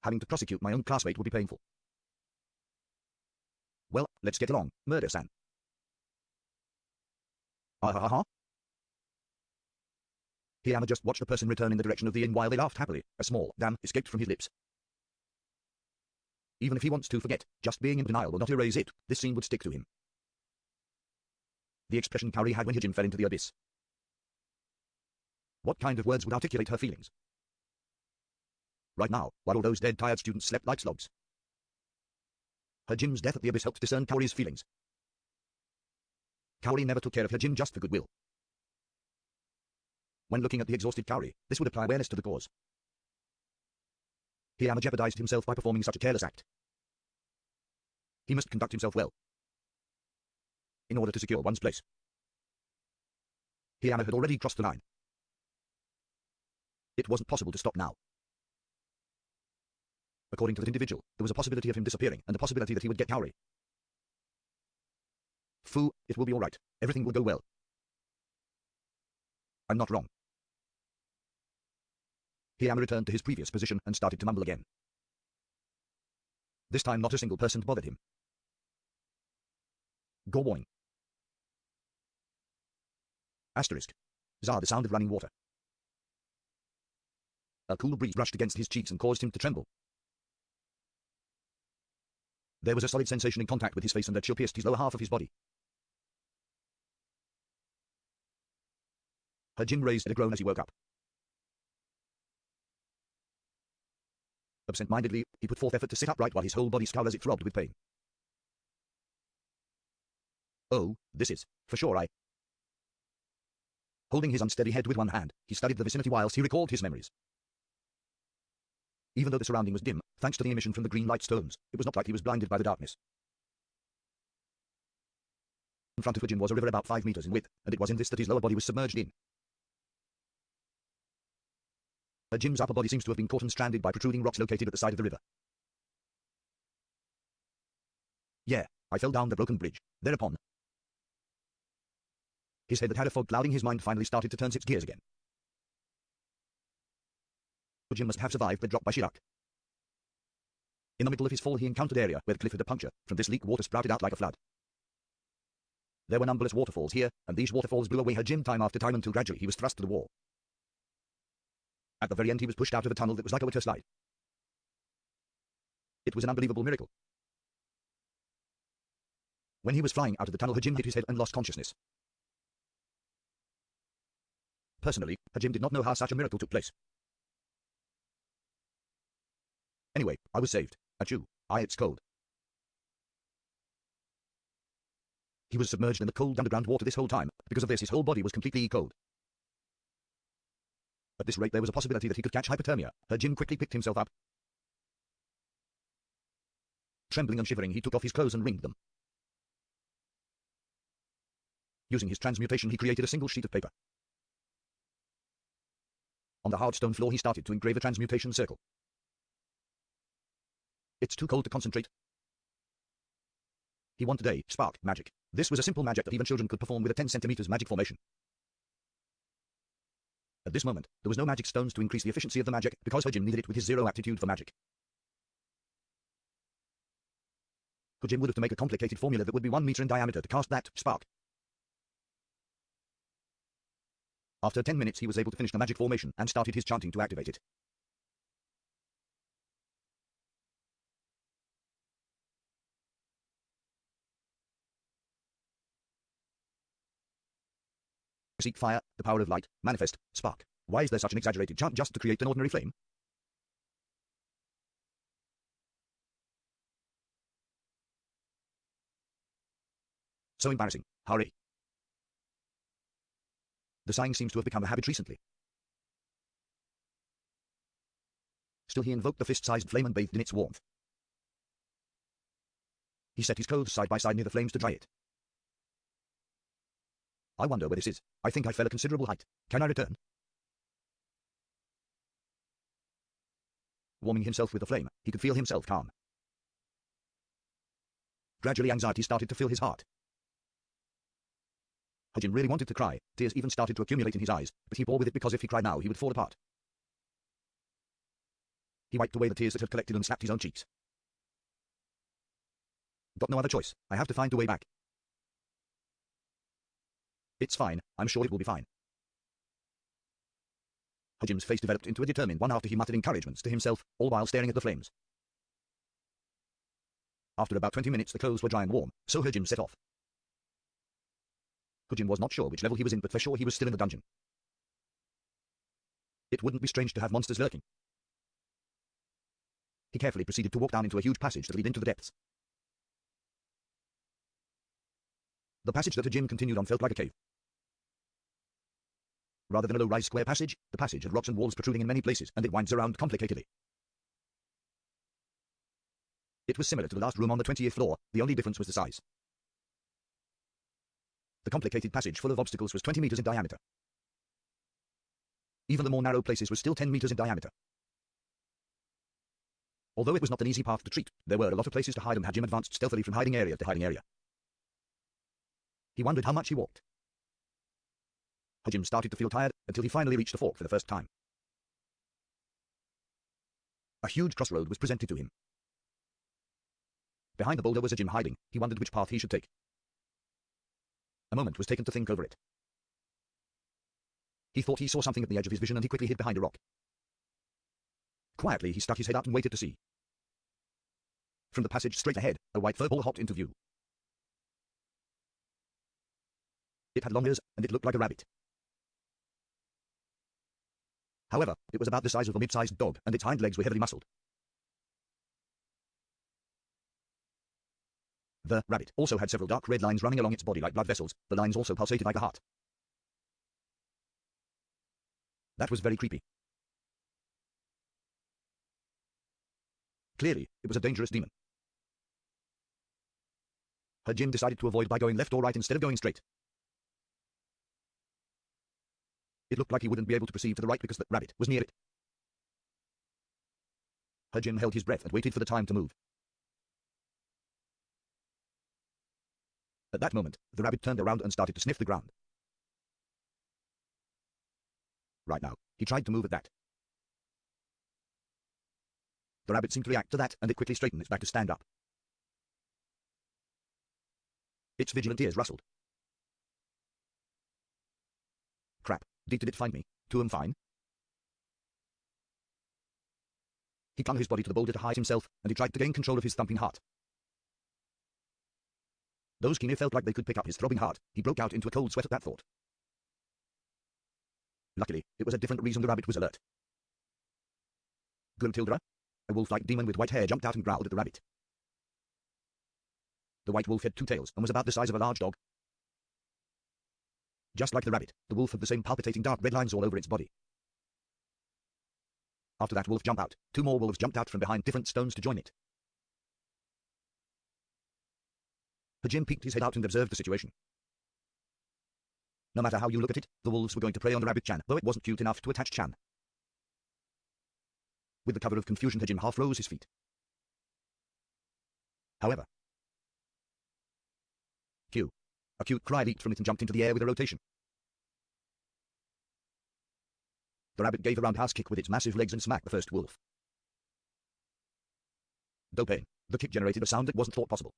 Having to prosecute my own classmate will be painful. Well, let's get along, Murder-san. Ah ha ha ha. Hiyama just watched the person return in the direction of the inn while they laughed happily. A small damn escaped from his lips. Even if he wants to forget, just being in denial will not erase it. This scene would stick to him. The expression Kaori had when Hijin fell into the abyss. What kind of words would articulate her feelings? Right now, while all those dead tired students slept like slugs. Hijin's death at the abyss helped discern Kaori's feelings. Kaori never took care of Hijin just for goodwill. When looking at the exhausted Kaori, this would apply awareness to the cause. Hiyama jeopardized himself by performing such a careless act. He must conduct himself well in order to secure one's place. Hiyama had already crossed the line. It wasn't possible to stop now. According to that individual, there was a possibility of him disappearing and a possibility that he would get Kaori. Fu, it will be all right. Everything will go well. I'm not wrong. Hiyama returned to his previous position and started to mumble again. This time not a single person bothered him. Go warning. Asterisk. Zah, the sound of running water. A cool breeze brushed against his cheeks and caused him to tremble. There was a solid sensation in contact with his face and a chill pierced his lower half of his body. Hijin raised a groan as he woke up. Absent-mindedly, he put forth effort to sit upright while his whole body scowled as it throbbed with pain. Oh, this is, for sure Holding his unsteady head with one hand, he studied the vicinity whilst he recalled his memories. Even though the surrounding was dim, thanks to the emission from the green light stones, it was not like he was blinded by the darkness. In front of Hijin was a river about 5 meters in width, and it was in this that his lower body was submerged in. Hijin's upper body seems to have been caught and stranded by protruding rocks located at the side of the river. Yeah, I fell down the broken bridge. Thereupon, His head that had a fog clouding his mind finally started to turn its gears again. Shokugyou must have survived the drop by sheer luck. In the middle of his fall he encountered area where the cliff had a puncture. From this leak water sprouted out like a flood. There were numberless waterfalls here, and these waterfalls blew away Shokugyou time after time until gradually he was thrust to the wall. At the very end he was pushed out of a tunnel that was like a water slide. It was an unbelievable miracle. When he was flying out of the tunnel, Shokugyou hit his head and lost consciousness. Personally, Shokugyou did not know how such a miracle took place. Anyway, I was saved. Achoo. It's cold. He was submerged in the cold underground water this whole time. Because of this, his whole body was completely cold. At this rate, there was a possibility that he could catch hypothermia. Shokugyou quickly picked himself up. Trembling and shivering, he took off his clothes and wringed them. Using his transmutation, he created a single sheet of paper. On the hard stone floor, he started to engrave a transmutation circle. It's too cold to concentrate. He wanted a spark magic. This was a simple magic that even children could perform with a 10 centimeters magic formation. At this moment, there was no magic stones to increase the efficiency of the magic because Shokugyou needed it with his zero aptitude for magic. Shokugyou would have to make a complicated formula that would be 1 meter in diameter to cast that spark. After 10 minutes he was able to finish the magic formation and started his chanting to activate it. Seek fire, the power of light, manifest, spark. Why is there such an exaggerated chant just to create an ordinary flame? So embarrassing. Hurry. The sighing seems to have become a habit recently. Still he invoked the fist-sized flame and bathed in its warmth. He set his clothes side by side near the flames to dry it. I wonder where this is. I think I fell a considerable height. Can I return? Warming himself with the flame, he could feel himself calm. Gradually anxiety started to fill his heart. Shokugyou really wanted to cry. Tears even started to accumulate in his eyes, but he bore with it because if he cried now he would fall apart. He wiped away the tears that had collected and slapped his own cheeks. Got no other choice. I have to find a way back. It's fine. I'm sure it will be fine. Shokugyou's face developed into a determined one after he muttered encouragements to himself, all while staring at the flames. After about 20 minutes the clothes were dry and warm, so Shokugyou set off. Shokugyou was not sure which level he was in, but for sure he was still in the dungeon. It wouldn't be strange to have monsters lurking. He carefully proceeded to walk down into a huge passage that led into the depths. The passage that Shokugyou continued on felt like a cave. Rather than a low-rise square passage, the passage had rocks and walls protruding in many places, and it winds around complicatedly. It was similar to the last room on the 20th floor, the only difference was the size. The complicated passage full of obstacles was 20 meters in diameter. Even the more narrow places were still 10 meters in diameter. Although it was not an easy path to treat, there were a lot of places to hide and Shokugyou advanced stealthily from hiding area to hiding area. He wondered how much he walked. Shokugyou started to feel tired until he finally reached the fork for the first time. A huge crossroad was presented to him. Behind the boulder was Shokugyou hiding. He wondered which path he should take. A moment was taken to think over it. He thought he saw something at the edge of his vision and he quickly hid behind a rock. Quietly he stuck his head out and waited to see. From the passage straight ahead, a white fur ball hopped into view. It had long ears, and it looked like a rabbit. However, it was about the size of a mid-sized dog, and its hind legs were heavily muscled. The rabbit also had several dark red lines running along its body like blood vessels. The lines also pulsated like a heart. That was very creepy. Clearly, it was a dangerous demon. Shokugyou decided to avoid by going left or right instead of going straight. It looked like he wouldn't be able to proceed to the right because the rabbit was near it. Shokugyou held his breath and waited for the time to move. At that moment, the rabbit turned around and started to sniff the ground. Right now, he tried to move at that. The rabbit seemed to react to that, and it quickly straightened its back to stand up. Its vigilant ears rustled. Crap, did it find me? Too am fine? He clung his body to the boulder to hide himself, and he tried to gain control of his thumping heart. Those keen ears felt like they could pick up his throbbing heart. He broke out into a cold sweat at that thought. Luckily, it was a different reason the rabbit was alert. Gultildra? A wolf-like demon with white hair jumped out and growled at the rabbit. The white wolf had 2 tails and was about the size of a large dog. Just like the rabbit, the wolf had the same palpitating dark red lines all over its body. After that wolf jumped out, 2 more wolves jumped out from behind different stones to join it. Hajime peeked his head out and observed the situation. No matter how you look at it, the wolves were going to prey on the rabbit-chan, though it wasn't cute enough to attach Chan. With the cover of confusion, Hajime half rose his feet. However, Q. A cute cry leaped from it and jumped into the air with a rotation. The rabbit gave a roundhouse kick with its massive legs and smacked the first wolf. Dopain. The kick generated a sound that wasn't thought possible.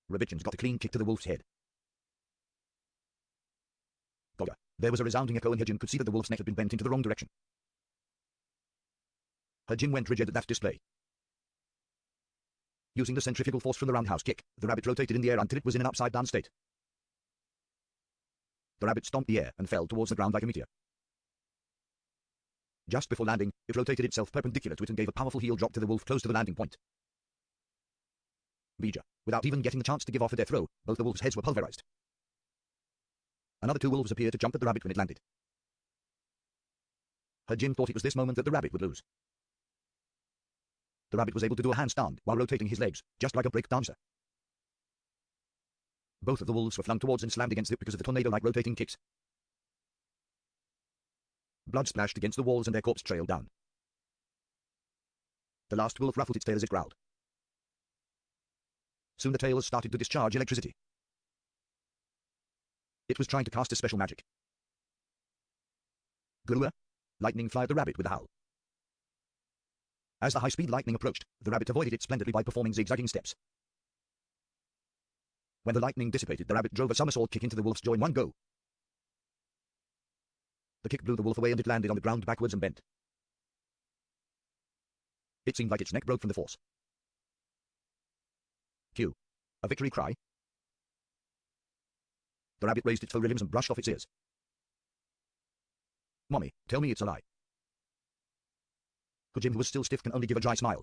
Rabbitchan's got a clean kick to the wolf's head. Gogga. There was a resounding echo and Hajime could see that the wolf's neck had been bent into the wrong direction. Hajime went rigid at that display. Using the centrifugal force from the roundhouse kick, the rabbit rotated in the air until it was in an upside-down state. The rabbit stomped the air and fell towards the ground like a meteor. Just before landing, it rotated itself perpendicular to it and gave a powerful heel drop to the wolf close to the landing point. Bija. Without even getting the chance to give off a death throw, both the wolves' heads were pulverized. Another 2 wolves appeared to jump at the rabbit when it landed. Hajime thought it was this moment that the rabbit would lose. The rabbit was able to do a handstand while rotating his legs, just like a break dancer. Both of the wolves were flung towards and slammed against it because of the tornado-like rotating kicks. Blood splashed against the walls and their corpse trailed down. The last wolf ruffled its tail as it growled. Soon the tails started to discharge electricity. It was trying to cast a special magic. Glua. Lightning fired the rabbit with a howl. As the high-speed lightning approached, the rabbit avoided it splendidly by performing zigzagging steps. When the lightning dissipated, the rabbit drove a somersault kick into the wolf's jaw in one go. The kick blew the wolf away and it landed on the ground backwards and bent. It seemed like its neck broke from the force. Q. A victory cry. The rabbit raised its furry limbs and brushed off its ears. Mommy, tell me it's a lie. Hajime, who was still stiff, can only give a dry smile.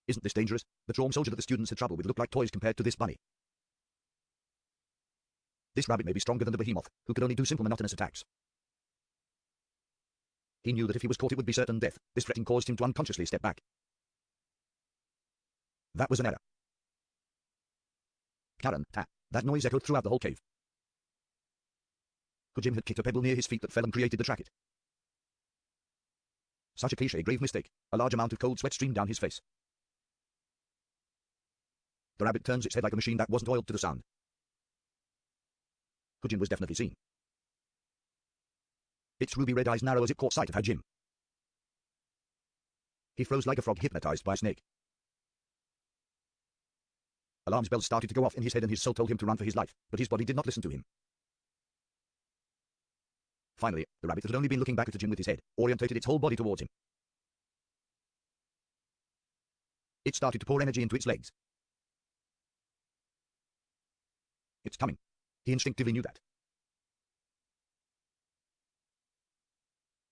Isn't this dangerous? The traum soldier that the students had trouble with looked like toys compared to this bunny. This rabbit may be stronger than the behemoth, who could only do simple monotonous attacks. He knew that if he was caught it would be certain death. This threat caused him to unconsciously step back. That was an error. Karen, ha! That noise echoed throughout the whole cave. Hajime had kicked a pebble near his feet that fell and created the tracket. Such a cliché grave mistake. A large amount of cold sweat streamed down his face. The rabbit turns its head like a machine that wasn't oiled to the sound. Hajime was definitely seen. Its ruby red eyes narrowed as it caught sight of Hajime. He froze like a frog hypnotized by a snake. Alarm bells started to go off in his head and his soul told him to run for his life, but his body did not listen to him. Finally, the rabbit that had only been looking back at Hajime with his head, orientated its whole body towards him. It started to pour energy into its legs. It's coming. He instinctively knew that.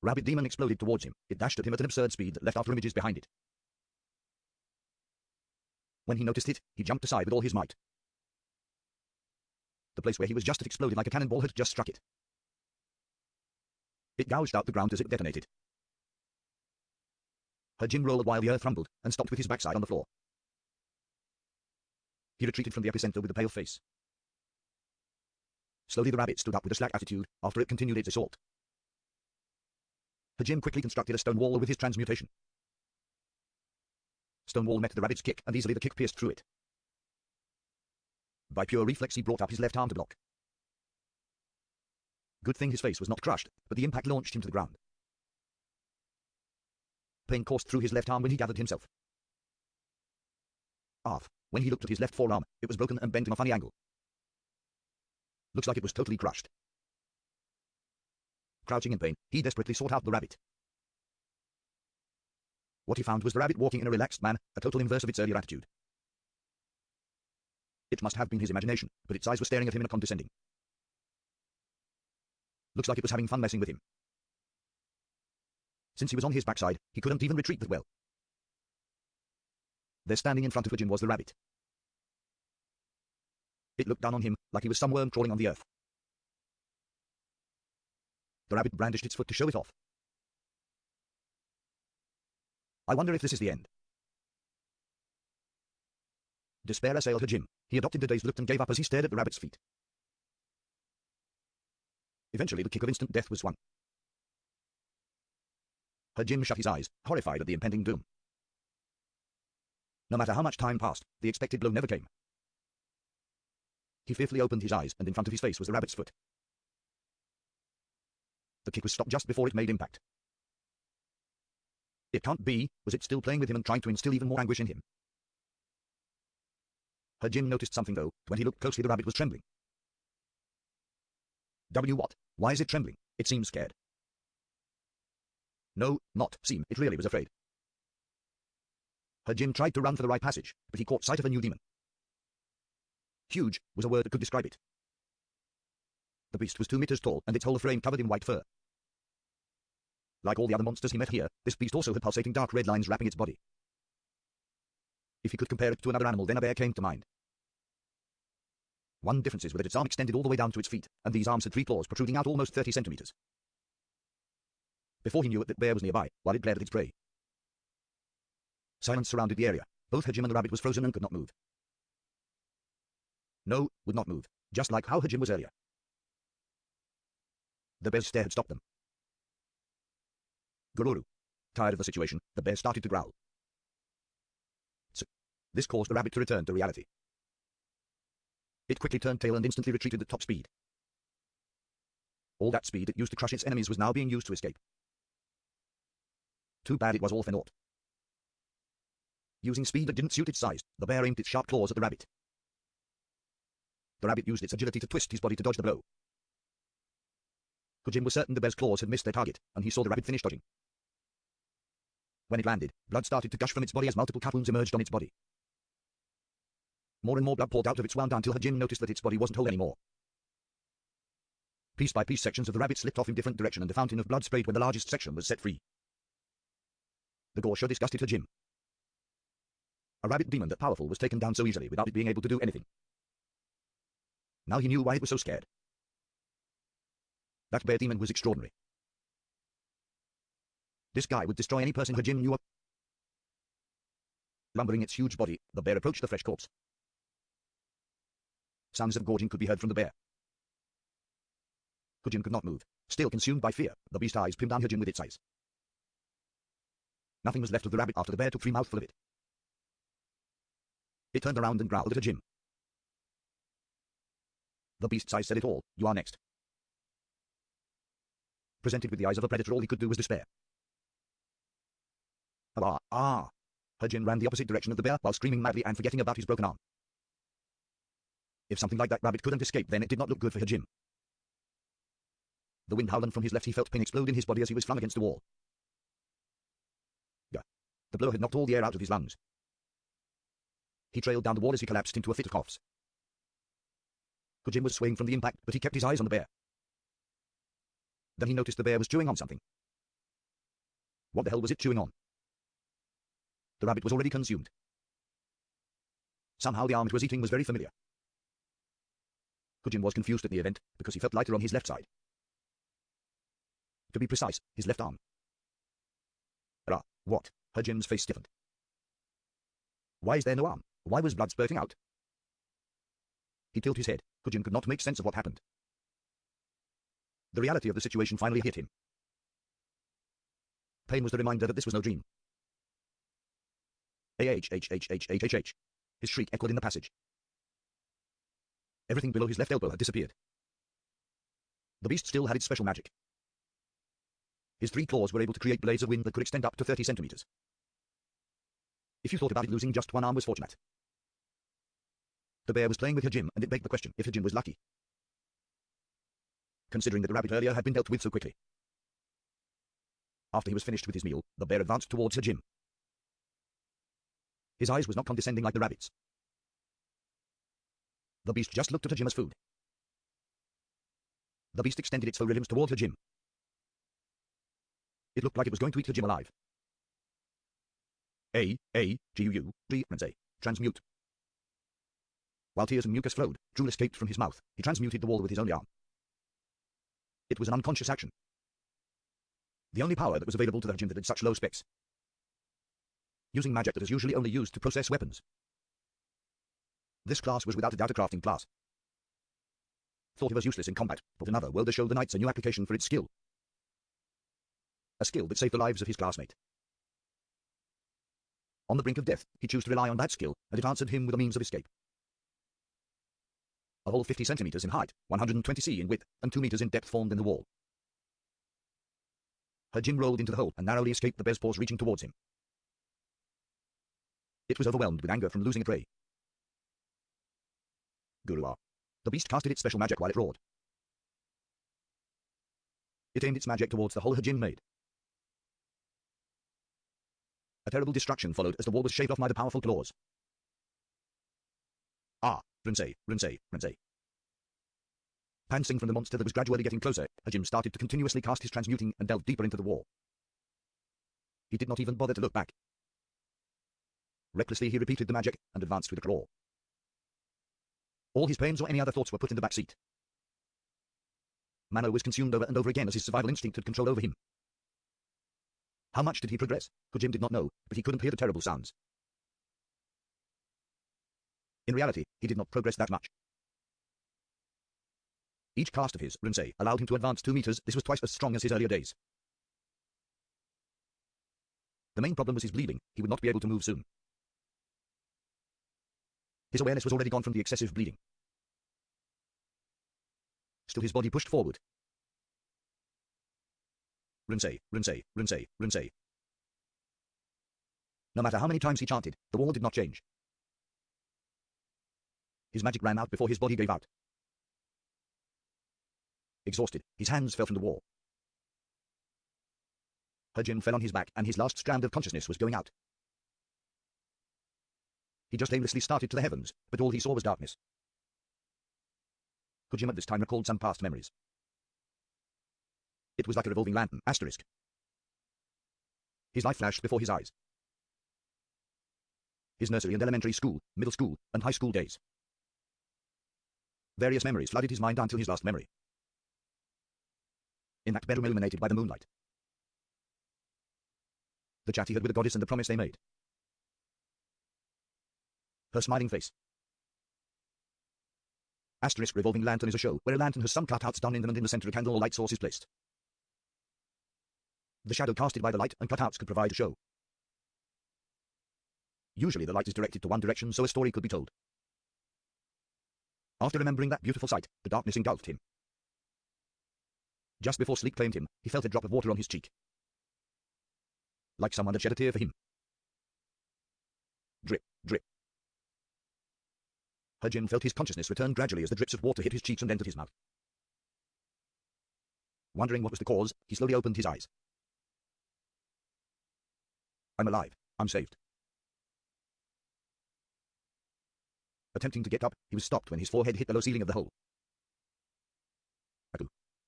Rabbit Demon exploded towards him. It dashed at him at an absurd speed that left after images behind it. When he noticed it, he jumped aside with all his might. The place where he was just at exploded like a cannonball had just struck it. It gouged out the ground as it detonated. Hajime rolled while the earth rumbled, and stopped with his backside on the floor. He retreated from the epicenter with a pale face. Slowly the rabbit stood up with a slack attitude, after it continued its assault. Hajime quickly constructed a stone wall with his transmutation. Stone wall met the rabbit's kick, and easily the kick pierced through it. By pure reflex he brought up his left arm to block. Good thing his face was not crushed, but the impact launched him to the ground. Pain coursed through his left arm when he gathered himself. When he looked at his left forearm, it was broken and bent in a funny angle. Looks like it was totally crushed. Crouching in pain, he desperately sought out the rabbit. What he found was the rabbit walking in a relaxed manner, a total inverse of its earlier attitude. It must have been his imagination, but its eyes were staring at him in a condescending. Looks like it was having fun messing with him. Since he was on his backside, he couldn't even retreat that well. There standing in front of Shokugyou was the rabbit. It looked down on him, like he was some worm crawling on the earth. The rabbit brandished its foot to show it off. I wonder if this is the end. Despair assailed Shokugyou. He adopted the dazed look and gave up as he stared at the rabbit's feet. Eventually the kick of instant death was swung. Shokugyou shut his eyes, horrified at the impending doom. No matter how much time passed, the expected blow never came. He fearfully opened his eyes, and in front of his face was the rabbit's foot. The kick was stopped just before it made impact. It can't be, was it still playing with him and trying to instill even more anguish in him? Shokugyou noticed something though. When he looked closely the rabbit was trembling. What? Why is it trembling? It seems scared. No, not seem, it really was afraid. Shokugyou tried to run for the right passage, but he caught sight of a new demon. Huge was a word that could describe it. The beast was 2 meters tall, and its whole frame covered in white fur. Like all the other monsters he met here, this beast also had pulsating dark red lines wrapping its body. If he could compare it to another animal, then a bear came to mind. One difference is that its arm extended all the way down to its feet, and these arms had 3 claws protruding out almost 30 centimeters. Before he knew it, that bear was nearby, while it glared at its prey. Silence surrounded the area. Both Shokugyou and the rabbit was frozen and could not move. No, would not move, just like how Shokugyou was earlier. The bear's stare had stopped them. Gororu. Tired of the situation, the bear started to growl. This caused the rabbit to return to reality. It quickly turned tail and instantly retreated at top speed. All that speed it used to crush its enemies was now being used to escape. Too bad it was all for naught. Using speed that didn't suit its size, the bear aimed its sharp claws at the rabbit. The rabbit used its agility to twist his body to dodge the blow. Shokugyou was certain the bear's claws had missed their target, and he saw the rabbit finish dodging. When it landed, blood started to gush from its body as multiple cut wounds emerged on its body. More and more blood poured out of its wound until Shokugyou noticed that its body wasn't whole anymore. Piece by piece sections of the rabbit slipped off in different direction and the fountain of blood sprayed when the largest section was set free. The gore show disgusted Shokugyou. A rabbit demon that powerful was taken down so easily without it being able to do anything. Now he knew why it was so scared. That bear demon was extraordinary. This guy would destroy any person Shokugyou knew of. Lumbering its huge body, the bear approached the fresh corpse. Sounds of gorging could be heard from the bear. Shokugyou could not move. Still consumed by fear, the beast's eyes pinned down Shokugyou with its eyes. Nothing was left of the rabbit after the bear took 3 mouthfuls of it. It turned around and growled at Shokugyou. The beast's eyes said it all. You are next. Presented with the eyes of a predator, all he could do was despair. Shokugyou ran the opposite direction of the bear while screaming madly and forgetting about his broken arm. If something like that rabbit couldn't escape, then it did not look good for Shokugyou. The wind howled from his left, he felt pain explode in his body as he was flung against the wall. The blow had knocked all the air out of his lungs. He trailed down the wall as he collapsed into a fit of coughs. Shokugyou was swaying from the impact, but he kept his eyes on the bear. Then he noticed the bear was chewing on something. What the hell was it chewing on? The rabbit was already consumed. Somehow the arm it was eating was very familiar. Shokugyou was confused at the event, because he felt lighter on his left side. To be precise, his left arm. What? Shokugyou's face stiffened. Why is there no arm? Why was blood spurting out? He tilted his head. Shokugyou could not make sense of what happened. The reality of the situation finally hit him. Pain was the reminder that this was no dream. His shriek echoed in the passage. Everything below his left elbow had disappeared. The beast still had its special magic. His 3 claws were able to create blades of wind that could extend up to 30 centimeters. If you thought about it, losing just 1 arm was fortunate. The bear was playing with Hajime, and it begged the question if Hajime was lucky, considering that the rabbit earlier had been dealt with so quickly. After he was finished with his meal, the bear advanced towards Hajime. His eyes was not condescending like the rabbit's. The beast just looked at Hajime as food. The beast extended its furry limbs toward Hajime. It looked like it was going to eat Hajime alive. G-U-U, transmute. While tears and mucus flowed, drool escaped from his mouth. He transmuted the wall with his only arm. It was an unconscious action. The only power that was available to the Hajime that had such low specs. Using magic that is usually only used to process weapons. This class was without a doubt a crafting class. Thought it was useless in combat, but another world showed the knights a new application for its skill. A skill that saved the lives of his classmate. On the brink of death, he chose to rely on that skill, and it answered him with a means of escape. A hole 50 centimeters in height, 120 c in width, and 2 meters in depth formed in the wall. Hajime rolled into the hole and narrowly escaped the bear's paws reaching towards him. It was overwhelmed with anger from losing its prey. Gurua. The beast casted its special magic while it roared. It aimed its magic towards the hole Hajime made. A terrible destruction followed as the wall was shaved off by the powerful claws. Ah! Rinsei, rinsei, rinsei. Panting from the monster that was gradually getting closer, Hajime started to continuously cast his transmuting and delve deeper into the wall. He did not even bother to look back. Recklessly he repeated the magic and advanced with a claw. All his pains or any other thoughts were put in the back seat. Mano was consumed over and over again as his survival instinct had control over him. How much did he progress? Hajime did not know, but he couldn't hear the terrible sounds. In reality, he did not progress that much. Each cast of his, Rinsei, allowed him to advance 2 meters. This was twice as strong as his earlier days. The main problem was his bleeding. He would not be able to move soon. His awareness was already gone from the excessive bleeding. Still his body pushed forward. Rinsei, rinsei, rinsei, rinsei. No matter how many times he chanted, the wall did not change. His magic ran out before his body gave out. Exhausted, his hands fell from the wall. Hajime fell on his back and his last strand of consciousness was going out. He just aimlessly started to the heavens, but all he saw was darkness. Hajime at this time recalled some past memories. It was like a revolving lantern, asterisk. His life flashed before his eyes. His nursery and elementary school, middle school, and high school days. Various memories flooded his mind until his last memory. In that bedroom illuminated by the moonlight. The chat he had with the goddess and the promise they made. Her smiling face. Asterisk revolving lantern is a show where a lantern has some cutouts done in them and in the center a candle or light source is placed. The shadow casted by the light and cutouts could provide a show. Usually the light is directed to one direction so a story could be told. After remembering that beautiful sight, the darkness engulfed him. Just before sleep claimed him, he felt a drop of water on his cheek. Like someone had shed a tear for him. Drip, drip. Hajime felt his consciousness return gradually as the drips of water hit his cheeks and entered his mouth. Wondering what was the cause, he slowly opened his eyes. I'm alive. I'm saved. Attempting to get up, he was stopped when his forehead hit the low ceiling of the hole. Aku.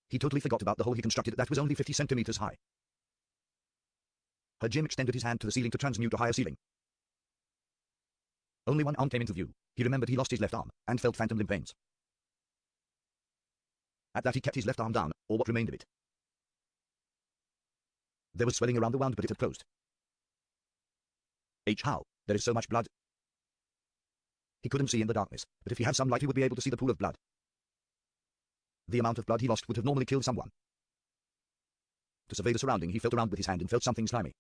He totally forgot about the hole he constructed that was only 50 centimeters high. Hajime extended his hand to the ceiling to transmute a higher ceiling. Only one arm came into view. He remembered he lost his left arm, and felt phantom limb pains. At that he kept his left arm down, or what remained of it. There was swelling around the wound, but it had closed. How? There is so much blood. He couldn't see in the darkness, but if he had some light he would be able to see the pool of blood. The amount of blood he lost would have normally killed someone. To survey the surrounding he felt around with his hand and felt something slimy.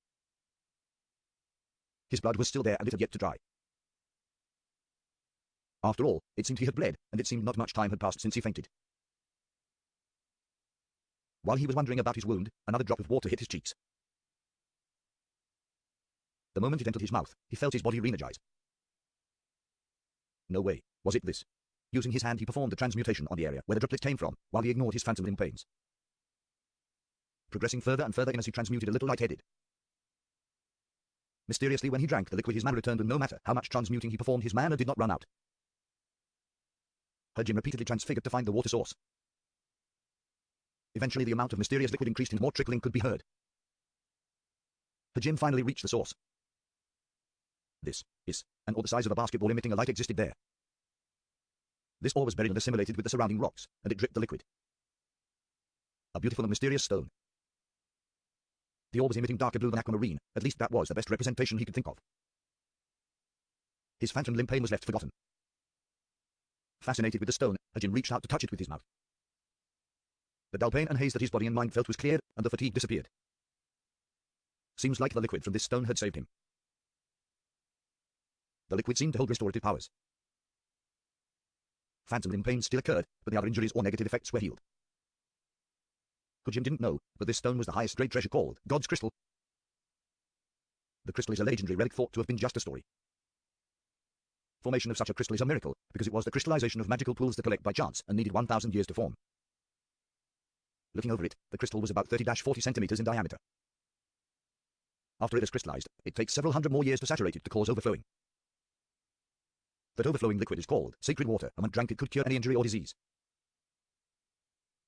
His blood was still there and it had yet to dry. After all, it seemed he had bled, and it seemed not much time had passed since he fainted. While he was wondering about his wound, another drop of water hit his cheeks. The moment it entered his mouth, he felt his body re-energize. No way, was it this? Using his hand he performed a transmutation on the area where the droplet came from, while he ignored his phantom limb pains. Progressing further and further in as he transmuted a little light-headed. Mysteriously when he drank the liquid his mana returned, and no matter how much transmuting he performed his mana did not run out. Hajime repeatedly transfigured to find the water source. Eventually the amount of mysterious liquid increased and more trickling could be heard. Hajime finally reached the source. This is an ore the size of a basketball emitting a light existed there. This ore was buried and assimilated with the surrounding rocks, and it dripped the liquid. A beautiful and mysterious stone. The ore was emitting darker blue than aquamarine, at least that was the best representation he could think of. His phantom limb pain was left forgotten. Fascinated with the stone, Hajime reached out to touch it with his mouth. The dull pain and haze that his body and mind felt was cleared, and the fatigue disappeared. Seems like the liquid from this stone had saved him. The liquid seemed to hold restorative powers. Phantom limb pain still occurred, but the other injuries or negative effects were healed. Hajime didn't know, but this stone was the highest grade treasure called God's Crystal. The crystal is a legendary relic thought to have been just a story. Formation of such a crystal is a miracle, because it was the crystallization of magical pools that collect by chance and needed 1,000 years to form. Looking over it, the crystal was about 30-40 centimeters in diameter. After it has crystallized, it takes several hundred more years to saturate it to cause overflowing. That overflowing liquid is called sacred water, and when drank it could cure any injury or disease.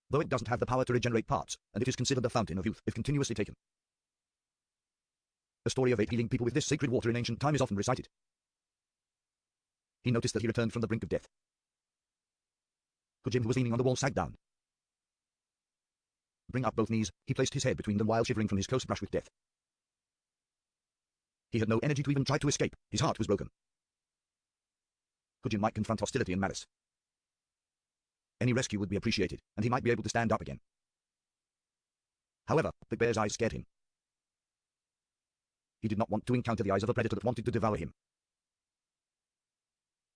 Though it doesn't have the power to regenerate parts, and it is considered the fountain of youth if continuously taken. The story of 8 healing people with this sacred water in ancient time is often recited. He noticed that he returned from the brink of death. Hajime, who was leaning on the wall, sat down. Bring up both knees, he placed his head between them while shivering from his close brush with death. He had no energy to even try to escape, his heart was broken. Hajime might confront hostility and malice. Any rescue would be appreciated, and he might be able to stand up again. However, the bear's eyes scared him. He did not want to encounter the eyes of a predator that wanted to devour him.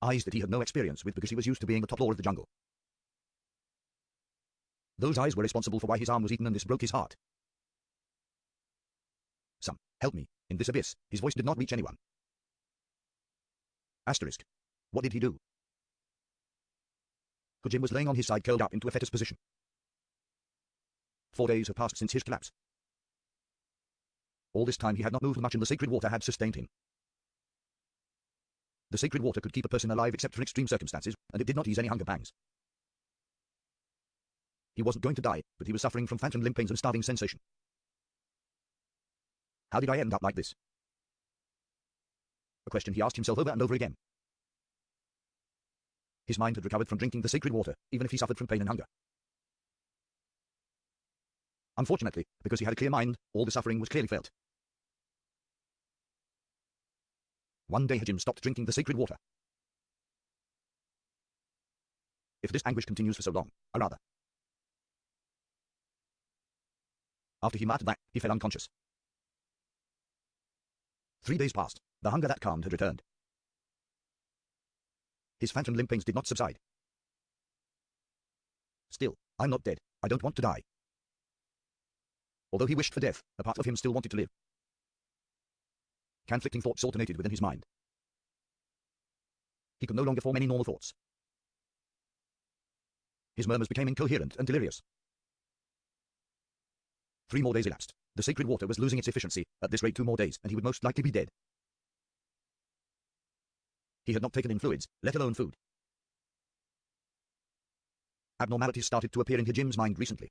Eyes that he had no experience with because he was used to being the top lord of the jungle. Those eyes were responsible for why his arm was eaten, and this broke his heart. Some, help me, in this abyss, his voice did not reach anyone. Asterisk. What did he do? Hajime was laying on his side, curled up into a fetus position. 4 days have passed since his collapse. All this time he had not moved much, and the sacred water had sustained him. The sacred water could keep a person alive except for extreme circumstances, and it did not ease any hunger pangs. He wasn't going to die, but he was suffering from phantom limb pains and starving sensation. How did I end up like this? A question he asked himself over and over again. His mind had recovered from drinking the sacred water, even if he suffered from pain and hunger. Unfortunately, because he had a clear mind, all the suffering was clearly felt. One day Hajime stopped drinking the sacred water. If this anguish continues for so long, I rather. After he muttered that, he fell unconscious. 3 days passed. The hunger that calmed had returned. His phantom limb pains did not subside. Still, I'm not dead. I don't want to die. Although he wished for death, a part of him still wanted to live. Conflicting thoughts alternated within his mind. He could no longer form any normal thoughts. His murmurs became incoherent and delirious. 3 more days elapsed. The sacred water was losing its efficiency. At this rate 2 more days, and he would most likely be dead. He had not taken in fluids, let alone food. Abnormalities started to appear in Hajime's mind recently.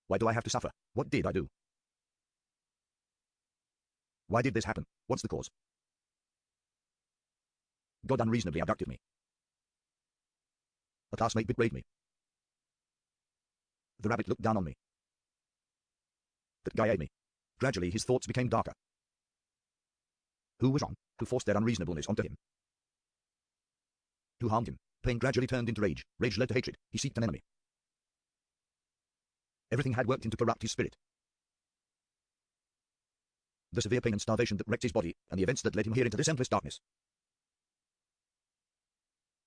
Why do I have to suffer? What did I do? Why did this happen? What's the cause? God unreasonably abducted me. A classmate betrayed me. The rabbit looked down on me. That guy ate me. Gradually his thoughts became darker. Who was wrong? Who forced their unreasonableness onto him? Who harmed him? Pain gradually turned into rage. Rage led to hatred. He seeked an enemy. Everything had worked in to corrupt his spirit. The severe pain and starvation that wrecked his body, and the events that led him here into this endless darkness.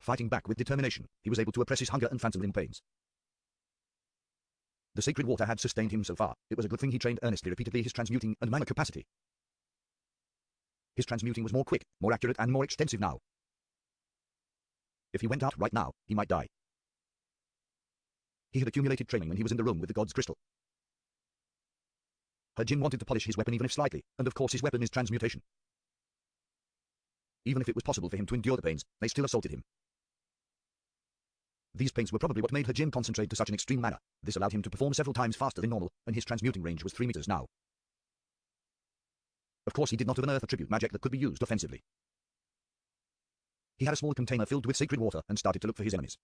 Fighting back with determination, he was able to oppress his hunger and phantom limb pains. The sacred water had sustained him so far. It was a good thing he trained earnestly repeatedly his transmuting and mana capacity. His transmuting was more quick, more accurate and more extensive now. If he went out right now, he might die. He had accumulated training when he was in the room with the god's crystal. Jin wanted to polish his weapon even if slightly, and of course his weapon is transmutation. Even if it was possible for him to endure the pains, they still assaulted him. These pains were probably what made Jin concentrate to such an extreme manner. This allowed him to perform several times faster than normal, and his transmuting range was 3 meters now. Of course he did not unearth attribute magic that could be used offensively. He had a small container filled with sacred water and started to look for his enemies.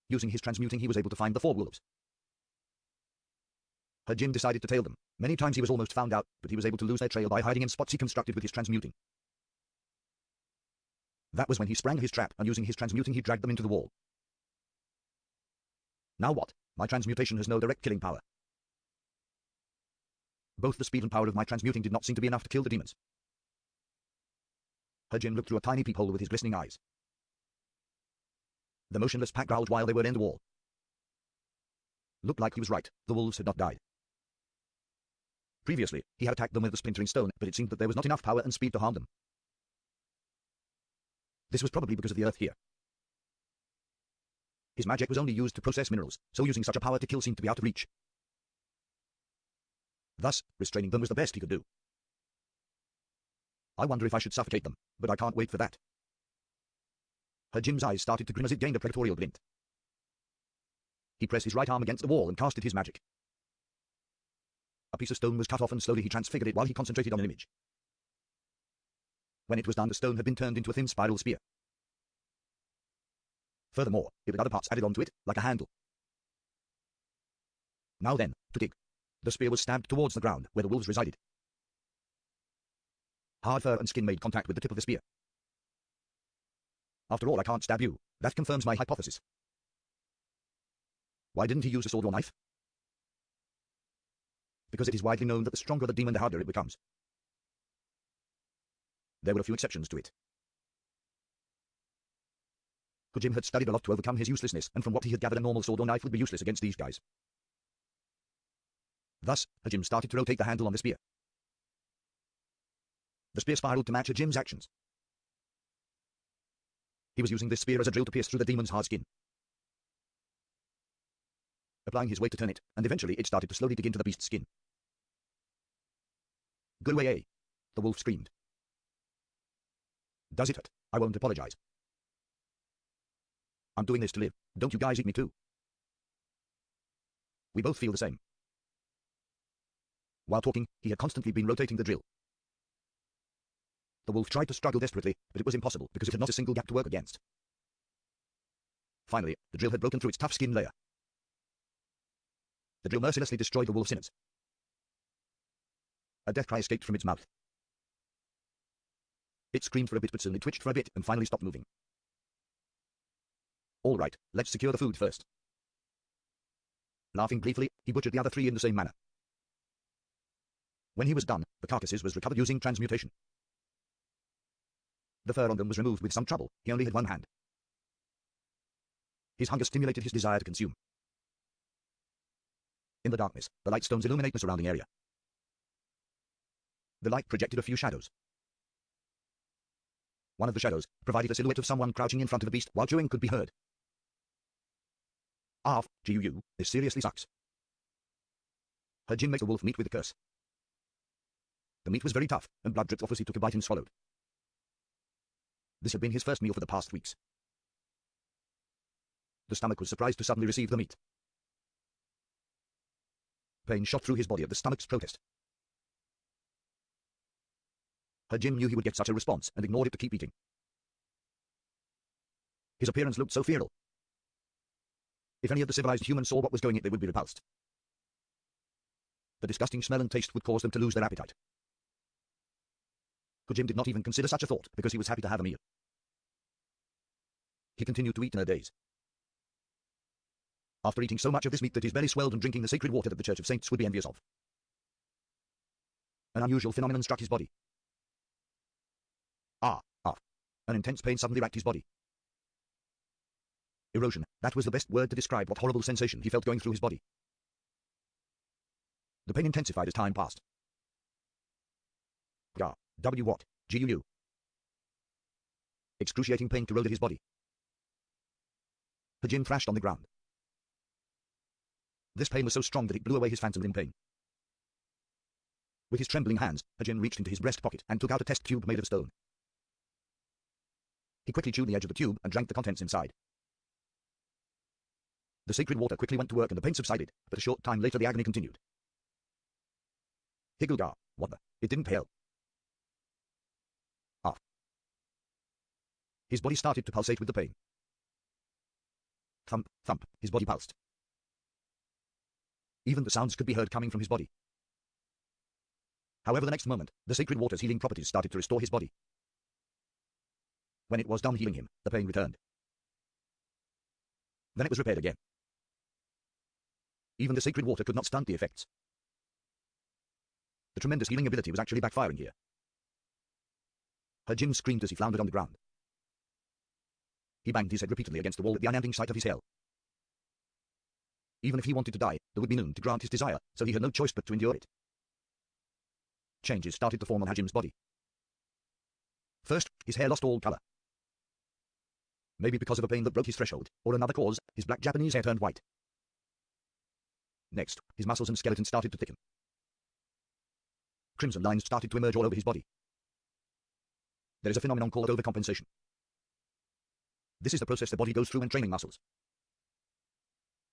Using his transmuting he was able to find the 4 wolves. Jin decided to tail them. Many times he was almost found out, but he was able to lose their trail by hiding in spots he constructed with his transmuting. That was when he sprang his trap, and using his transmuting he dragged them into the wall. Now what? My transmutation has no direct killing power. Both the speed and power of my transmuting did not seem to be enough to kill the demons. Jin looked through a tiny peephole with his glistening eyes. The motionless pack growled while they were in the wall. Looked like he was right, the wolves had not died. Previously, he had attacked them with the splintering stone, but it seemed that there was not enough power and speed to harm them. This was probably because of the earth here. His magic was only used to process minerals, so using such a power to kill seemed to be out of reach. Thus, restraining them was the best he could do. I wonder if I should suffocate them, but I can't wait for that. Jin's eyes started to grin as it gained a predatorial glint. He pressed his right arm against the wall and casted his magic. A piece of stone was cut off and slowly he transfigured it while he concentrated on an image. When it was done, the stone had been turned into a thin spiral spear. Furthermore, it had other parts added onto it, like a handle. Now then, to dig. The spear was stabbed towards the ground, where the wolves resided. Hard fur and skin made contact with the tip of the spear. After all, I can't stab you. That confirms my hypothesis. Why didn't he use a sword or knife? Because it is widely known that the stronger the demon, the harder it becomes. There were a few exceptions to it. Jin had studied a lot to overcome his uselessness, and from what he had gathered a normal sword or knife would be useless against these guys. Thus, Jin started to rotate the handle on the spear. The spear spiraled to match Jin's actions. He was using this spear as a drill to pierce through the demon's hard skin. Applying his weight to turn it, and eventually it started to slowly dig into the beast's skin. Go away, eh? The wolf screamed. Does it hurt? I won't apologize. I'm doing this to live. Don't you guys eat me too? We both feel the same. While talking, he had constantly been rotating the drill. The wolf tried to struggle desperately, but it was impossible because it had not a single gap to work against. Finally, the drill had broken through its tough skin layer. The drill mercilessly destroyed the wolf's innards. A death cry escaped from its mouth. It screamed for a bit, but soon it twitched for a bit and finally stopped moving. All right, let's secure the food first. Laughing gleefully, he butchered the other 3 in the same manner. When he was done, the carcasses was recovered using transmutation. The fur on them was removed with some trouble. He only had 1 hand. His hunger stimulated his desire to consume. In the darkness, the light stones illuminate the surrounding area. The light projected a few shadows. One of the shadows provided a silhouette of someone crouching in front of the beast while chewing could be heard. Shokugyou, this seriously sucks. Jin made the wolf meat with a curse. The meat was very tough, and blood dripped off as he took a bite and swallowed. This had been his first meal for the past weeks. The stomach was surprised to suddenly receive the meat. Pain shot through his body at the stomach's protest. Jin knew he would get such a response and ignored it to keep eating. His appearance looked so feral. If any of the civilized humans saw what was going on, they would be repulsed. The disgusting smell and taste would cause them to lose their appetite. Jin did not even consider such a thought because he was happy to have a meal. He continued to eat in a daze. After eating so much of this meat that his belly swelled and drinking the sacred water that the Church of Saints would be envious of. An unusual phenomenon struck his body. An intense pain suddenly racked his body. Erosion, that was the best word to describe what horrible sensation he felt going through his body. The pain intensified as time passed. Gah, W what? Guu. Excruciating pain corroded his body. Hajime thrashed on the ground. This pain was so strong that it blew away his phantom limb pain. With his trembling hands, Hajime reached into his breast pocket and took out a test tube made of stone. He quickly chewed the edge of the tube and drank the contents inside. The sacred water quickly went to work and the pain subsided, but a short time later the agony continued. Higuga, what the? It didn't pale. Ah. His body started to pulsate with the pain. Thump, thump, his body pulsed. Even the sounds could be heard coming from his body. However, the next moment, the sacred water's healing properties started to restore his body. When it was done healing him, the pain returned. Then it was repaired again. Even the sacred water could not stunt the effects. The tremendous healing ability was actually backfiring here. Hajime screamed as he floundered on the ground. He banged his head repeatedly against the wall at the unending sight of his hell. Even if he wanted to die, there would be none to grant his desire, so he had no choice but to endure it. Changes started to form on Hajime's body. First, his hair lost all color. Maybe because of a pain that broke his threshold, or another cause, his black Japanese hair turned white. Next, his muscles and skeleton started to thicken. Crimson lines started to emerge all over his body. There is a phenomenon called overcompensation. This is the process the body goes through when training muscles.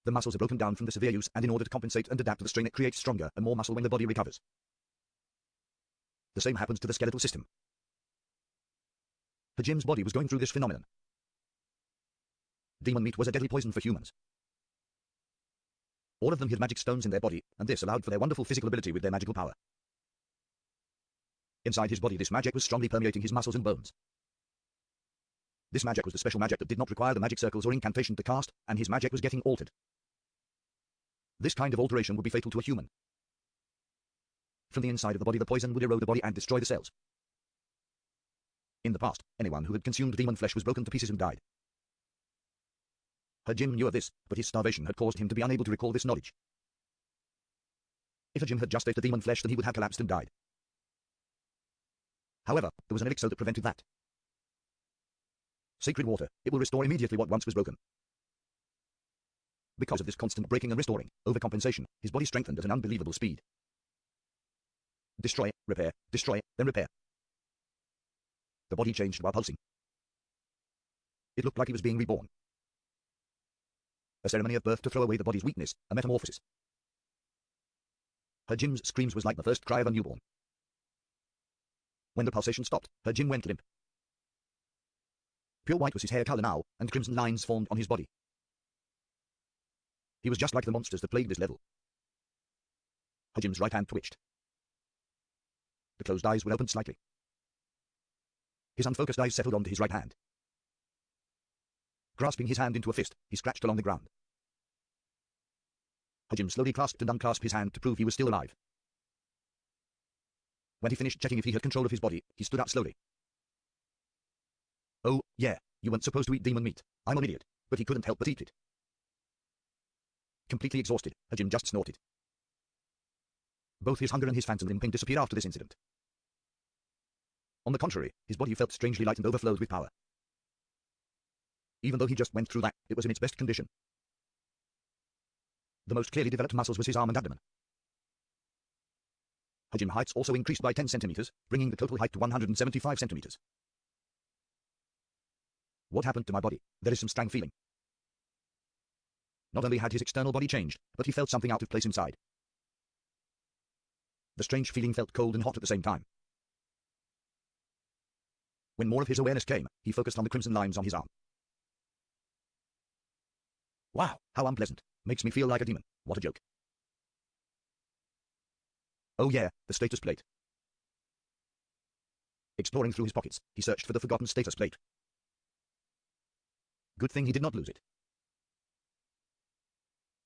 The muscles are broken down from the severe use, and in order to compensate and adapt to the strain, it creates stronger and more muscle when the body recovers. The same happens to the skeletal system. Hajime's body was going through this phenomenon. Demon meat was a deadly poison for humans. All of them had magic stones in their body, and this allowed for their wonderful physical ability with their magical power. Inside his body, this magic was strongly permeating his muscles and bones. This magic was the special magic that did not require the magic circles or incantation to cast, and his magic was getting altered. This kind of alteration would be fatal to a human. From the inside of the body, the poison would erode the body and destroy the cells. In the past, anyone who had consumed demon flesh was broken to pieces and died. Hajime knew of this, but his starvation had caused him to be unable to recall this knowledge. If Hajime had just ate the demon flesh, then he would have collapsed and died. However, there was an elixir that prevented that. Sacred water, it will restore immediately what once was broken. Because of this constant breaking and restoring, overcompensation, his body strengthened at an unbelievable speed. Destroy, then repair. The body changed while pulsing. It looked like he was being reborn. A ceremony of birth to throw away the body's weakness, a metamorphosis. Hajime's screams was like the first cry of a newborn. When the pulsation stopped, Hajime went limp. Pure white was his hair color now, and crimson lines formed on his body. He was just like the monsters that plagued this level. Hajime's right hand twitched. The closed eyes were opened slightly. His unfocused eyes settled onto his right hand. Grasping his hand into a fist, he scratched along the ground. Hajime slowly clasped and unclasped his hand to prove he was still alive. When he finished checking if he had control of his body, he stood up slowly. Oh, yeah, you weren't supposed to eat demon meat. I'm an idiot, but he couldn't help but eat it. Completely exhausted, Hajime just snorted. Both his hunger and his phantom limb pain disappeared after this incident. On the contrary, his body felt strangely light and overflowed with power. Even though he just went through that, it was in its best condition. The most clearly developed muscles was his arm and abdomen. Hajime's height also increased by 10 centimeters, bringing the total height to 175 centimeters. What happened to my body? There is some strange feeling. Not only had his external body changed, but he felt something out of place inside. The strange feeling felt cold and hot at the same time. When more of his awareness came, he focused on the crimson lines on his arm. Wow, how unpleasant. Makes me feel like a demon. What a joke. Oh yeah, the status plate. Exploring through his pockets, he searched for the forgotten status plate. Good thing he did not lose it.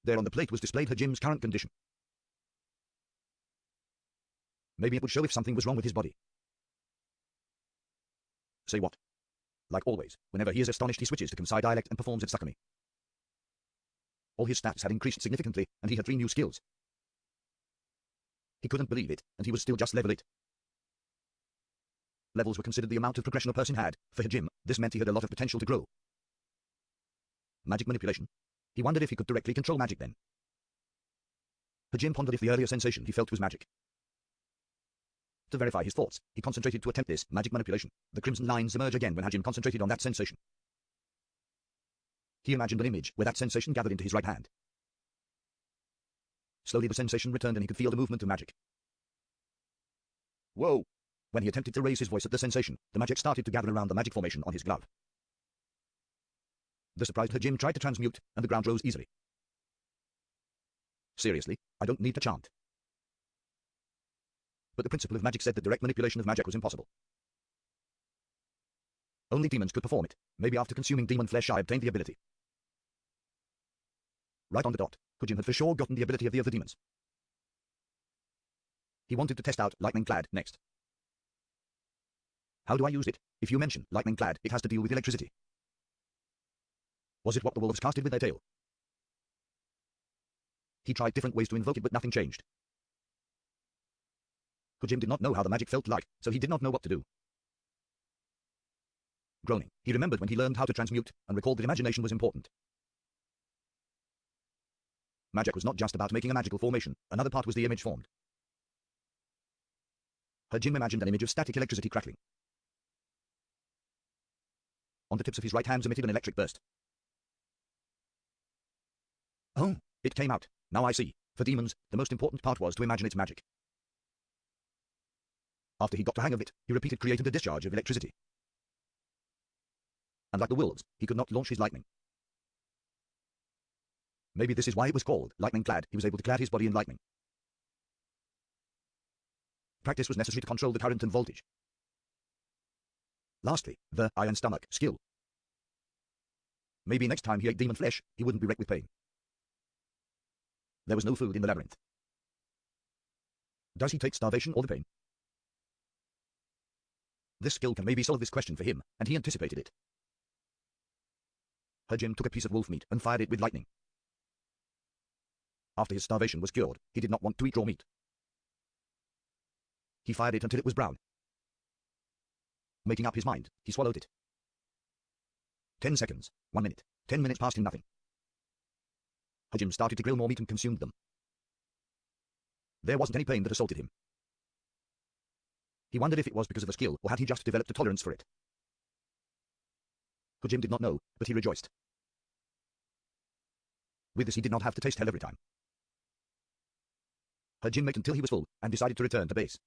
There on the plate was displayed Hajime's current condition. Maybe it would show if something was wrong with his body. Say what? Like always, whenever he is astonished he switches to Kansai dialect and performs at Sakami. All his stats had increased significantly, and he had 3 new skills. He couldn't believe it, and he was still just level 8. Levels were considered the amount of progression a person had. For Hajime, this meant he had a lot of potential to grow. Magic manipulation? He wondered if he could directly control magic then. Hajime pondered if the earlier sensation he felt was magic. To verify his thoughts, he concentrated to attempt this magic manipulation. The crimson lines emerge again when Hajime concentrated on that sensation. He imagined an image where that sensation gathered into his right hand. Slowly the sensation returned and he could feel the movement of magic. Whoa! When he attempted to raise his voice at the sensation, the magic started to gather around the magic formation on his glove. The surprised Hajime tried to transmute, and the ground rose easily. Seriously, I don't need to chant. But the principle of magic said that direct manipulation of magic was impossible. Only demons could perform it. Maybe after consuming demon flesh I obtained the ability. Right on the dot, Hajime had for sure gotten the ability of the other demons. He wanted to test out Lightning Clad next. How do I use it? If you mention Lightning Clad, it has to deal with electricity. Was it what the wolves casted with their tail? He tried different ways to invoke it, but nothing changed. Hajime did not know how the magic felt like, so he did not know what to do. Groaning, he remembered when he learned how to transmute, and recalled that imagination was important. Magic was not just about making a magical formation, another part was the image formed. Hajime imagined an image of static electricity crackling. On the tips of his right hands emitted an electric burst. Oh, it came out. Now I see. For demons, the most important part was to imagine its magic. After he got the hang of it, he repeated creating a discharge of electricity. And like the wolves, he could not launch his lightning. Maybe this is why it was called lightning clad. He was able to clad his body in lightning. Practice was necessary to control the current and voltage. Lastly, the iron stomach skill. Maybe next time he ate demon flesh, he wouldn't be wrecked with pain. There was no food in the labyrinth. Does he take starvation or the pain? This skill can maybe solve this question for him, and he anticipated it. Hajime took a piece of wolf meat and fired it with lightning. After his starvation was cured, he did not want to eat raw meat. He fired it until it was brown. Making up his mind, he swallowed it. 10 seconds, 1 minute, 10 minutes passed in nothing. Hajime started to grill more meat and consumed them. There wasn't any pain that assaulted him. He wondered if it was because of a skill, or had he just developed a tolerance for it. Hajime did not know, but he rejoiced. With this he did not have to taste hell every time. Hajime ate until he was full, and decided to return to base.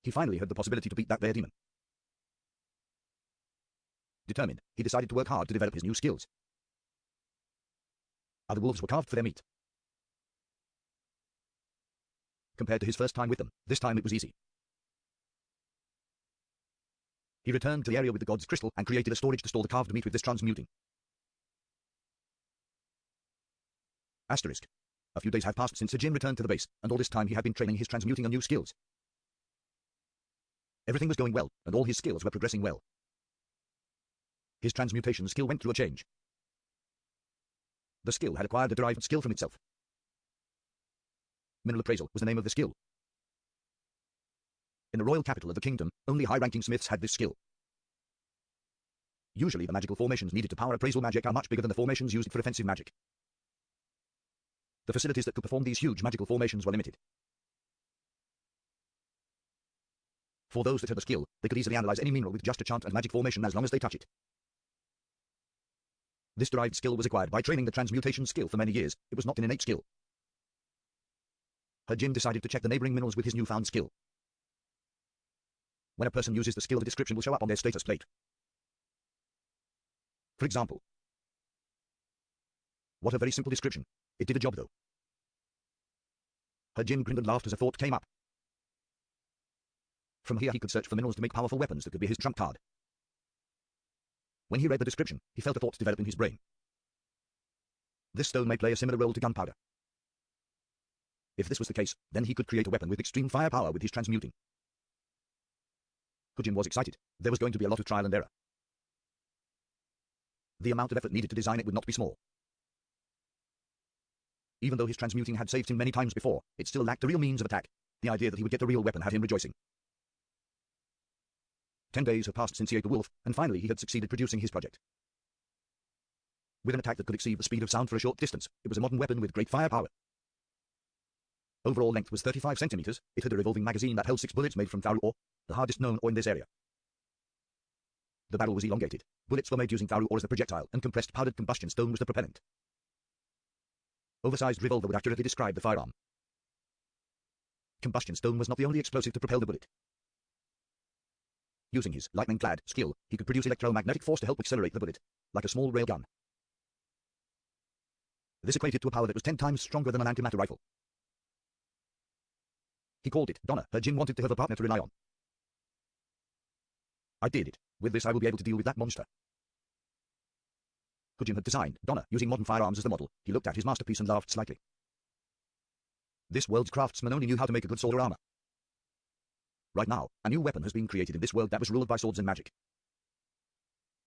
He finally had the possibility to beat that bear demon. Determined, he decided to work hard to develop his new skills. Other wolves were carved for their meat. Compared to his first time with them, this time it was easy. He returned to the area with the god's crystal and created a storage to store the carved meat with this transmuting. Asterisk. A few days have passed since Hajime returned to the base, and all this time he had been training his transmuting on new skills. Everything was going well, and all his skills were progressing well. His transmutation skill went through a change. The skill had acquired a derived skill from itself. Mineral appraisal was the name of the skill. In the royal capital of the kingdom, only high-ranking smiths had this skill. Usually the magical formations needed to power appraisal magic are much bigger than the formations used for offensive magic. The facilities that could perform these huge magical formations were limited. For those that had the skill, they could easily analyze any mineral with just a chant and magic formation as long as they touch it. This derived skill was acquired by training the transmutation skill for many years. It was not an innate skill. Hajime decided to check the neighboring minerals with his newfound skill. When a person uses the skill, the description will show up on their status plate. For example, what a very simple description. It did a job though. Hajime grinned and laughed as a thought came up. From here he could search for minerals to make powerful weapons that could be his trump card. When he read the description, he felt a thought develop in his brain. This stone may play a similar role to gunpowder. If this was the case, then he could create a weapon with extreme firepower with his transmuting. Shokugyou was excited. There was going to be a lot of trial and error. The amount of effort needed to design it would not be small. Even though his transmuting had saved him many times before, it still lacked the real means of attack. The idea that he would get the real weapon had him rejoicing. 10 days had passed since he ate the wolf, and finally he had succeeded producing his project. With an attack that could exceed the speed of sound for a short distance, it was a modern weapon with great firepower. Overall length was 35 centimeters. It had a revolving magazine that held 6 bullets made from Tharu ore, the hardest known ore in this area. The barrel was elongated. Bullets were made using Tharu ore as the projectile, and compressed powdered combustion stone was the propellant. Oversized revolver would accurately describe the firearm. Combustion stone was not the only explosive to propel the bullet. Using his lightning-clad skill, he could produce electromagnetic force to help accelerate the bullet, like a small railgun. This equated to a power that was 10 times stronger than an antimatter rifle. He called it Donna. Her Jin wanted to have a partner to rely on. I did it. With this I will be able to deal with that monster. Shokugyou had designed Donna using modern firearms as the model. He looked at his masterpiece and laughed slightly. This world's craftsmen only knew how to make a good sword or armor. Right now, a new weapon has been created in this world that was ruled by swords and magic.